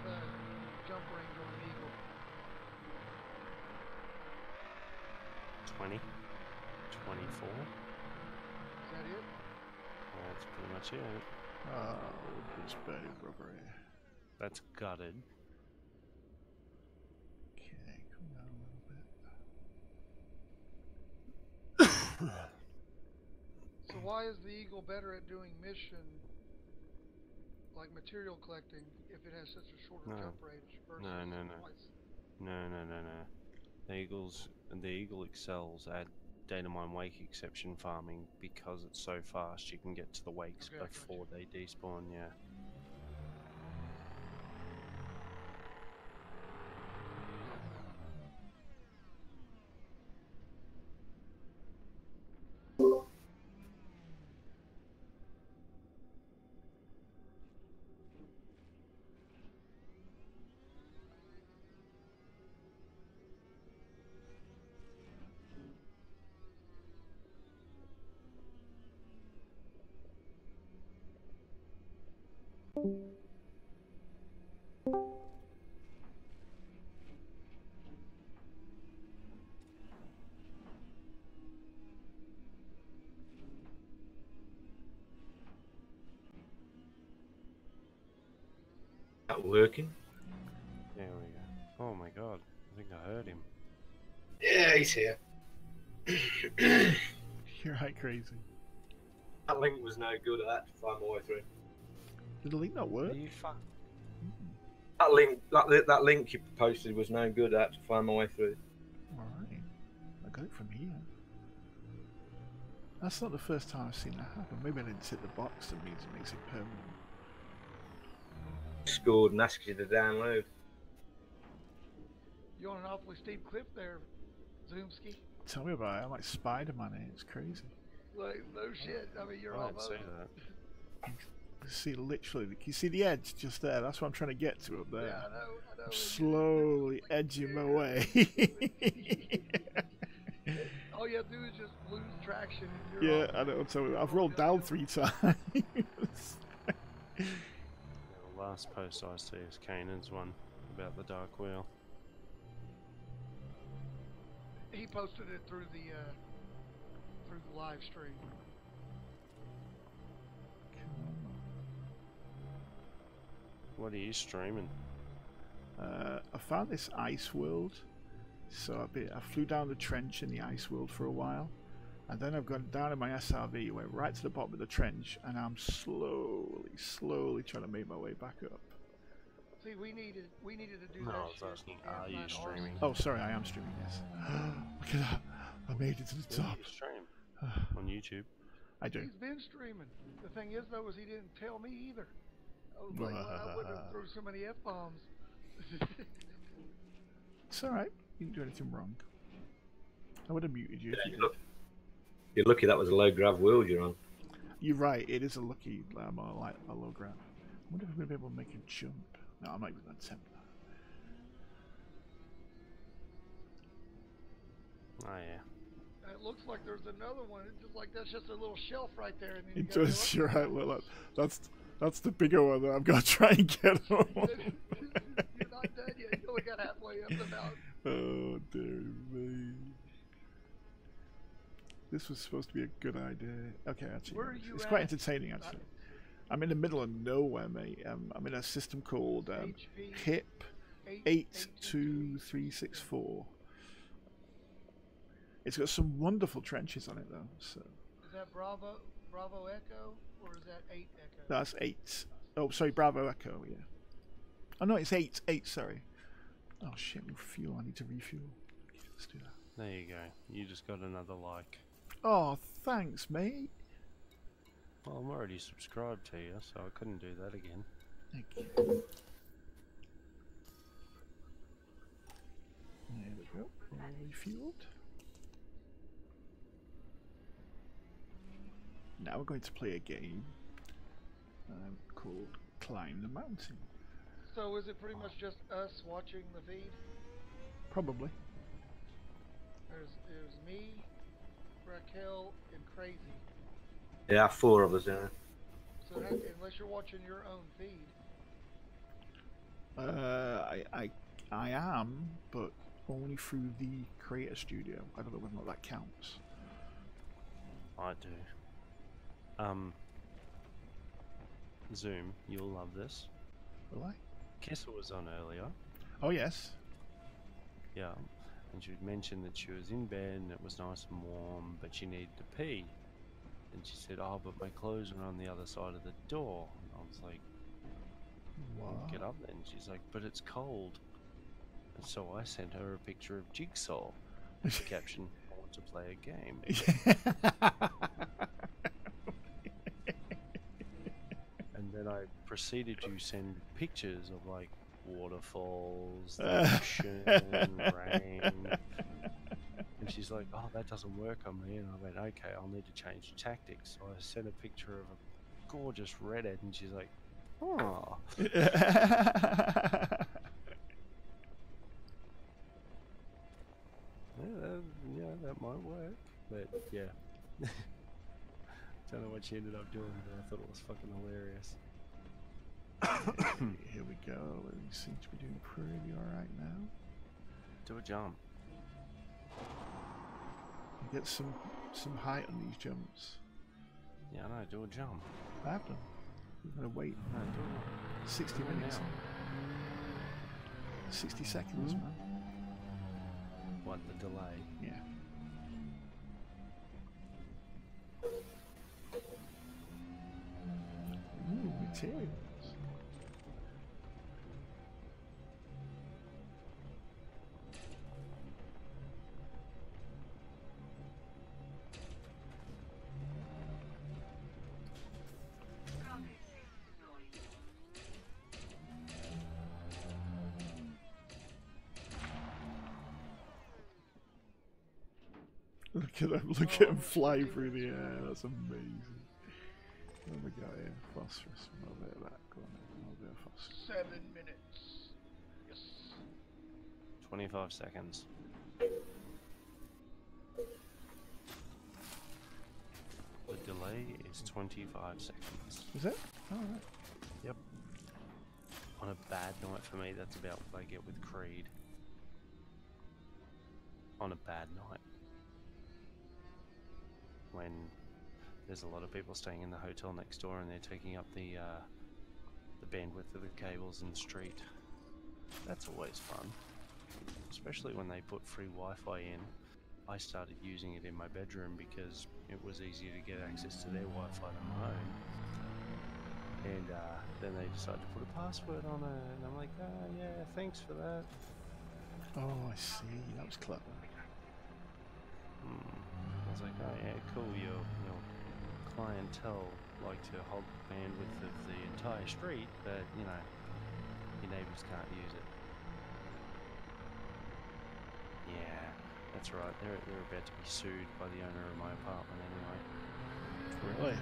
jump range on an Eagle? 20, 24. Is that it? That's pretty much it. Oh, this bad rubbery. That's gutted. Okay, come down a little bit. So why is the Eagle better at doing mission, like material collecting, if it has such a shorter No. jump range versus No. twice? No. The Eagle excels at data mine wake exception farming because it's so fast. You can get to the wakes Okay, I got before they despawn. Yeah. Not working. There we go. Oh my god, I think I heard him. Yeah, he's here. You're right, crazy. That link was no good at that to find my way through. Did the link not work? Are you fuck? That link you posted was no good at to find my way through. Alright. I got it from here. That's not the first time I've seen that happen. Maybe I didn't hit the box that means it makes it permanent. Scored and asked you to download. You're on an awfully steep cliff there, Zoomski. Tell me about it. I'm like Spider-Man here. It's crazy. Like, no shit. I mean, you're I didn't almost. see that. You see, literally, you see the edge just there. That's what I'm trying to get to up there. Yeah, I know. I'm slowly edging my way. All you have to do is just lose traction. And you're Yeah, I know. So I've rolled down 3 times. The last post I see is Kanan's one about the dark wheel. He posted it through the live stream. What are you streaming? I found this ice world, so I flew down the trench in the ice world for a while, and then I've gone down in my SRV, went right to the bottom of the trench, and I'm slowly trying to make my way back up. See, we needed to do No, that I was shit. asking, and are you find streaming? Oh, sorry, I am streaming, yes. Look at that, I made it to the Yeah, top. you stream on YouTube. I do. He's been streaming. The thing is, though, is he didn't tell me either. I was like, well, I wouldn't have thrown so many F-bombs. It's alright, you didn't do anything wrong. I would have muted you. Yeah, you're lucky that was a low grav world you're on. You're right, it is a lucky a low grab. I wonder if I'm going to be able to make a jump. No, I'm not even going to attempt that. Oh yeah. It looks like there's another one. It's just like that's just a little shelf right there. And then you It gotta does, go you're up right, Lilith. That's the bigger one that I'm going to try and get on. You're not done yet. You only got halfway up the mountain. Oh, dear me. This was supposed to be a good idea. Okay, actually, Where are you it's quite at? entertaining, actually. I'm in the middle of nowhere, mate. I'm in a system called HP HIP 82364. It's got some wonderful trenches on it, though. So Is that Bravo Echo or is that 8 Echo? that's 8. Oh, sorry, Bravo Echo. Yeah. Oh no, it's 8. 8. Sorry. Oh shit, fuel. I need to refuel. Okay, let's do that. There you go. You just got another like. Oh, thanks, mate. Well, I'm already subscribed to you, so I couldn't do that again. Thank you. There we go. All refueled. Now we're going to play a game called Climb the Mountain. So is it pretty much just us watching the feed? Probably. There's me, Raquel, and Crazy. Yeah, 4 of us, yeah. So unless you're watching your own feed. I am, but only through the Creator Studio. I don't know whether or not that counts. I do. Zoom, you'll love this. Will I? Kessa was on earlier. Oh yes. Yeah. And she'd mentioned that she was in bed and it was nice and warm, but she needed to pee. And she said, oh, but my clothes are on the other side of the door. And I was like, well, What? get up then. She's like, but it's cold. And so I sent her a picture of Jigsaw with the caption, I want to play a game. And then I proceeded to send pictures of like waterfalls, the ocean, rain. And she's like, oh, that doesn't work on me. And I went, okay, I'll need to change tactics. So I sent a picture of a gorgeous redhead, and she's like, oh. Yeah, that might work. But yeah. Don't know what she ended up doing, but I thought it was fucking hilarious. Here we go. We seem to be doing pretty alright now. Do a jump. You get some height on these jumps. Yeah, I know. Do a jump. I have done. You're gonna wait No, do 60 it minutes. now. 60 seconds, man. What, the delay? Yeah. Ooh, materials. Look at him fly through the air. That's amazing. What have we got here? Phosphorus. A little bit of that. Go on. A little bit of phosphorus. 7 minutes. Yes. 25 seconds. The delay is 25 seconds. Is it? Oh, right. Yep. On a bad night for me, that's about what I get with Creed. On a bad night. When there's a lot of people staying in the hotel next door and they're taking up the bandwidth of the cables in the street. That's always fun. Especially when they put free Wi-Fi in. I started using it in my bedroom because it was easier to get access to their Wi-Fi than my own. And then they decided to put a password on it, and I'm like, oh yeah, thanks for that. Oh, I see. That was clever. I was like, oh yeah, cool, your clientele like to hold the bandwidth of the entire street, but, you know, your neighbours can't use it. Yeah, that's right, they're about to be sued by the owner of my apartment anyway. Really?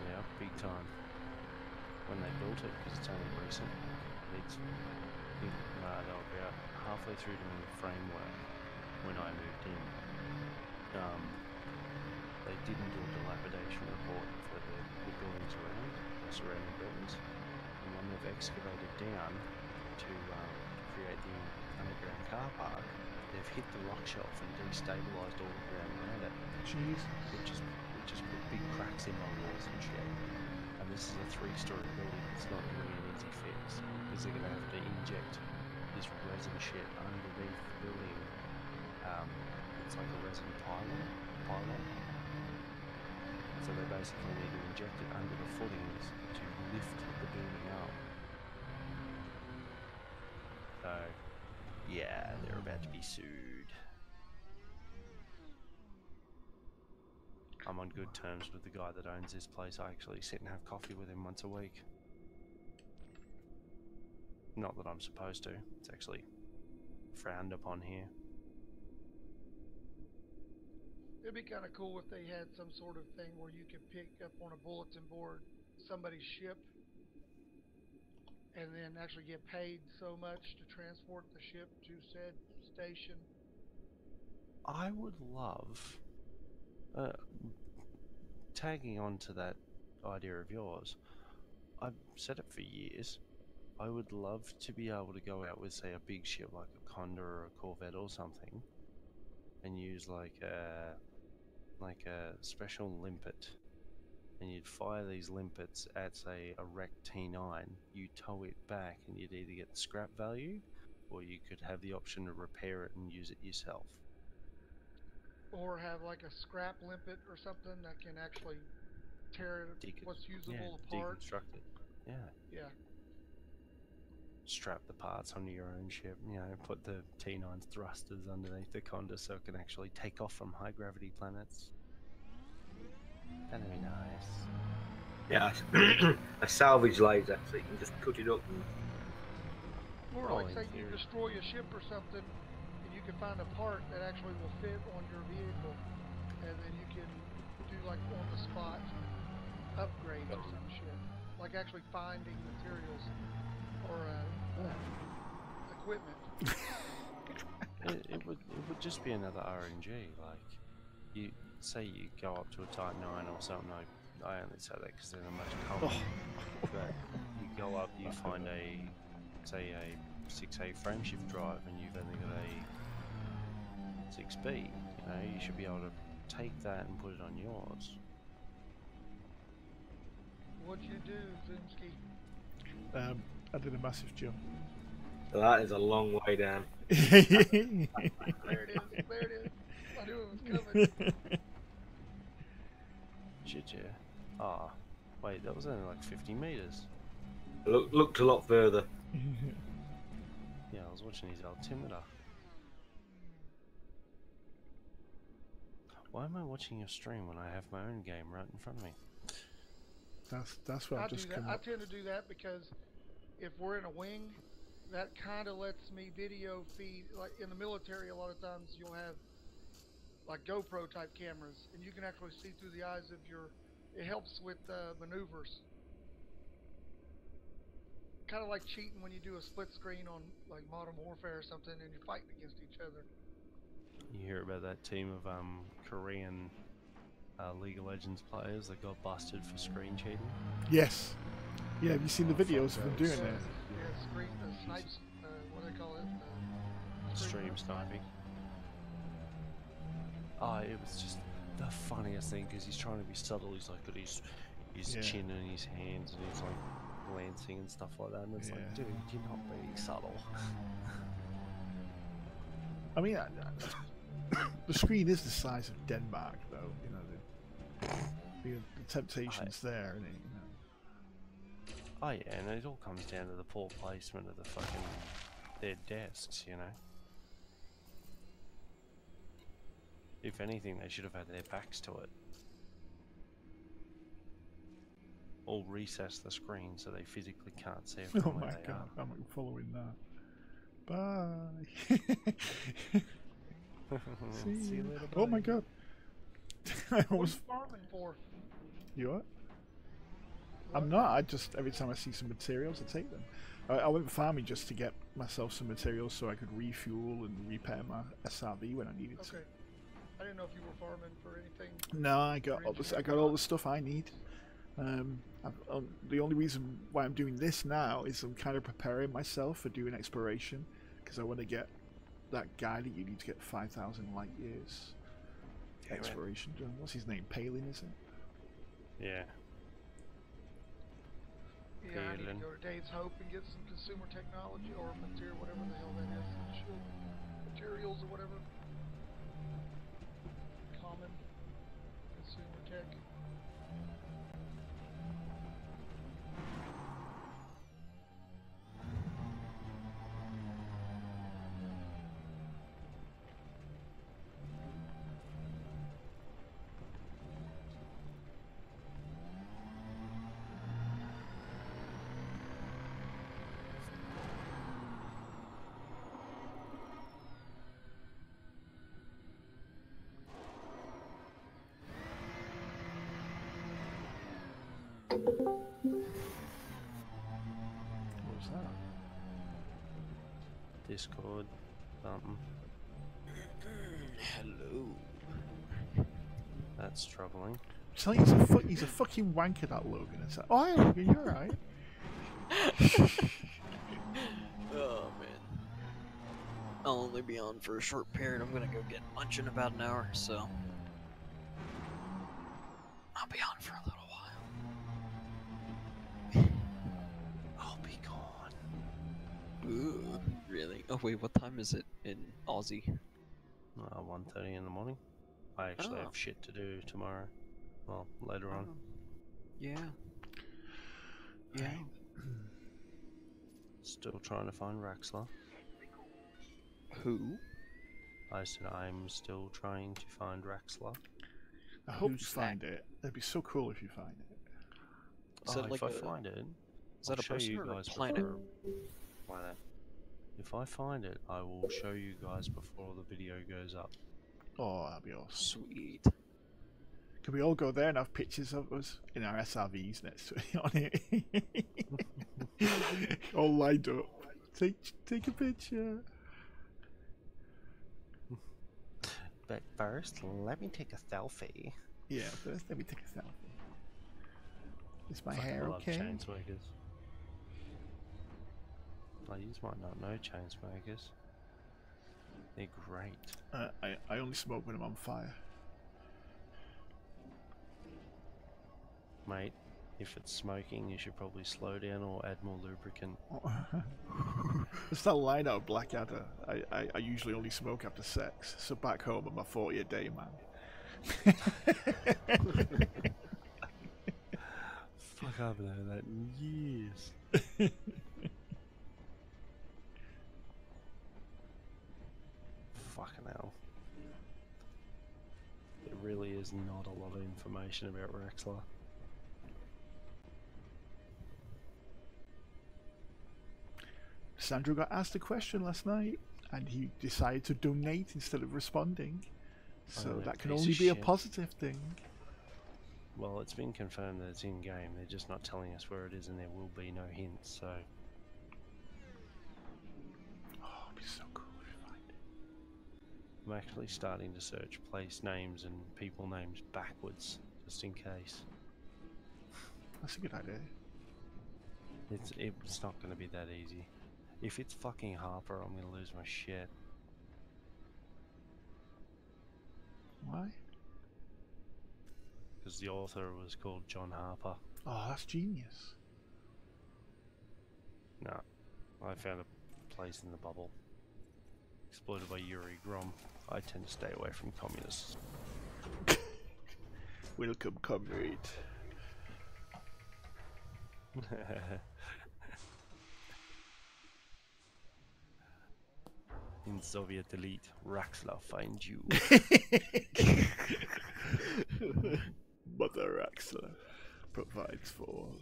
Yeah, big time. When they built it, because it's only recent, they were about halfway through doing the framework when I moved in. They didn't do a dilapidation report for the buildings around, the surrounding buildings, and when they've excavated down to create the underground car park, they've hit the rock shelf and destabilised all the ground around it. Jesus. Which has put big cracks in my walls and shit. And this is a 3-story building. It's not going to be an easy fix because they're going to have to inject this resin shit underneath the building. It's like a resin pylon. So they basically need to inject it under the footings to lift the building up. So, yeah, they're about to be sued. I'm on good terms with the guy that owns this place. I actually sit and have coffee with him once a week. Not that I'm supposed to. It's actually frowned upon here. It'd be kind of cool if they had some sort of thing where you could pick up on a bulletin board somebody's ship and then actually get paid so much to transport the ship to said station. I would love, tagging on to that idea of yours, I've said it for years, I would love to be able to go out with, say, a big ship like a Condor or a Corvette or something, and use like a special limpet, and you'd fire these limpets at, say, a wrecked T9, you tow it back and you'd either get the scrap value or you could have the option to repair it and use it yourself. Or have like a scrap limpet or something that can actually tear what's usable apart. Deconstruct it. Yeah. Yeah. Strap the parts onto your own ship, you know, put the T9's thrusters underneath the Condor so it can actually take off from high gravity planets. That'd be nice. Yeah, a salvage laser, so you can just cut it up. Or Oh, like in say you theory. destroy a ship or something, and you can find a part that actually will fit on your vehicle, and then you can do like on the spot upgrades or some shit, like actually finding materials or equipment. It would just be another RNG. Like, you say you go up to a Type 9 or something. I only say that because they're the most common. But you go up, you find a, say, a 6A frameshift drive, and you've only got a 6B. You know, you should be able to take that and put it on yours. What'd you do, Zimski? I did a massive jump. So that is a long way down. There it is. There it is. I knew it was coming. Shit, yeah. Ah, wait, that was only like 50 meters. Looked a lot further. Yeah, I was watching his altimeter. Why am I watching your stream when I have my own game right in front of me? That's what I've just come I up. tend to do that because if we're in a wing, that kind of lets me video feed. Like in the military, a lot of times you'll have like GoPro type cameras, and you can actually see through the eyes of your. It helps with maneuvers. Kind of like cheating when you do a split screen on like Modern Warfare or something, and you're fighting against each other. You hear about that team of Korean League of Legends players that got busted for screen cheating? Yes. Yeah, have you seen the fuck videos of them those. doing it? Yeah, screen snipes. What do they call it? Stream sniping. Oh, it was just the funniest thing because he's trying to be subtle. He's like got his Yeah. chin in his hands and he's like glancing and stuff like that. And it's like, dude, you're not being subtle. I mean, the screen is the size of Denmark, though. You know, the temptation's there, and you know. Oh yeah, and it all comes down to the poor placement of the fucking their desks, you know. If anything, they should have had their backs to it. Or recess the screen so they physically can't see it from Oh where my they god, are. I'm following that. Bye. See you later, Oh my bye. god. I What are almost. you farming for? You what? I'm not. I just every time I see some materials, I take them. I went farming just to get myself some materials so I could refuel and repair my SRV when I needed to. Okay. I didn't know if you were farming for anything. No, I got all the stuff I need. The only reason why I'm doing this now is I'm kind of preparing myself for doing exploration because I want to get that guy that you need to get 5,000 light years exploration done. What's his name? Palin, is it? Yeah. Yeah, I need to Palin. go to Dave's Hope and get some consumer technology or material, whatever the hell that is. Materials or whatever. Common consumer tech. What was that? Discord. Something. Hello. That's troubling. I'm telling you, he's a fucking wanker, that Logan. It's like, oh, hi, Logan, you're alright. Oh man. I'll only be on for a short period. I'm gonna go get lunch in about an hour, so I'll be on for a little while. I'll be gone. Ooh, really? Oh wait, what time is it in Aussie? 1:30 in the morning. I actually Oh. have shit to do tomorrow. Well, later on. Yeah. Yeah. Still trying to find Raxler. Who? I said I'm still trying to find Raxler. I hope you Who's find it. That'd be so cool if you find it. Is that if like I a- find it, Is that I'll a show person you or a guys planet? before. Planet. If I find it, I will show you guys before the video goes up. Oh, that'd be awesome. Sweet. Can we all go there and have pictures of us in our SRVs next to it on it? All lined up. Take a picture. But first, let me take a selfie. Yeah, first let me take a selfie. Is my Fucking hair love okay? chain smokers. Like, you might not know chain smokers. They're great. I only smoke when I'm on fire. Mate, if it's smoking, you should probably slow down or add more lubricant. It's that line out of Blackadder. I usually only smoke after sex, so back home I'm a 40 a day man. Fuck, I haven't heard that in years. Fucking hell. There really is not a lot of information about Rexler. Sandro got asked a question last night, and he decided to donate instead of responding. So Oh, that can piece only of be a shit. positive thing. Well, it's been confirmed that it's in-game. They're just not telling us where it is, and there will be no hints, so... Oh, it'd be so cool if you find it. I'm actually starting to search place names and people names backwards, just in case. That's a good idea. It's not going to be that easy. If it's fucking Harper, I'm going to lose my shit. Why? Because the author was called John Harper. Oh, that's genius. No, I found a place in the bubble. Exploited by Yuri Grom. I tend to stay away from communists. Welcome, comrade. In Soviet elite, Raxla find you. Mother Axler provides for all.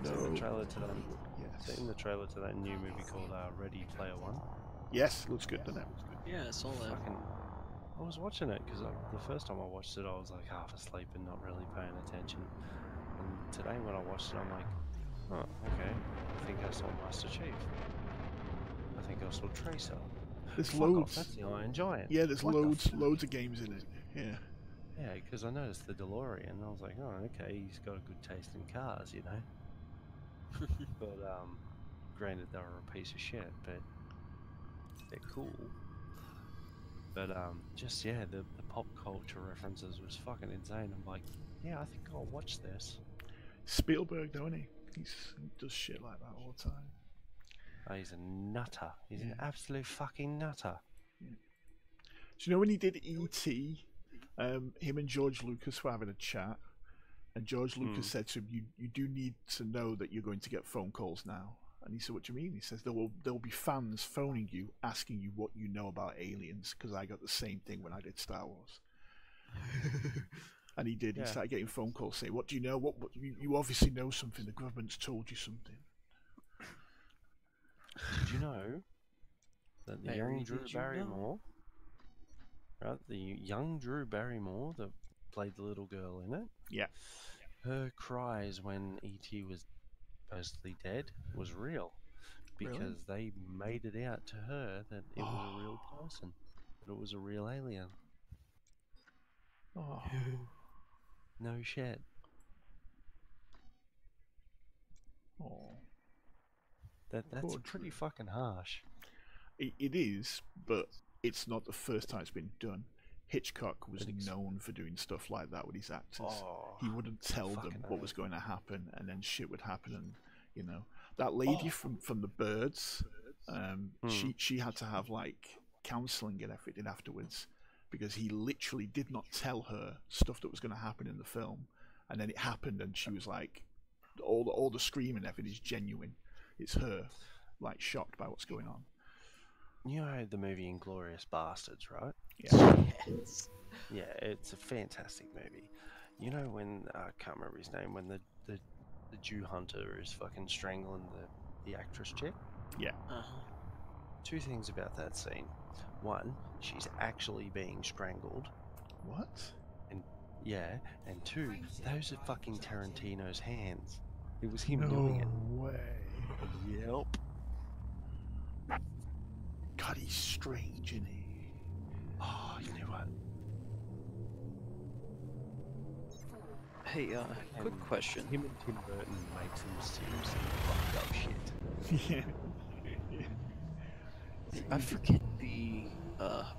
Seen the trailer to that. Yes. Seen the trailer to that new movie called Ready Player One. Yes, looks good, doesn't it? Yeah, I saw that. I was watching it because the first time I watched it, I was like half asleep and not really paying attention. And today when I watched it, I'm like, oh, okay. I think I saw Master Chief. I think I saw Tracer. There's Fuck loads. off, that's the Iron Giant. Yeah, there's What the loads of games in it. Yeah. Yeah, because I noticed the DeLorean. I was like, oh, okay, he's got a good taste in cars, you know. But granted, they were a piece of shit, but they're cool. But just yeah, the pop culture references was fucking insane. I'm like, yeah, I think I'll watch this. Spielberg, don't he? He does shit like that all the time. Oh, he's a nutter. He's an absolute fucking nutter. Yeah. Do you know when he did E.T., him and George Lucas were having a chat, and George Lucas said to him, you do need to know that you're going to get phone calls now. And he said, what do you mean? He says, there will be fans phoning you, asking you what you know about aliens, because I got the same thing when I did Star Wars. And he did. Yeah. He started getting phone calls saying, what do you know? What you obviously know something. The government's told you something. Did you know that the young Drew Barrymore, right? The young Drew Barrymore that played the little girl in it. Yeah. Her cries when E.T. was supposedly dead was real, because they made it out to her that it was a real person, that it was a real alien. Oh. No shit. Oh. That's pretty fucking harsh. It is, but it's not the first time it's been done. Hitchcock was known for doing stuff like that with his actors. He wouldn't tell them what was going to happen, and then shit would happen. And you know, that lady from the Birds, she had to have like counselling and everything afterwards, because he literally did not tell her stuff that was going to happen in the film, and then it happened, and she was like, all the screaming and everything is genuine. It's her, like, shocked by what's going on. You know the movie Inglourious Bastards, right? Yeah. Yes. Yeah, it's a fantastic movie. You know when, I can't remember his name, when the Jew hunter is fucking strangling the actress chick? Yeah. Two things about that scene. One, she's actually being strangled. What? And yeah, and two, those are fucking Tarantino's hands. It was him no doing it. way. Yep. God, he's strange, isn't he? Oh, you know what? Hey, quick And question. Him and Tim Burton make some seriously fucked up shit. Yeah. I forget the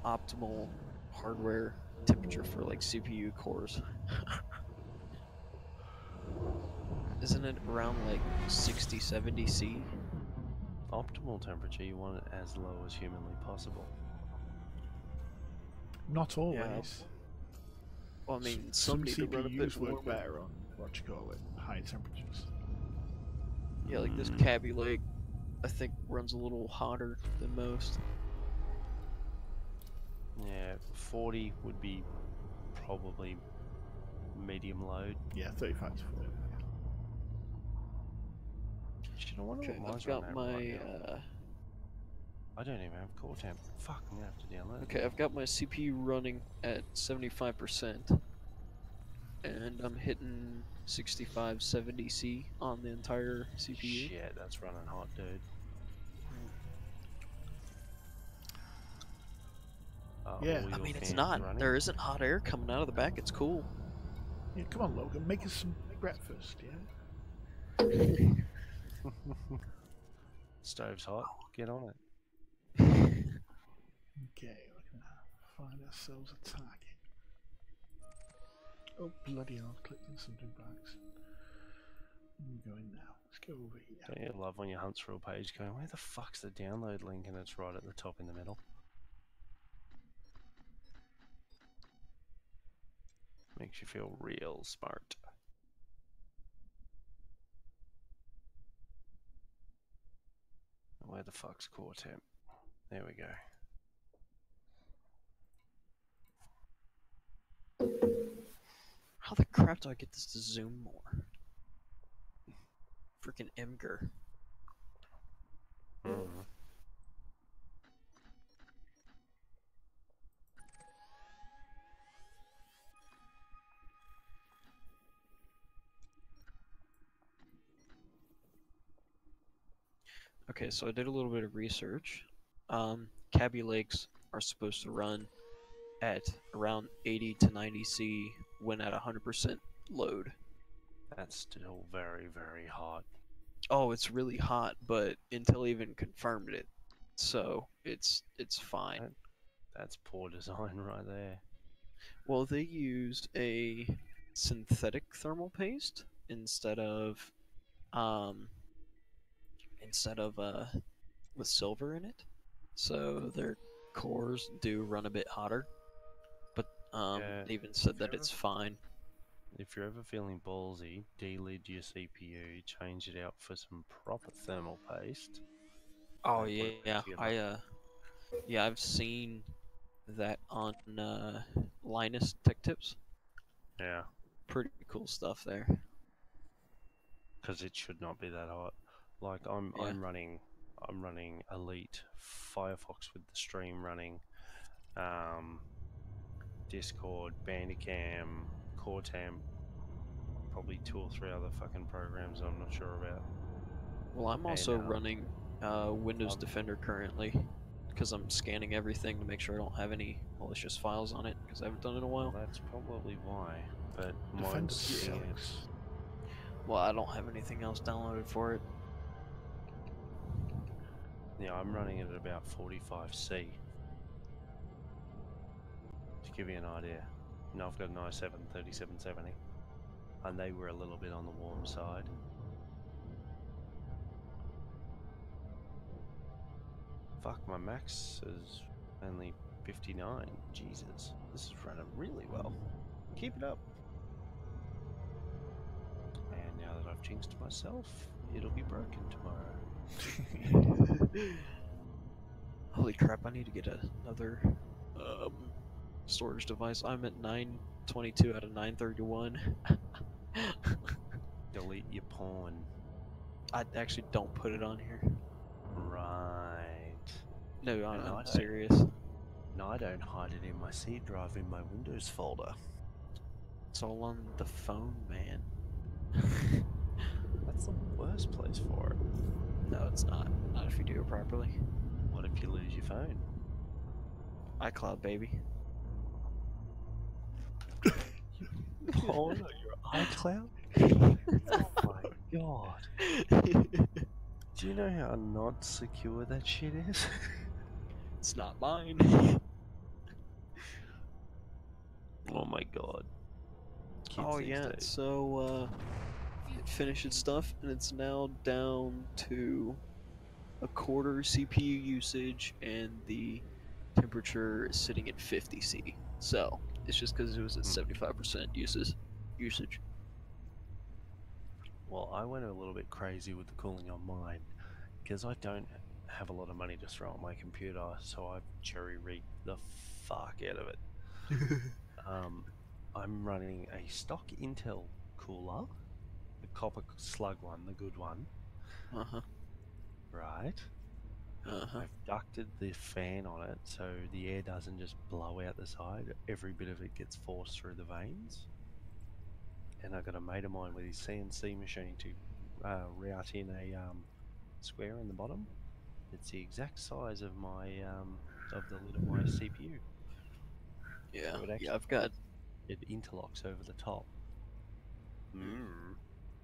optimal hardware temperature for like CPU cores. Isn't it around like 60, 70 C? Optimal temperature, you want it as low as humanly possible. Not always. Well, I mean, Some need to run a bit CPUs work warmer. better on what you call it, high temperatures. Yeah, like this Mm. Cabby Lake, I think runs a little hotter than most. Yeah, 40 would be probably medium load. Yeah, 35 to 40. Shit, I wonder Okay, what mine's I've got running my right now. I don't even have core temp. Fuck, I'm gonna have to download okay, it. I've got my CPU running at 75%, and I'm hitting 65, 70 C on the entire CPU. Shit, that's running hot, dude. Yeah. all I your mean, it's fans not. running? There isn't hot air coming out of the back. It's cool. Yeah, come on, Logan, make us some breakfast, yeah? Stove's hot. Get on it. Okay, we're gonna find ourselves a target. Oh, bloody hell, I've clicked on some new bags. I'm going now. Let's go over here. Don't you love when you hunt through a page going, where the fuck's the download link? And it's right at the top in the middle. Makes you feel real smart. Where the fuck's core temp? There we go. How the crap do I get this to zoom more? Freaking Imgur. Mm. Okay, so I did a little bit of research. Cabby Lakes are supposed to run at around 80 to 90 C when at 100% load. That's still very, very hot. Oh, it's really hot, but Intel even confirmed it, so it's fine. That's poor design right there. Well, they used a synthetic thermal paste instead of with silver in it, so their cores do run a bit hotter. But Yeah, they even said if that you're it's fine. If you're ever feeling ballsy, delid your CPU, change it out for some proper thermal paste. Oh and put it yeah, into your I've seen that on Linus Tech Tips. Yeah, Pretty cool stuff there. because it should not be that hot. Like I'm running Elite Firefox with the stream running, Discord, Bandicam, Cortemp, probably 2 or 3 other fucking programs I'm not sure about. Well, I'm also And, running Windows Defender currently because I'm scanning everything to make sure I don't have any malicious files on it because I haven't done it in a while. Well, that's probably why. But Defender mine's scanning it. sucks. Well, I don't have anything else downloaded for it. Yeah, I'm running it at about 45C. To give you an idea. Now I've got an i7 3770. And they were a little bit on the warm side. Fuck, my max is only 59. Jesus. This is running really well. Keep it up. And now that I've jinxed myself, it'll be broken tomorrow. Holy crap, I need to get another storage device. I'm at 922 out of 931. Delete your porn. I actually don't put it on here. Right. No, No, I I'm don't. serious. No, I don't hide it in my C drive in my Windows folder. It's all on the phone, man. That's the worst place for it. No, it's not. Not if you do it properly. What if you lose your phone? iCloud, baby. Oh no, your iCloud? Oh my god. Do you know how not secure that shit is? It's not mine. Oh my god. Kids Oh these yeah, days. so it finished its stuff, and it's now down to a quarter CPU usage, and the temperature is sitting at 50 C. So it's just because it was at 75% usage. Well, I went a little bit crazy with the cooling on mine because I don't have a lot of money to throw at my computer, so I've cherry rigged the fuck out of it. I'm running a stock Intel cooler, the copper slug one, the good one, Uh huh. right? I've ducted the fan on it so the air doesn't just blow out the side. Every bit of it gets forced through the vanes. And I got a mate of mine with his CNC machine to route in a square in the bottom. It's the exact size of my of the lid of my CPU. Yeah. So it actually, Yeah, I've got. it interlocks over the top.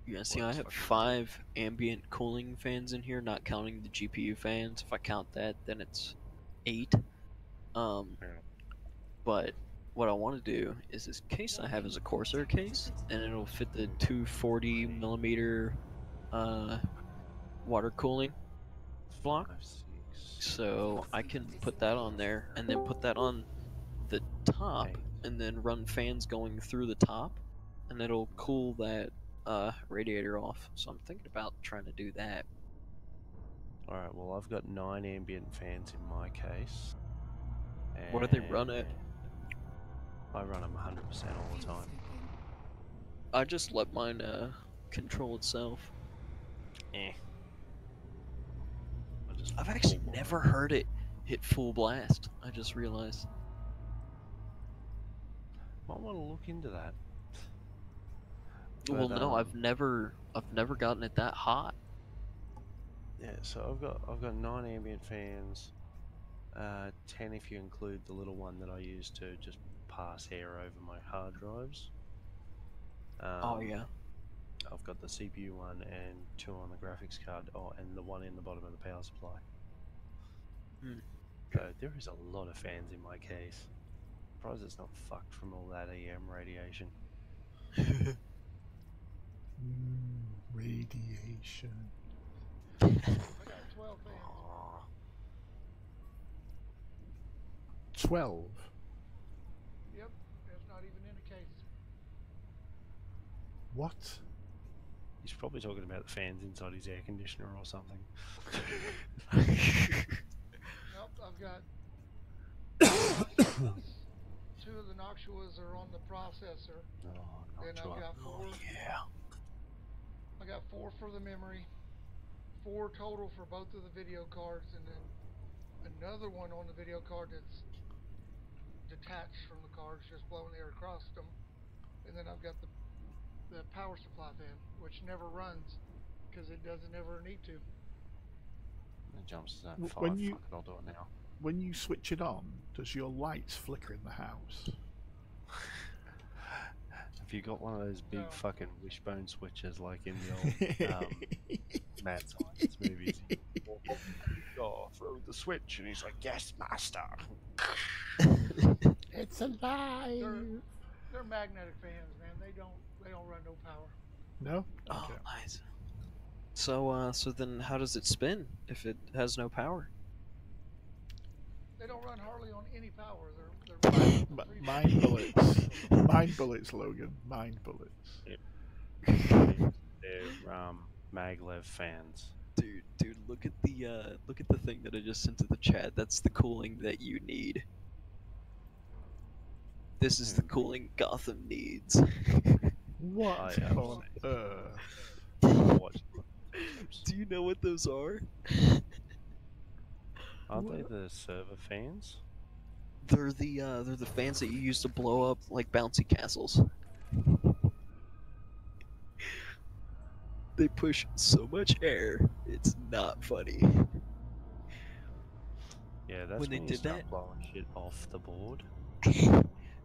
Yeah, see, I Works have fucking 5 ambient cooling fans in here, not counting the GPU fans. If I count that, then it's 8. Yeah. But what I want to do is this case I have is a Corsair case, and it'll fit the 240 millimeter water cooling block. 5, 6, So I can put that on there, and then put that on the top, 8. and then run fans going through the top, and it'll cool that radiator off. So I'm thinking about trying to do that. Alright, well I've got 9 ambient fans in my case. What do they run at? and I run them 100% all the time. I just let mine control itself. Eh. I just I've actually pull mine. never heard it hit full blast. I just realized. Might want to look into that. Well, But, no, I've never gotten it that hot. Yeah, so I've got 9 ambient fans, 10 if you include the little one that I use to just pass air over my hard drives. Oh yeah. I've got the CPU one and 2 on the graphics card. Oh, and the one in the bottom of the power supply. So there is a lot of fans in my case. Surprised it's not fucked from all that EM radiation. Radiation. I got 12 fans. Oh, 12. Yep, it's not even in a case. What? he's probably talking about the fans inside his air conditioner or something. Nope, I've got 2 of the Noctuas are on the processor. Oh, Then not I've sure. got 4. Yeah. I got 4 for the memory, 4 total for both of the video cards, and then another one on the video card that's detached from the cards, just blowing air across them. And then I've got the power supply fan, which never runs because it doesn't ever need to. It jumps to that W- 5. when you- Fuck it, I'll do it now. When you switch it on, does your lights flicker in the house? Have you got one of those big No. fucking wishbone switches like in the old Mad Science movies? Oh, throw the switch, and he's like, "Yes, master." It's alive. They're magnetic fans, man. They don't run no power. No? Oh, Okay. nice. So then how does it spin if it has no power? They don't run hardly on any power. They're Mind bullets. Mind bullets, Logan. Mind bullets. They're maglev fans. Dude, look at the thing that I just sent to the chat. That's the cooling that you need. This is the cooling Gotham needs. What I am on earth? Watch. Do you know what those are? Aren't they the server fans? They're the fans that you use to blow up like bouncy castles. They push so much air, it's not funny. Yeah, that's When they you did start that- blowing shit off the board.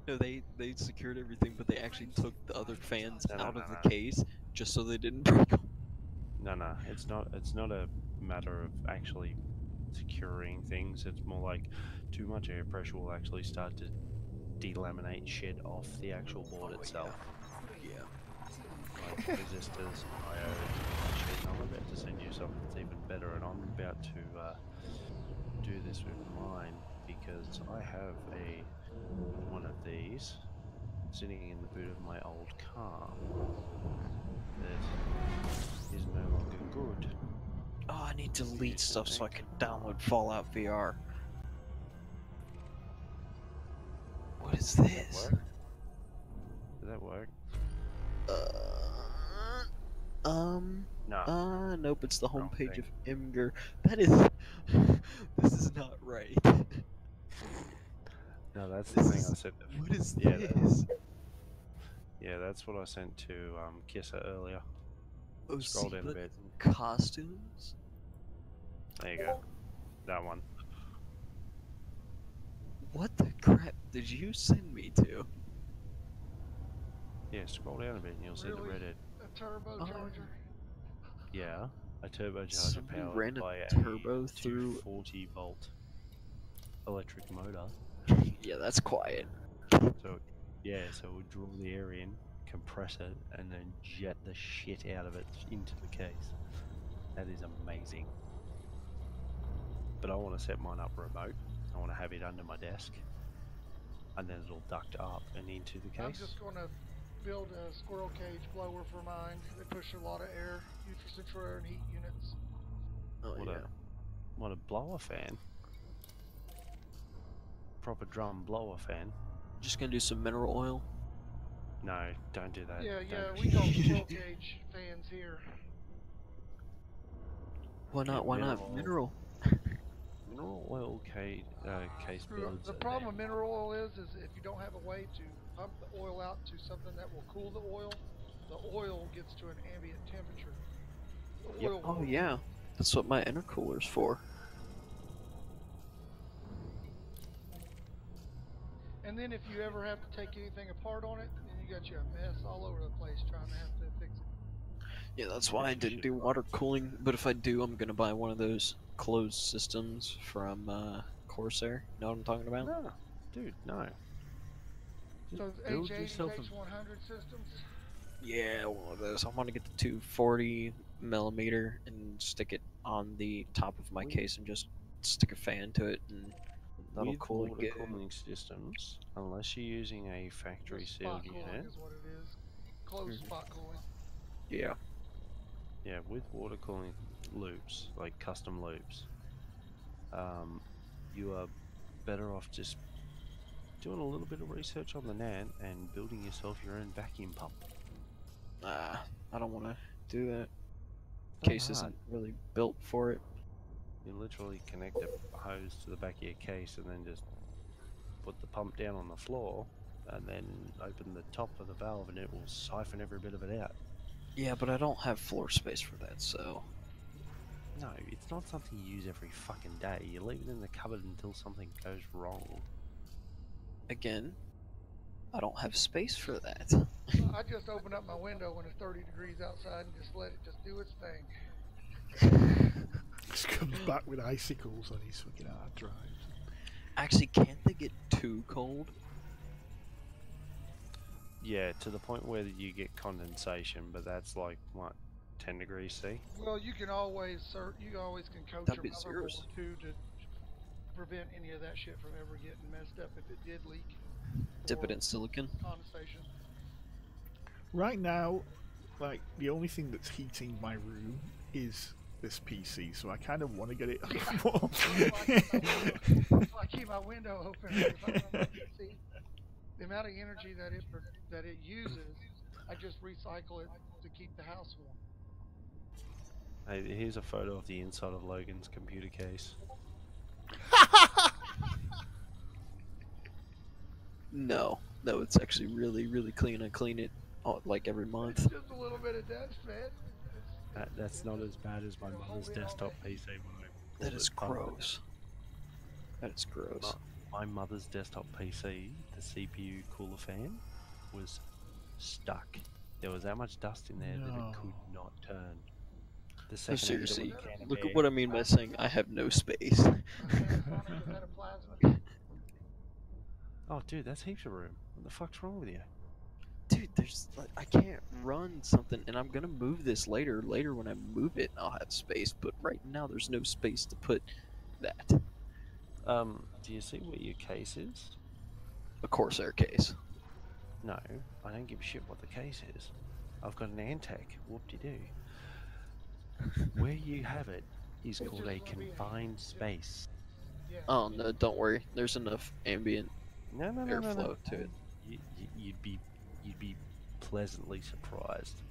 No, they secured everything, but they actually took the other fans No, out no, of no, the no. case just so they didn't break them. No, it's not. It's not a matter of actually securing things. It's more like too much air pressure will actually start to delaminate shit off the actual board itself. Yeah. Like resistors, diodes, all that shit. And I'm about to send you something that's even better, and I'm about to do this with mine because I have one of these sitting in the boot of my old car that is no longer good. Oh, I need to for delete use in stuff so a I can car. download Fallout VR. What is this? Does that work? No. Nope, it's the Wrong homepage thing. of Imgur. That is... this is not right. No, that's This the thing I is... said. What is Yeah, this? Yeah, that's what I sent to Kissa earlier. Oh, Scroll down a Seablit bit. costumes? There you go. That one. What the crap did you send me to? Yeah, scroll down a bit and you'll see the Really? Reddit. A turbocharger? Yeah, a turbocharger Somebody powered ran a by turbo a through... 240 volt electric motor. Yeah, that's quiet. So, yeah, so we'll draw the air in, compress it, and then jet the shit out of it into the case. That is amazing. But I want to set mine up remote. I want to have it under my desk, and then it'll duct up and into the case. I'm just going to build a squirrel cage blower for mine. They push a lot of air, use for central air and heat units. Oh, yeah. What a blower fan. Proper drum blower fan. Just gonna do some mineral oil. No, don't do that. Yeah, Don't. we call them squirrel cage fans here. Why not? Why not mineral? Mineral oil case builds. The problem with mineral oil is if you don't have a way to pump the oil out to something that will cool the oil gets to an ambient temperature. The Yep. oil Oh yeah, that's what my intercooler's for. And then if you ever have to take anything apart on it, then you got you a mess all over the place trying to have to fix it. Yeah, that's why I didn't do water cooling. But if I do, I'm gonna buy one of those closed systems from Corsair. You know what I'm talking about? No, dude, no. Just Those build H80, yourself a. H100 systems. Yeah, one of those. I want to get the 240 millimeter and stick it on the top of my case and just stick a fan to it, and that'll With cool it water good. cooling systems, unless you're using a factory Just sealed spot cooling unit. is what it is. Closed spot cooling. Yeah. Yeah, with water cooling loops, like custom loops, you are better off just doing a little bit of research on the net and building yourself your own vacuum pump. I don't want to do that. Not Case hard. isn't really built for it. You literally connect a hose to the back of your case and then just put the pump down on the floor and then open the top of the valve and it will siphon every bit of it out. Yeah, but I don't have floor space for that, so... No, it's not something you use every fucking day. You leave it in the cupboard until something goes wrong. Again, I don't have space for that. I just open up my window when it's 30 degrees outside and just let it just do its thing. Just comes back with icicles on his fucking hard drives. Actually, can't they get too cold? Yeah, to the point where you get condensation, but that's like, what, 10 degrees C? Well, you can always can coach That'd be your motherboard serious. too to prevent any of that shit from ever getting messed up if it did leak. Dip it or in silicon. Condensation. Right now, like, the only thing that's heating my room is this PC, so I kind of want to get it more. I keep my window open. If I run my PC, the amount of energy that it uses, I just recycle it to keep the house warm. Hey, here's a photo of the inside of Logan's computer case. No, it's actually really, really clean. I clean it like every month. It's just a little bit of dust, man. That's not as bad as my mother's desktop PC when I That is gross. That is gross. My mother's desktop PC, the CPU cooler fan, was stuck. There was that much dust in there that it could not turn. The No, second I hit it seriously, with a can of look air, at what I mean by saying I have no space. A Panasonic, is that a plasma? oh dude, that's heaps of room. What the fuck's wrong with you? Dude, there's like, I can't run something, and I'm gonna move this later. Later, when I move it, I'll have space. But right now, there's no space to put that. Do you see what your case is? A Corsair case. No, I don't give a shit what the case is. I've got an Antec. Whoop-de-doo. Where you have it is It's called just a gonna be a- confined space. Yeah. Oh no, don't worry. There's enough ambient No, airflow to it. You'd be pleasantly surprised.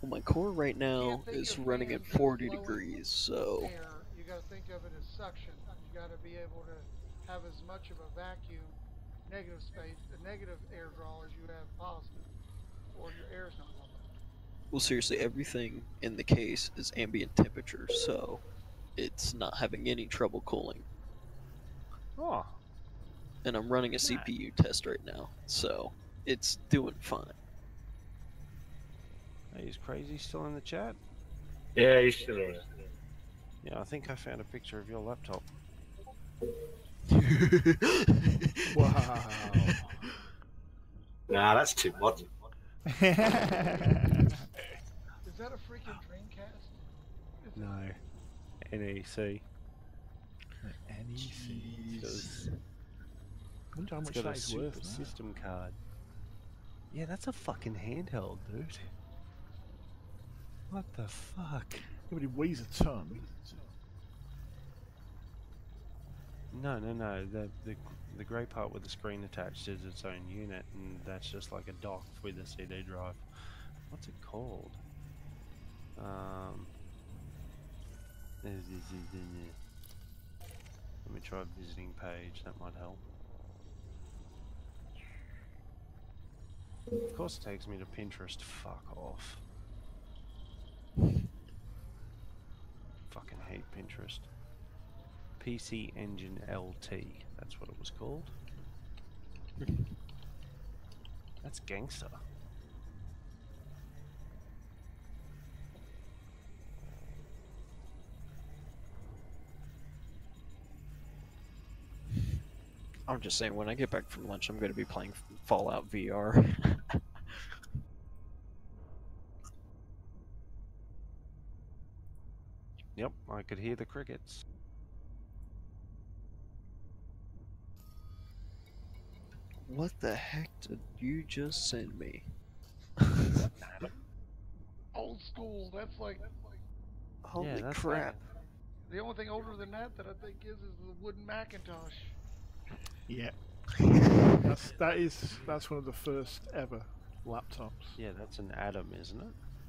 Well, my core right now Can't think is of running at fans 40 blowing degrees, so Air, you got to think of it as suction. You got to be able to have as much of a vacuum, negative space, a negative air draw as you have positive, or your air's not blowing. well, seriously, everything in the case is ambient temperature, so it's not having any trouble cooling. Oh, And I'm running a CPU test right now, so it's doing fine. hey, is Crazy still in the chat? Yeah, he's still around. Yeah, I think I found a picture of your laptop. Wow. Nah, that's too modern. Is that a freaking Dreamcast? Is No, NEC. NEC. It's Wonder how much got a that is super worth now. system card. Yeah, that's a fucking handheld, dude. What the fuck? Yeah, but it weighs a ton. No. The grey part with the screen attached is its own unit, and that's just like a dock with a CD drive. What's it called? Let me try visiting page. That might help. Of course, it takes me to Pinterest. Fuck off. Fucking hate Pinterest. PC Engine LT. That's what it was called. That's gangster. I'm just saying, when I get back from lunch, I'm going to be playing Fallout VR. Yep, I could hear the crickets. What the heck did you just send me? old school. That's like Holy that's crap. the only thing older than that I think is the wooden Macintosh. Yeah. That's one of the first ever laptops. Yeah, that's an Atom, isn't it?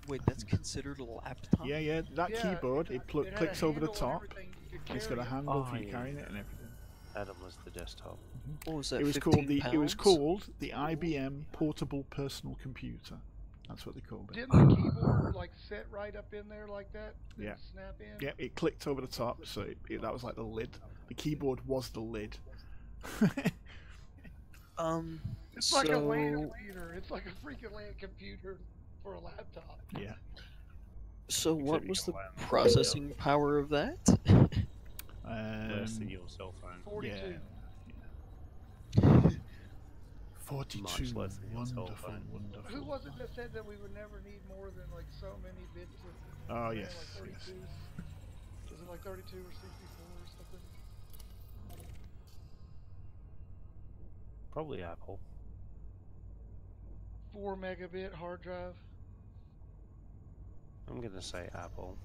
Wait, that's considered a laptop? Yeah, that Yeah, keyboard, it it had a clicks over the handle and top. everything, you could It's got a carry it. handle Oh, for you yeah, carrying yeah. it and everything. Atom was the desktop. What was that, It was 15 called pounds? the IBM Portable Personal Computer. That's what they called it. Didn't the keyboard like sit right up in there like that? Didn't Yeah. it snap in? Yeah, it clicked over the top, so that was like the lid. The keyboard was the lid. It's like a LAN computer. It's like a freaking LAN computer for a laptop. Yeah. So what you was can the land on it, processing power of that? Less than your cell phone. 42. Yeah. Much 42. less than your cell Wonderful, phone. wonderful. Who was it that said that we would never need more than like so many bits of Oh, RAM, yes, like yes. 32? Was it like 32 or 64 or something? Probably Apple. 4 megabit hard drive. I'm gonna say Apple.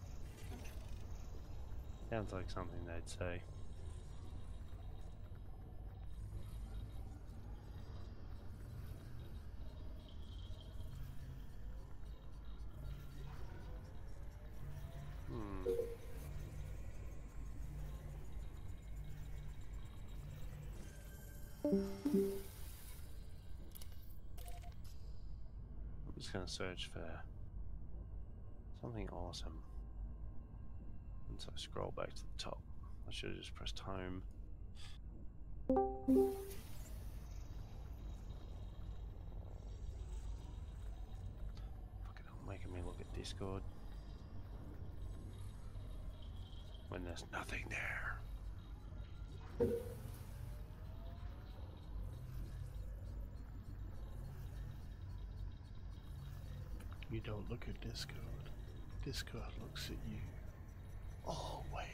Sounds like something they'd say. I'm just gonna search for something awesome. Once I scroll back to the top. I should have just pressed home. Fucking hell, making me look at Discord when there's nothing there. You don't look at Discord. Discord looks at you. Always.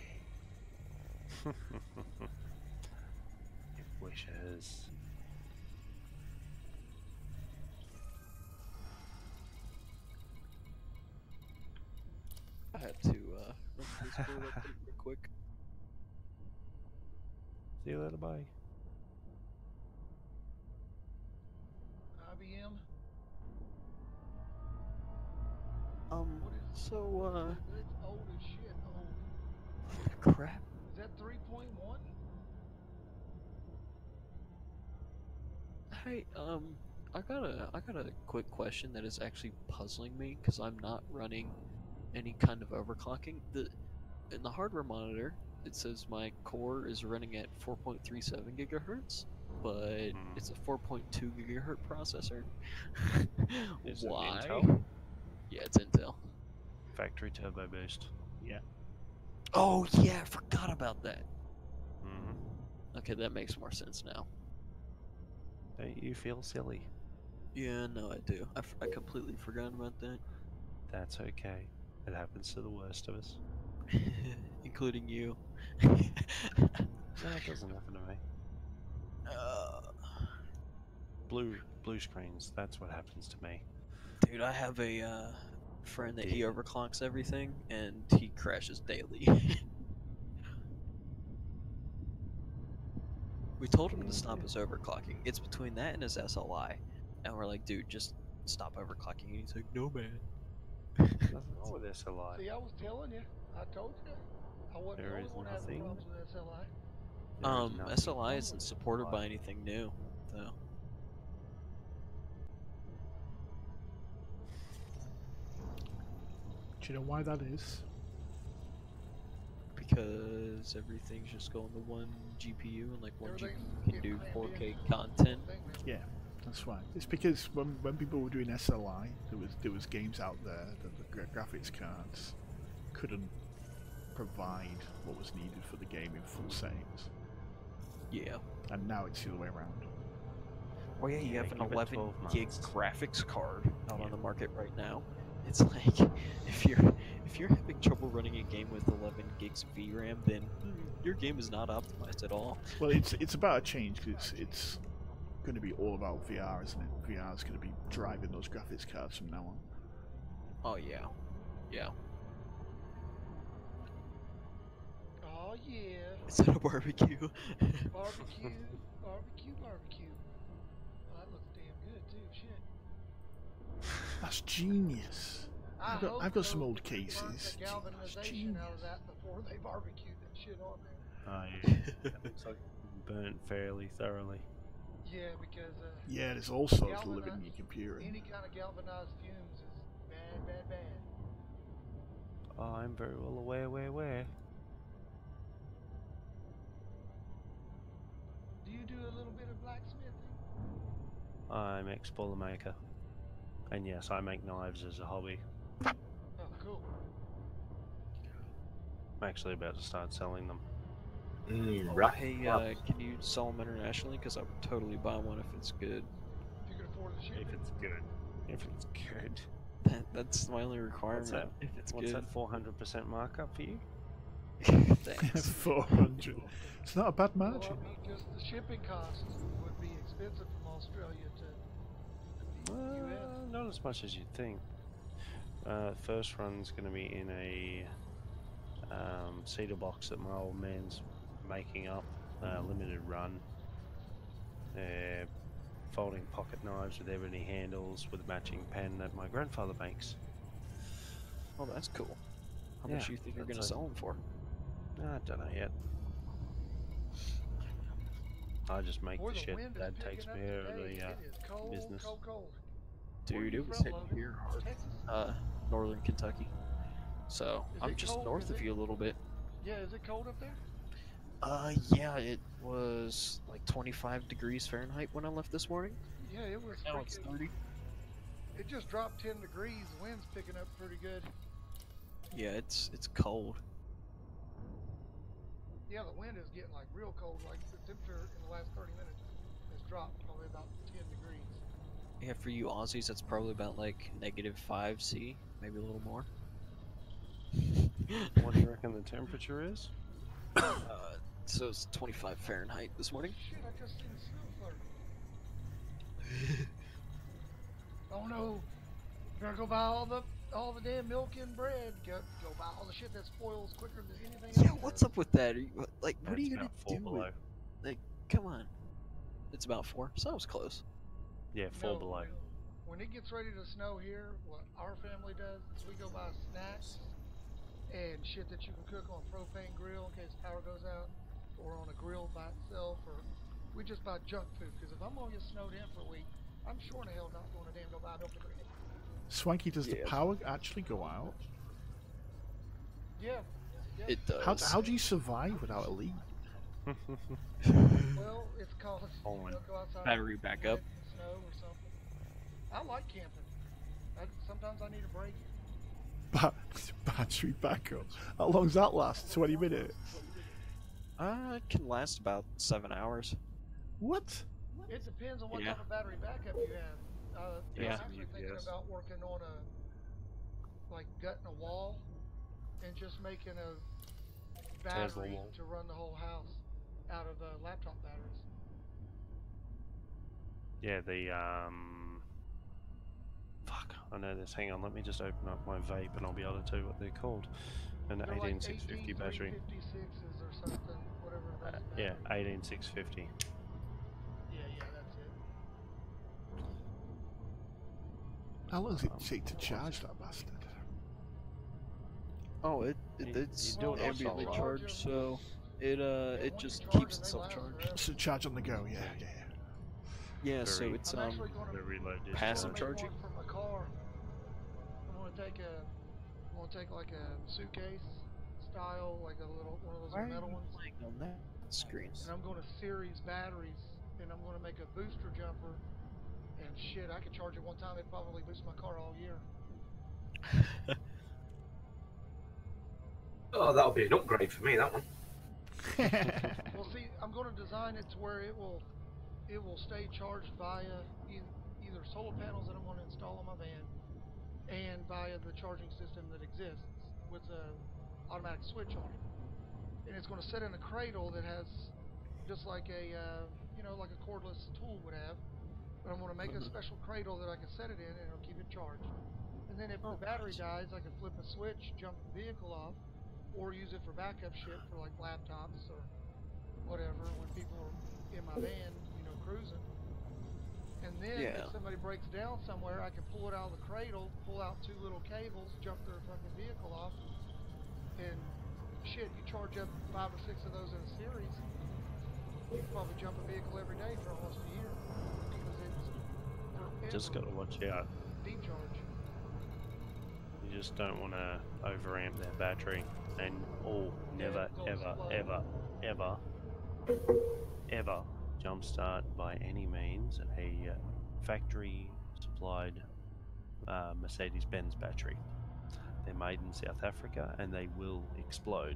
It wishes. I had to run Discord up real quick. See you later, bye. IBM. What is So, It's old as shit. Old. crap. Is that 3.1? Hey, I got a quick question that is actually puzzling me because I'm not running any kind of overclocking. In the hardware monitor, it says my core is running at 4.37 gigahertz, but it's a 4.2 gigahertz processor. Is it Why? Intel? Yeah, it's Intel. Factory turbo boost. Yeah. Oh yeah, I forgot about that. Mm-hmm. Okay, that makes more sense now. Don't you feel silly? Yeah, no, I do. I completely forgot about that. That's okay. It happens to the worst of us. Including you. No, it doesn't happen to me. Blue screens. That's what happens to me. Dude, I have a friend that he overclocks everything, and he crashes daily. We told him to stop his overclocking. It's between that and his SLI. And we're like, dude, just stop overclocking. And he's like, no, man. Nothing wrong with SLI. See, I was telling you. I told you. I wasn't There the is only one having nothing. problems with SLI. There is nothing SLI wrong isn't with supported SLI. by anything new, though. Do you know why that is? Because everything's just going to one GPU and like one GPU Everything's can do getting 4K crammed in. content. Thing, man. Yeah, that's right. It's because when people were doing SLI, there was games out there that the graphics cards couldn't provide what was needed for the game in full settings, Yeah. and now it's the other way around. Oh yeah, you Yeah, have an give it 11 12 gig months. graphics card out Yeah. on the market right now. It's like if you're having trouble running a game with 11 gigs of VRAM, then your game is not optimized at all. Well, it's about a change because it's going to be all about VR, isn't it? VR is going to be driving those graphics cards from now on. Oh yeah, yeah. Oh yeah. Is that a barbecue? Barbecue. Barbecue. Oh, that looks damn good too. Shit. That's genius. I've got some old cases. The That's galvanization out of genius. that before they barbecued that shit on there. Oh, yeah. It looks like it's burnt fairly thoroughly. Yeah, because Yeah, there's all sorts galvani- living in your computer. any kind of galvanized fumes is bad. Oh, I'm very well aware where. Do you do a little bit of blacksmithing? I'm ex-boiler maker. And yes, I make knives as a hobby. Oh, cool. I'm actually about to start selling them. Right. Hey, can you sell them internationally? Because I would totally buy one if it's good. If you can afford the ship. If it's good. If it's good. That's my only requirement. What's that? If it's What's good. that 400% markup for you? Thanks. 400. It's not a bad Well, margin. I mean, just the shipping costs would be expensive from Australia to the US. Not as much as you'd think. First run's going to be in a cedar box that my old man's making up, limited run. They're folding pocket knives with ebony handles with a matching pen that my grandfather makes. Oh, that's cool. How Yeah, much do you think you're that's gonna sell them for? I don't know yet. I just make Boy, the the shit. wind is Dad takes picking up care of today. the It is cold, business. cold. Where Dude, you it was from, hitting Logan? here hard. Texas? Northern Kentucky. So Is I'm it just cold? north Is of it- you a little bit. Yeah, is it cold up there? Yeah, it was like 25 degrees Fahrenheit when I left this morning. Yeah, it was Now it's freaking. 30. It just dropped 10 degrees. The wind's picking up pretty good. Yeah, it's cold. Yeah, the wind is getting like real cold. Like the temperature in the last 30 minutes has dropped probably about 10 degrees. Yeah, for you Aussies, that's probably about like -5°C, maybe a little more. What do you reckon the temperature is? So it's 25 Fahrenheit this morning. Shit, I just seen snow flurry. Oh no! Better go buy all the damn milk and bread. Go buy all the shit that spoils quicker than anything Yeah, else. what's does. up with that? Are you, like, what are It's you gonna about 4 do? below. Like, come on. It's about 4, so I was close. Yeah, 4 No, below. when it gets ready to snow here, what our family does is we go buy snacks and shit that you can cook on a propane grill in case power goes out, or on a grill by itself, or we just buy junk food. Because if I'm gonna get snowed in for a week, I'm sure in the hell not going to damn go buy milk and bread. Swanky, does the Yeah. power actually go out? Yeah, yeah. It does. How do you survive without a lead? Well, it's called go outside. Battery backup. in the snow or something. I like camping. Sometimes I need a break. Battery backup. How long's that last? 20 minutes? It can last about 7 hours. What? It depends on what Yeah. type of battery backup you have. Yeah. I'm actually thinking UPS. about working on gutting a wall and just making a battery wall. to run the whole house out of laptop batteries. Yeah, the fuck, I know this. Hang on, let me just open up my vape and I'll be able to tell you what they're called. An They're like 18650 battery. 18656s or something, whatever those Yeah, batteries. 18650. Yeah, that's it. How long does it take to charge that bastard? Oh, You it's do it on ambiently solar. charged, so it Yeah, it once just you charge keeps them, they itself last charged. forever. So charge on the go, yeah. Yeah, so Very- it's I'm actually going to Very low discharge. passive make charging. one for my car. I'm going to take like a suitcase style, like a little one of those Why are metal you ones, playing on that screen? and I'm going to series batteries, and I'm going to make a booster jumper. And shit, I could charge it one time. It'd probably boost my car all year. Oh, that'll be an upgrade for me, that one. Well, see, I'm going to design it to where it will stay charged via either solar panels that I'm going to install on my van, and via the charging system that exists with a automatic switch on it. And it's going to sit in a cradle that has just like a like a cordless tool would have. But I'm going to make a special cradle that I can set it in, and it'll keep it charged. And then if the battery dies, I can flip a switch, jump the vehicle off, or use it for backup shit for like laptops or whatever when people are in my van, cruising. And then if somebody breaks down somewhere, I can pull it out of the cradle, pull out 2 little cables, jump their fucking vehicle off, and shit, you charge up 5 or 6 of those in a series, you can probably jump a vehicle every day for almost a year. Just got to watch out. Deep charge. You just don't want to overamp that battery. And never, ever, ever, ever, ever jumpstart by any means a factory supplied Mercedes-Benz battery. They're made in South Africa and they will explode.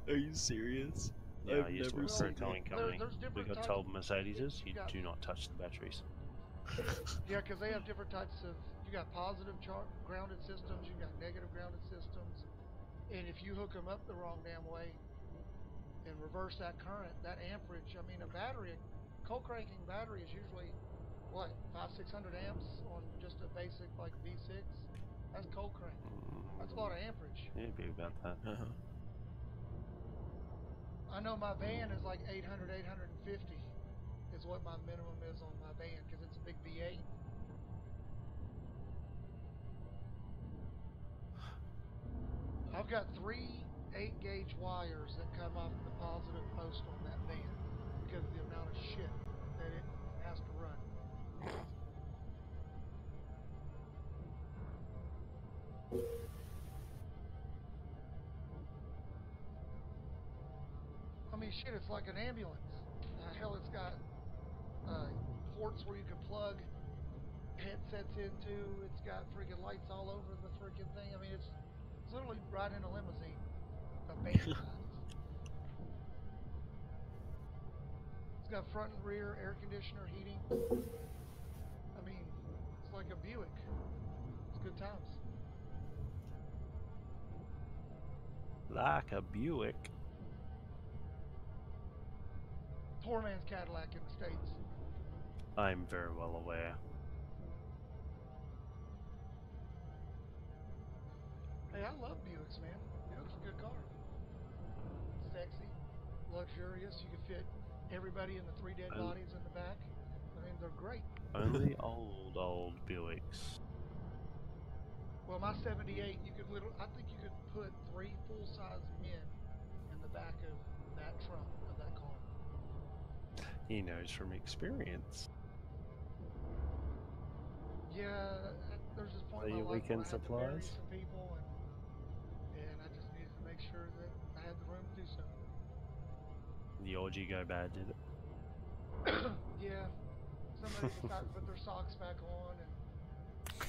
Are you serious? Yeah, I've I used to never work for a seen towing that. company. There's We different got types told of- Mercedes, you got- do not touch the batteries. Yeah, because they have different types of. You got positive grounded systems. You got negative grounded systems. And if you hook them up the wrong damn way and reverse that current, that amperage. I mean, a battery, cold cranking battery is usually what 500-600 amps on just a basic like V6. That's cold crank. That's a lot of amperage. Yeah, it'd be about that. I know my van is like 800, 850 is what my minimum is on my van because it's a big V8. I've got 3 8-gauge wires that come off the positive post on that van because of the amount of shit that it has to run. shit, it's like an ambulance. Hell, it's got ports where you can plug headsets into. It's got freaking lights all over the freaking thing. I mean, it's literally riding in a limousine, a van size. It's got front and rear air conditioner, heating. I mean, it's like a Buick. It's good times. Like a Buick. Poor man's Cadillac in the States. I'm very well aware. Hey, I love Buicks, man. Buick's a good car. Sexy, luxurious. You can fit everybody in the 3 dead bodies in the back. I mean, they're great. Only old Buicks. Well, my 78, you could literally, I think you could put 3 full-size men in the back of that trunk of that car. He knows from experience. Yeah, there's this point Are in your my life where weekend I had to marry supplies? some people, and I just needed to make sure that I had the room to do so. The orgy go bad, did it? Yeah, somebody decided to put their socks back on,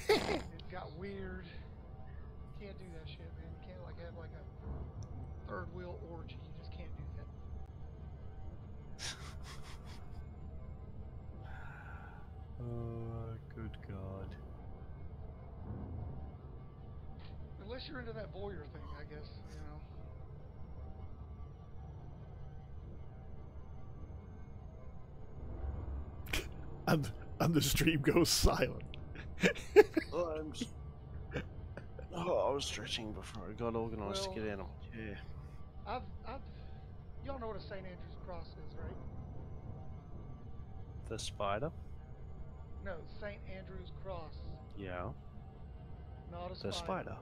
and it got weird. Can't do that shit, man. You can't like have like a third wheel orgy. You just can't do that. Oh, good God. Unless you're into that voyeur thing, I guess, you know. And the stream goes silent. Oh, I was stretching before I got organised to get out of my chair. Y'all know what a St. Andrew's cross is, right? The spider? No, St. Andrew's cross, Yeah. not a spider. The spider.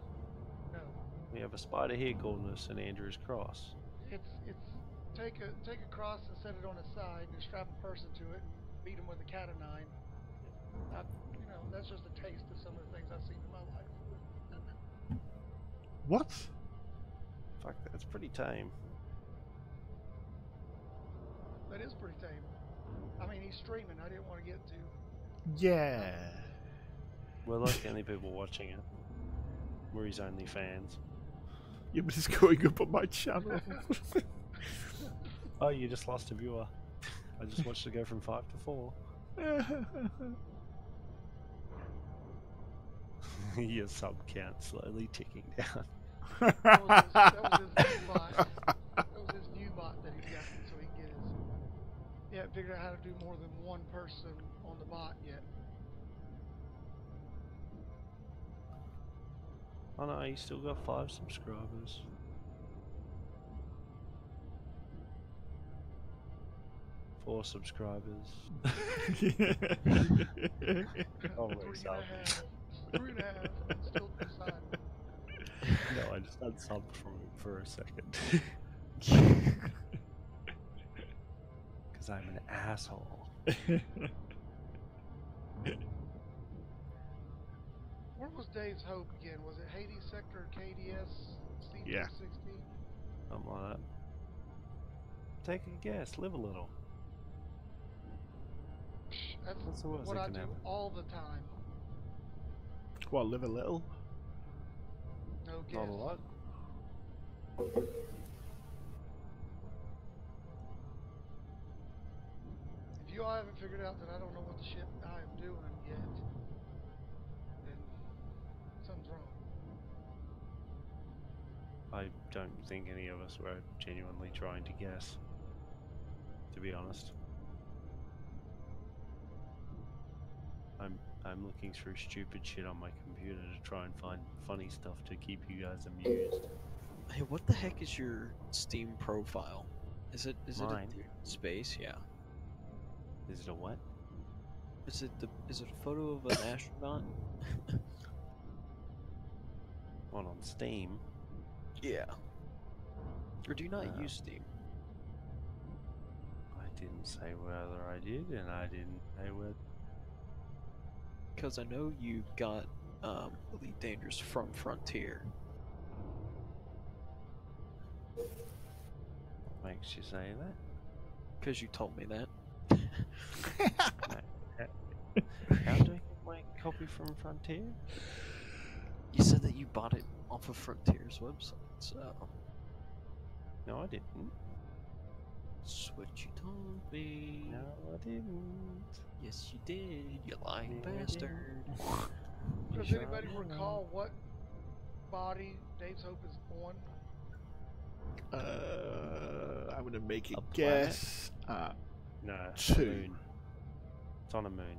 No, We have a spider here called the St. Andrew's Cross. it's take a cross and set it on its side and strap a person to it, beat them with a cat o' nine. You know, that's just a taste of some of the things I've seen in my life. What? Fuck, that's pretty tame. That is pretty tame. I mean, he's streaming. I didn't want to get too. Yeah. We're like the only people watching it. We're his only fans. Yeah, but it's going up on my channel. Oh, you just lost a viewer. I just watched it go from 5 to 4. Your sub count slowly ticking down. That was his view bot. That was his view bot that he's got, so he can get his. He hasn't figured out how to do more than one person on the bot yet. Oh no, you still got 5 subscribers. Four subscribers. Holy 3.5. 3.5. Still deciding. No, I just unsubbed from him for a second. Because I'm an asshole. Where was Dave's Hope again? Was it Hades Sector KDS Yeah. C216? Something like that. Take a guess, live a little. That's the worst what that I can do happen. all the time. What, live a little? No guess. Not a lot. If you all haven't figured out that I don't know what the shit I am doing yet, then something's wrong. I don't think any of us were genuinely trying to guess. To be honest. I'm looking through stupid shit on my computer to try and find funny stuff to keep you guys amused. Hey, what the heck is your Steam profile? Is it Mine? a space? Yeah. Is it a what? Is it a photo of an astronaut? One on Steam? Yeah. Or do you not use Steam? I didn't say whether I did, and I didn't say whether. Because I know you got Elite Dangerous from Frontier. makes you say that? Because you told me that. How do I get my copy from Frontier? You said that you bought it off of Frontier's website, so No, I didn't. that's what you told me. No, I didn't. Yes, you did. You lying No, I bastard. Does Sure anybody I recall what body Dave's Hope is on? I'm gonna make a A planet? guess. No, Two. a moon. It's on a moon.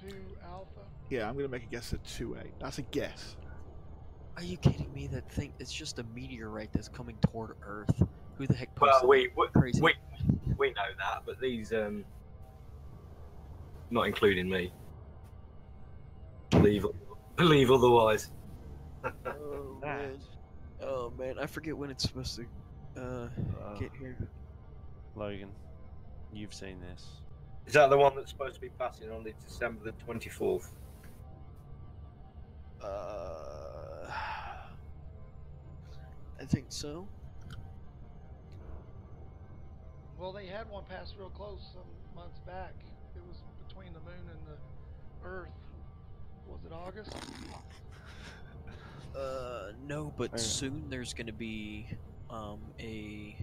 2 Alpha. Yeah, I'm gonna make a guess at 2A. That's a guess. Are you kidding me? That thing, it's just a meteorite that's coming toward Earth. Who the heck Well, posted that? Crazy. we know that, but these not including me. Believe otherwise. Oh, That. man. Oh, man. I forget when it's supposed to get here. Logan, you've seen this. Is that the one that's supposed to be passing on the December the 24th? I think so. Well, they had one pass real close some months back. It was between the moon and the Earth. Was it August? No, but Oh. soon there's gonna be a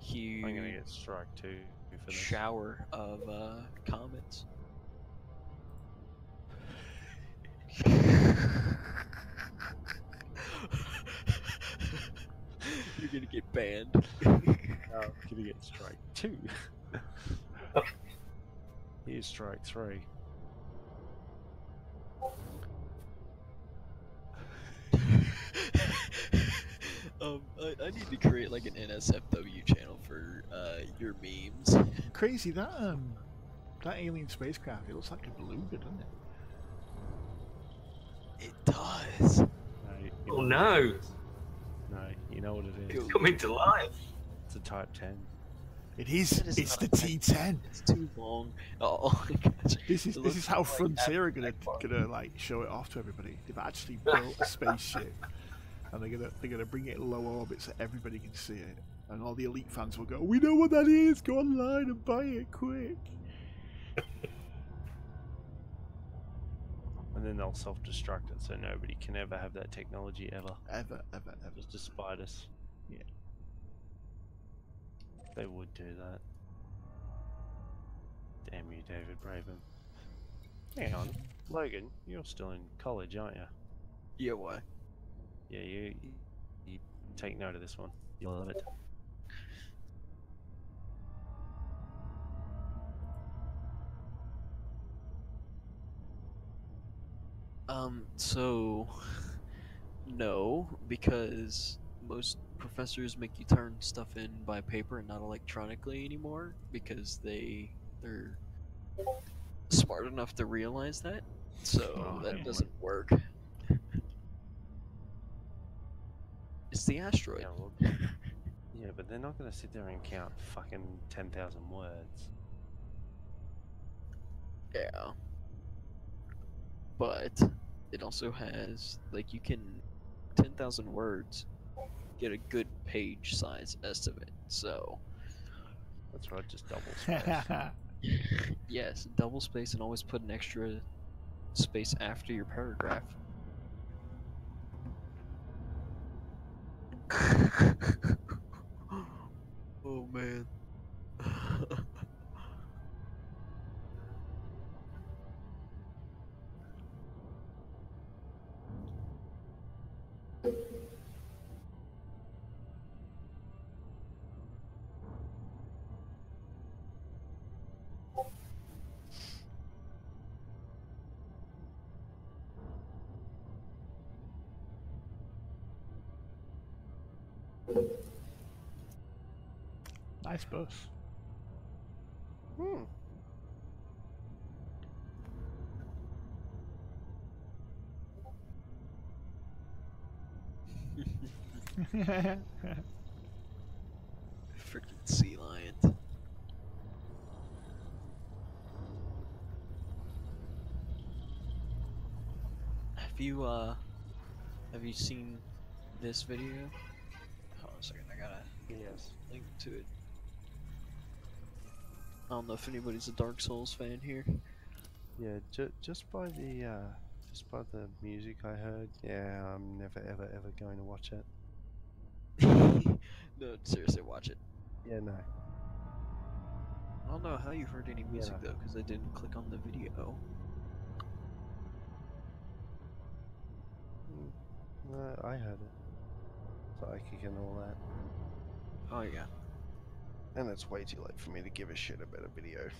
huge I'm gonna get strike 2 for this. shower of comets. You're gonna get banned. Oh, gonna get strike 2. Here's strike 3. I need to create like an NSFW channel for your memes. Crazy that alien spacecraft. It looks like a beluga, doesn't it? It does. No, Oh no! No, you know what it is. Go. Coming to life. It's a Type 10. It is. That is It's not the a T10. It's too long. Oh my gosh. This It is looks how like Frontier are gonna like show it off to everybody. They've actually built a spaceship, and they're gonna bring it in low orbit so everybody can see it, and all the elite fans will go, "We know what that is. Go online and buy it quick." And then they'll self-destruct it so nobody can ever have that technology ever. Ever. Just despite us. Yeah. They would do that. Damn you, David Braben. Hang on. Logan, you're still in college, aren't you? Yeah, why? Yeah, you take note of this one. You'll love it. So no, because most professors make you turn stuff in by paper and not electronically anymore because they're smart enough to realize that. So Oh, that yeah. doesn't work. It's the asteroid. Yeah, well, yeah, but they're not going to sit there and count fucking 10,000 words. Yeah. But it also has, like, you can 10,000 words get a good page size estimate. So That's right, just double space. yes, double space and always put an extra space after your paragraph. Oh man. Nice bus. Hmm. Freaking sea lion. Have you seen this video? Hold on a second, I gotta Yes. Link to it. I don't know if anybody's a Dark Souls fan here. Yeah, just by the music I heard, yeah, I'm never ever going to watch it. No, seriously, watch it. Yeah, no. I don't know how you heard any music Yeah. though, because I didn't click on the video. No, I heard it. Psychic and all that. Oh yeah. And it's way too late for me to give a shit about a video.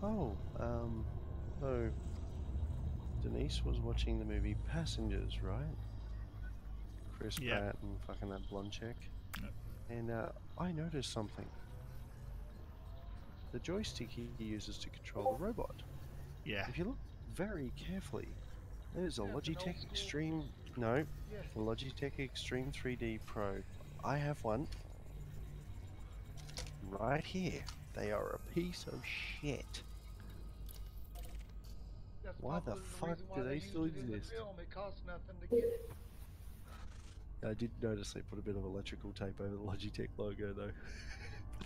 Oh, so Denise was watching the movie Passengers, right? Chris Yeah. Pratt and fucking that blonde chick. Yep. And I noticed something. The joystick he uses to control the robot. Yeah. If you look very carefully, there's a Yeah, it's an Logitech old school- Extreme. No, Yeah. the Logitech Extreme 3D Pro. I have one. Right here. They are a piece of shit. That's Why the probably fuck reason why do they used still it in the exist? film. It costs nothing to get it. I did notice they put a bit of electrical tape over the Logitech logo though.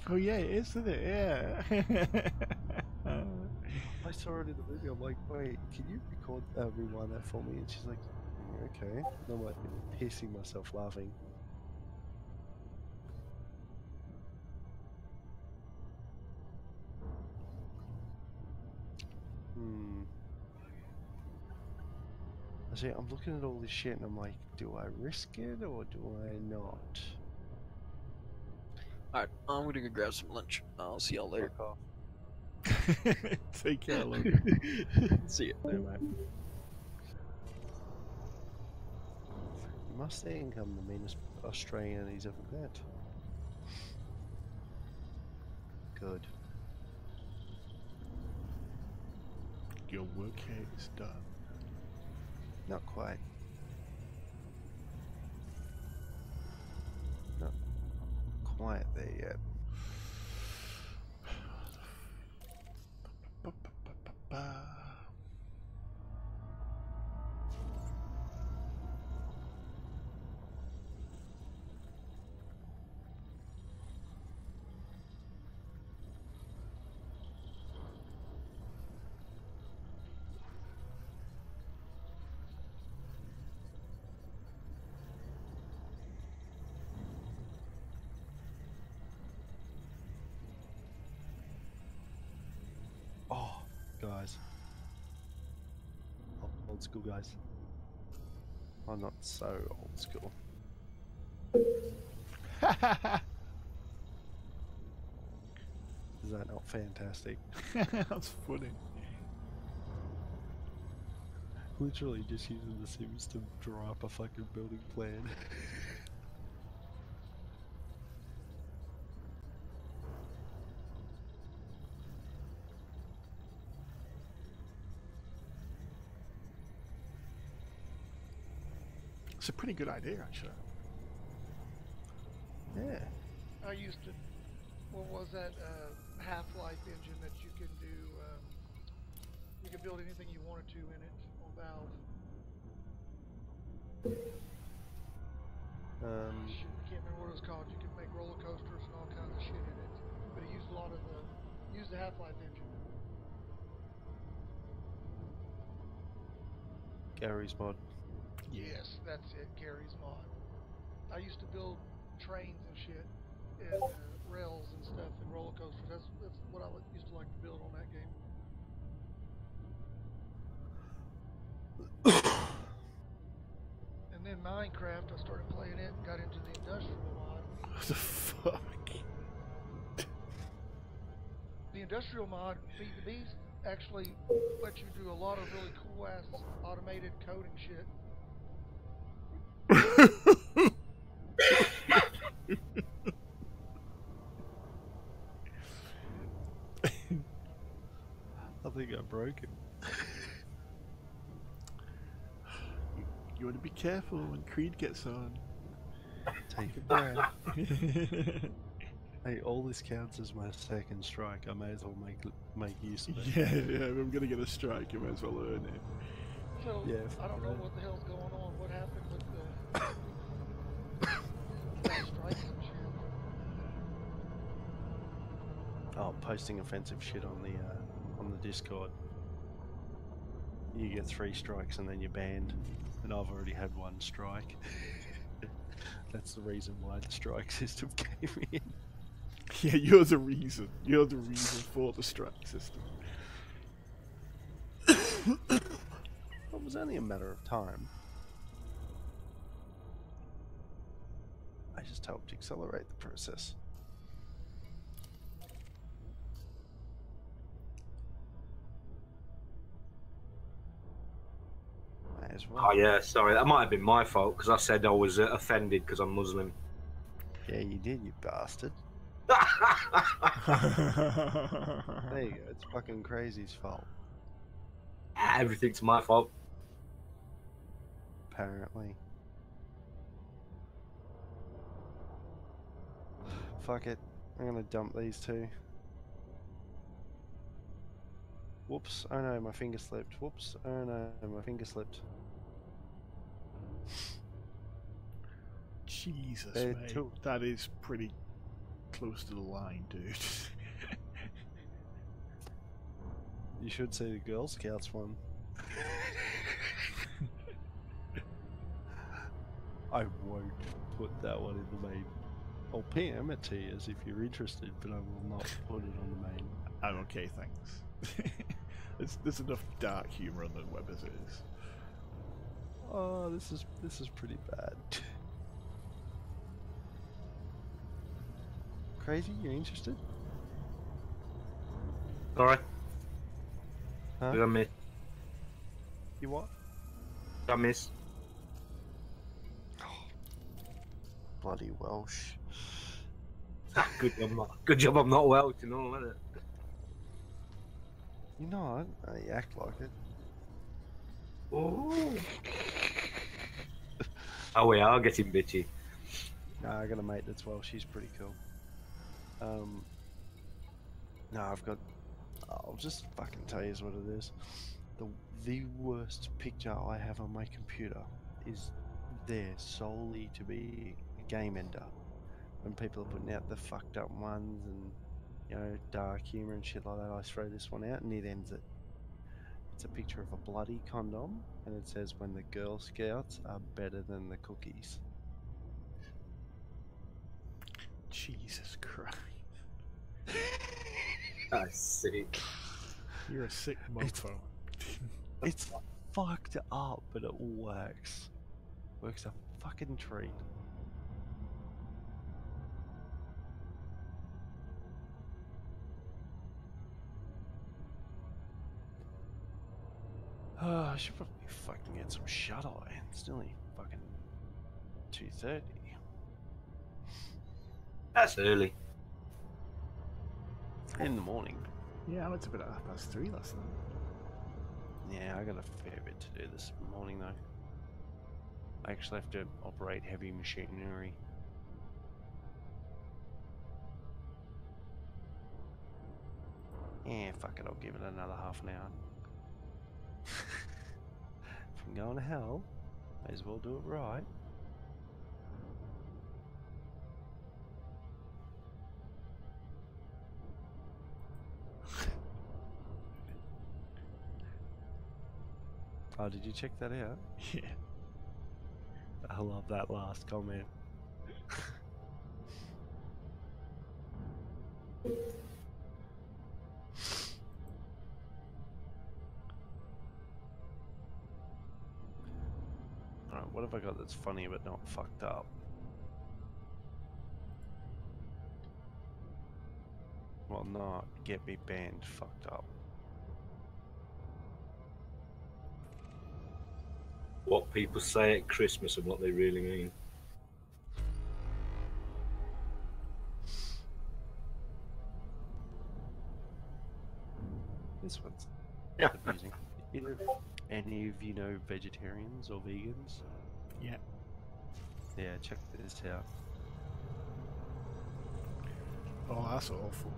Oh yeah, it is, isn't it? Yeah. I saw it in the movie. I'm like, wait, can you rewind that for me? And she's like, okay. And I'm like pissing myself laughing. I see. I'm looking at all this shit and I'm like, do I risk it or do I not? Alright, I'm gonna go grab some lunch. I'll see y'all later. Fuck off. Take care, Logan. See ya. No, mate. You must think I'm the meanest Australian he's ever met. Good. Your work here is done. Not quite. Not quite there yet. Oh, guys. Old school guys. I'm not so old school. Is that not fantastic? That's funny. Literally just using the Sims to draw up a fucking building plan. It's a pretty good idea, actually. Yeah. I used to. What was that Half-Life engine that you can do? You could build anything you wanted to in it on Valve. Shit, I can't remember what it was called. You could make roller coasters and all kinds of shit in it. But it used a lot of the Half-Life engine. Gary's mod. Yes, that's it. Gary's mod. I used to build trains and shit, and rails and stuff, and roller coasters. That's what I used to like to build on that game. And then Minecraft, I started playing it and got into the industrial mod. What the fuck? The industrial mod, Feed the Beast, actually lets you do a lot of really cool ass automated coding shit. I think I broke it. You want to be careful when Creed gets on. Take a breath. Hey, all this counts as my second strike. I may as well make use of it. Yeah, yeah, if I'm gonna get a strike, you might as well earn it. So Yeah, I don't know what the hell's going on. What happened with the without strikes and shit? Oh, posting offensive shit on the Discord. You get 3 strikes and then you're banned. And I've already had 1 strike. That's the reason why the strike system came in. Yeah, you're the reason. You're the reason for the strike system. It was only a matter of time. I just helped accelerate the process. May as well. Oh yeah, sorry, that might have been my fault because I said I was offended because I'm Muslim. Yeah, you did, you bastard. There you go. It's fucking Crazy's fault. Everything's my fault. Apparently. Fuck it. I'm gonna dump these 2. Whoops. Oh no, my finger slipped. Whoops. Oh no, my finger slipped. Jesus, They're mate. too- That is pretty close to the line, dude. You should see the Girl Scouts one. I won't put that one in the main. I'll PM it to you as if you're interested, but I will not put it on the main. I'm okay, thanks. There's enough dark humor on the web as it is. Oh, this is pretty bad. Crazy, you interested? Sorry, Huh? did I miss? You what? Did I miss? Bloody Welsh. Good job I'm not Welsh and all, isn't it? You're not. You act like it. Oh. Oh, we are getting bitchy. Nah, I got a mate that's Welsh. She's pretty cool. No, I'll just fucking tell you what it is. The worst picture I have on my computer is there solely to be a game ender. When people are putting out the fucked up ones and, you know, dark humor and shit like that, I throw this one out and it ends it. It's a picture of a bloody condom and it says, when the Girl Scouts are better than the cookies. Jesus Christ. That's sick. You're a sick mofo. It's fucked up, but it works. Works a fucking treat. I should probably fucking get some shut eye. It's nearly fucking 2:30. That's early. In the morning. Yeah, I went to bed at 3:30 last night. Yeah, I got a fair bit to do this morning though. I actually have to operate heavy machinery. Yeah, fuck it, I'll give it another half an hour. If I'm going to hell, may as well do it right. Oh, did you check that out? Yeah. I love that last comment. Alright, what have I got that's funny but not fucked up? Well, not get me banned fucked up. What people say at Christmas and what they really mean. This one's Yeah. amusing. Any of you know vegetarians or vegans? Yeah. Yeah, check this out. Oh, that's awful.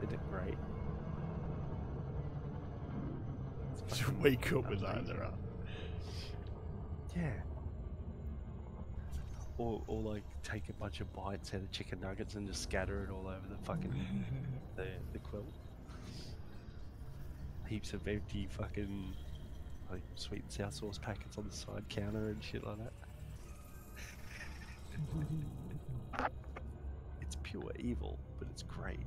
Isn't it great? It's Just fucking wake up with that in amazing. their hand. Yeah. Or like take a bunch of bites out of chicken nuggets and just scatter it all over the fucking the quilt. Heaps of empty fucking like sweet and sour sauce packets on the side counter and shit like that. It's pure evil, but it's great.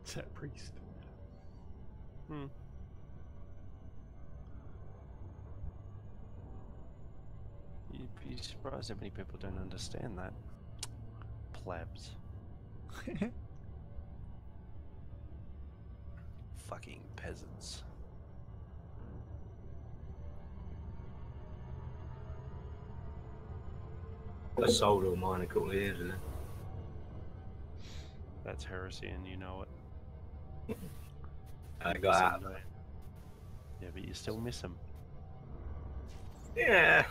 Set priest. Hmm. You'd be surprised how many people don't understand that. Plebs. Fucking peasants. I sold all mine a couple of years ago. That's heresy and you know it. I You got miss 'em, out. don't you? Yeah, but you still miss them. Yeah.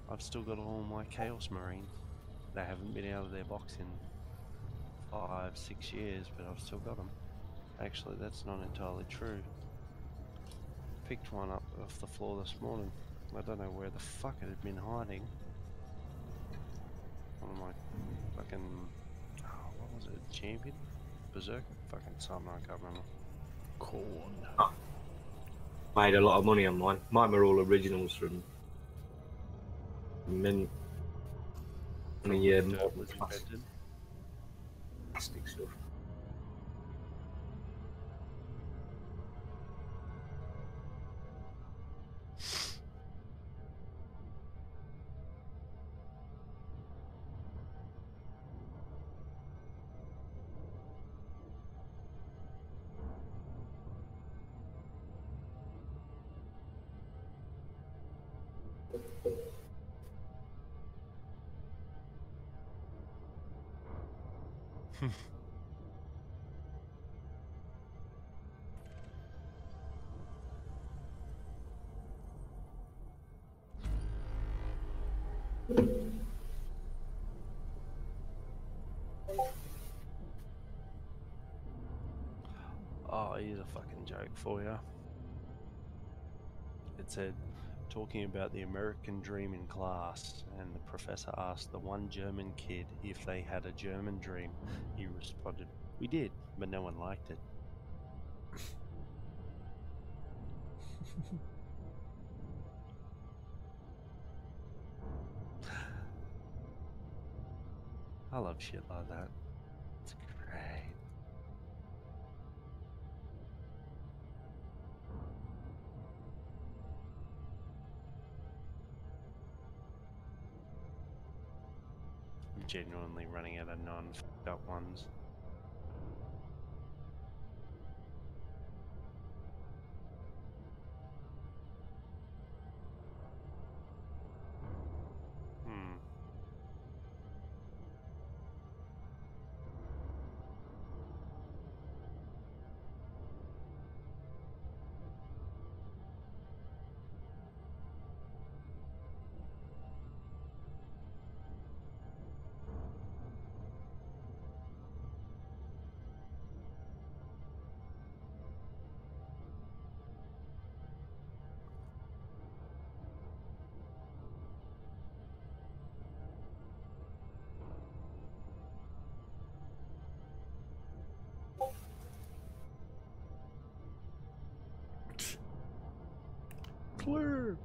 I've still got all my Chaos Marines. They haven't been out of their box in 5-6 years, but I've still got them. Actually, that's not entirely true. Picked one up off the floor this morning. I don't know where the fuck it had been hiding. One of my fucking... Oh, what was it? Champion? Berserk? Fucking something, I can't remember. Corn. Made a lot of money on mine. Mine were all originals from Mint. I mean, yeah, Dirt modern was invented. plastic stuff. Oh, here's a fucking joke for you. It said, talking about the American dream in class, and the professor asked the one German kid if they had a German dream. He responded, "We did, but no one liked it." I love shit like that. It's great. I'm genuinely running out of non-fucked up ones. Hmm. Clear.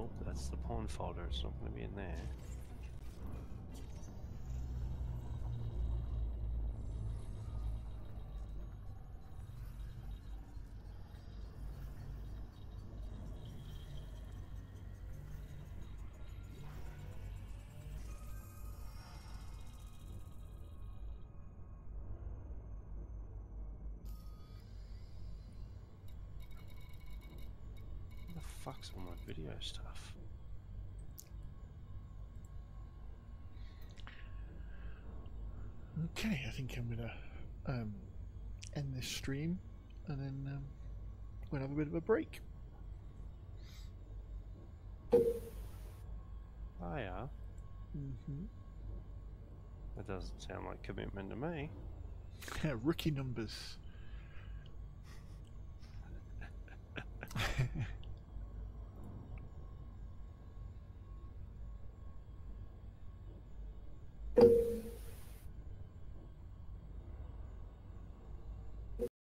Nope, that's the pawn folder. It's not going to be in there. Where the fuck's all my video stuff? Okay, I think I'm gonna end this stream, and then we'll have a bit of a break. Oh yeah, Mm-hmm. that doesn't sound like commitment to me. Rookie numbers.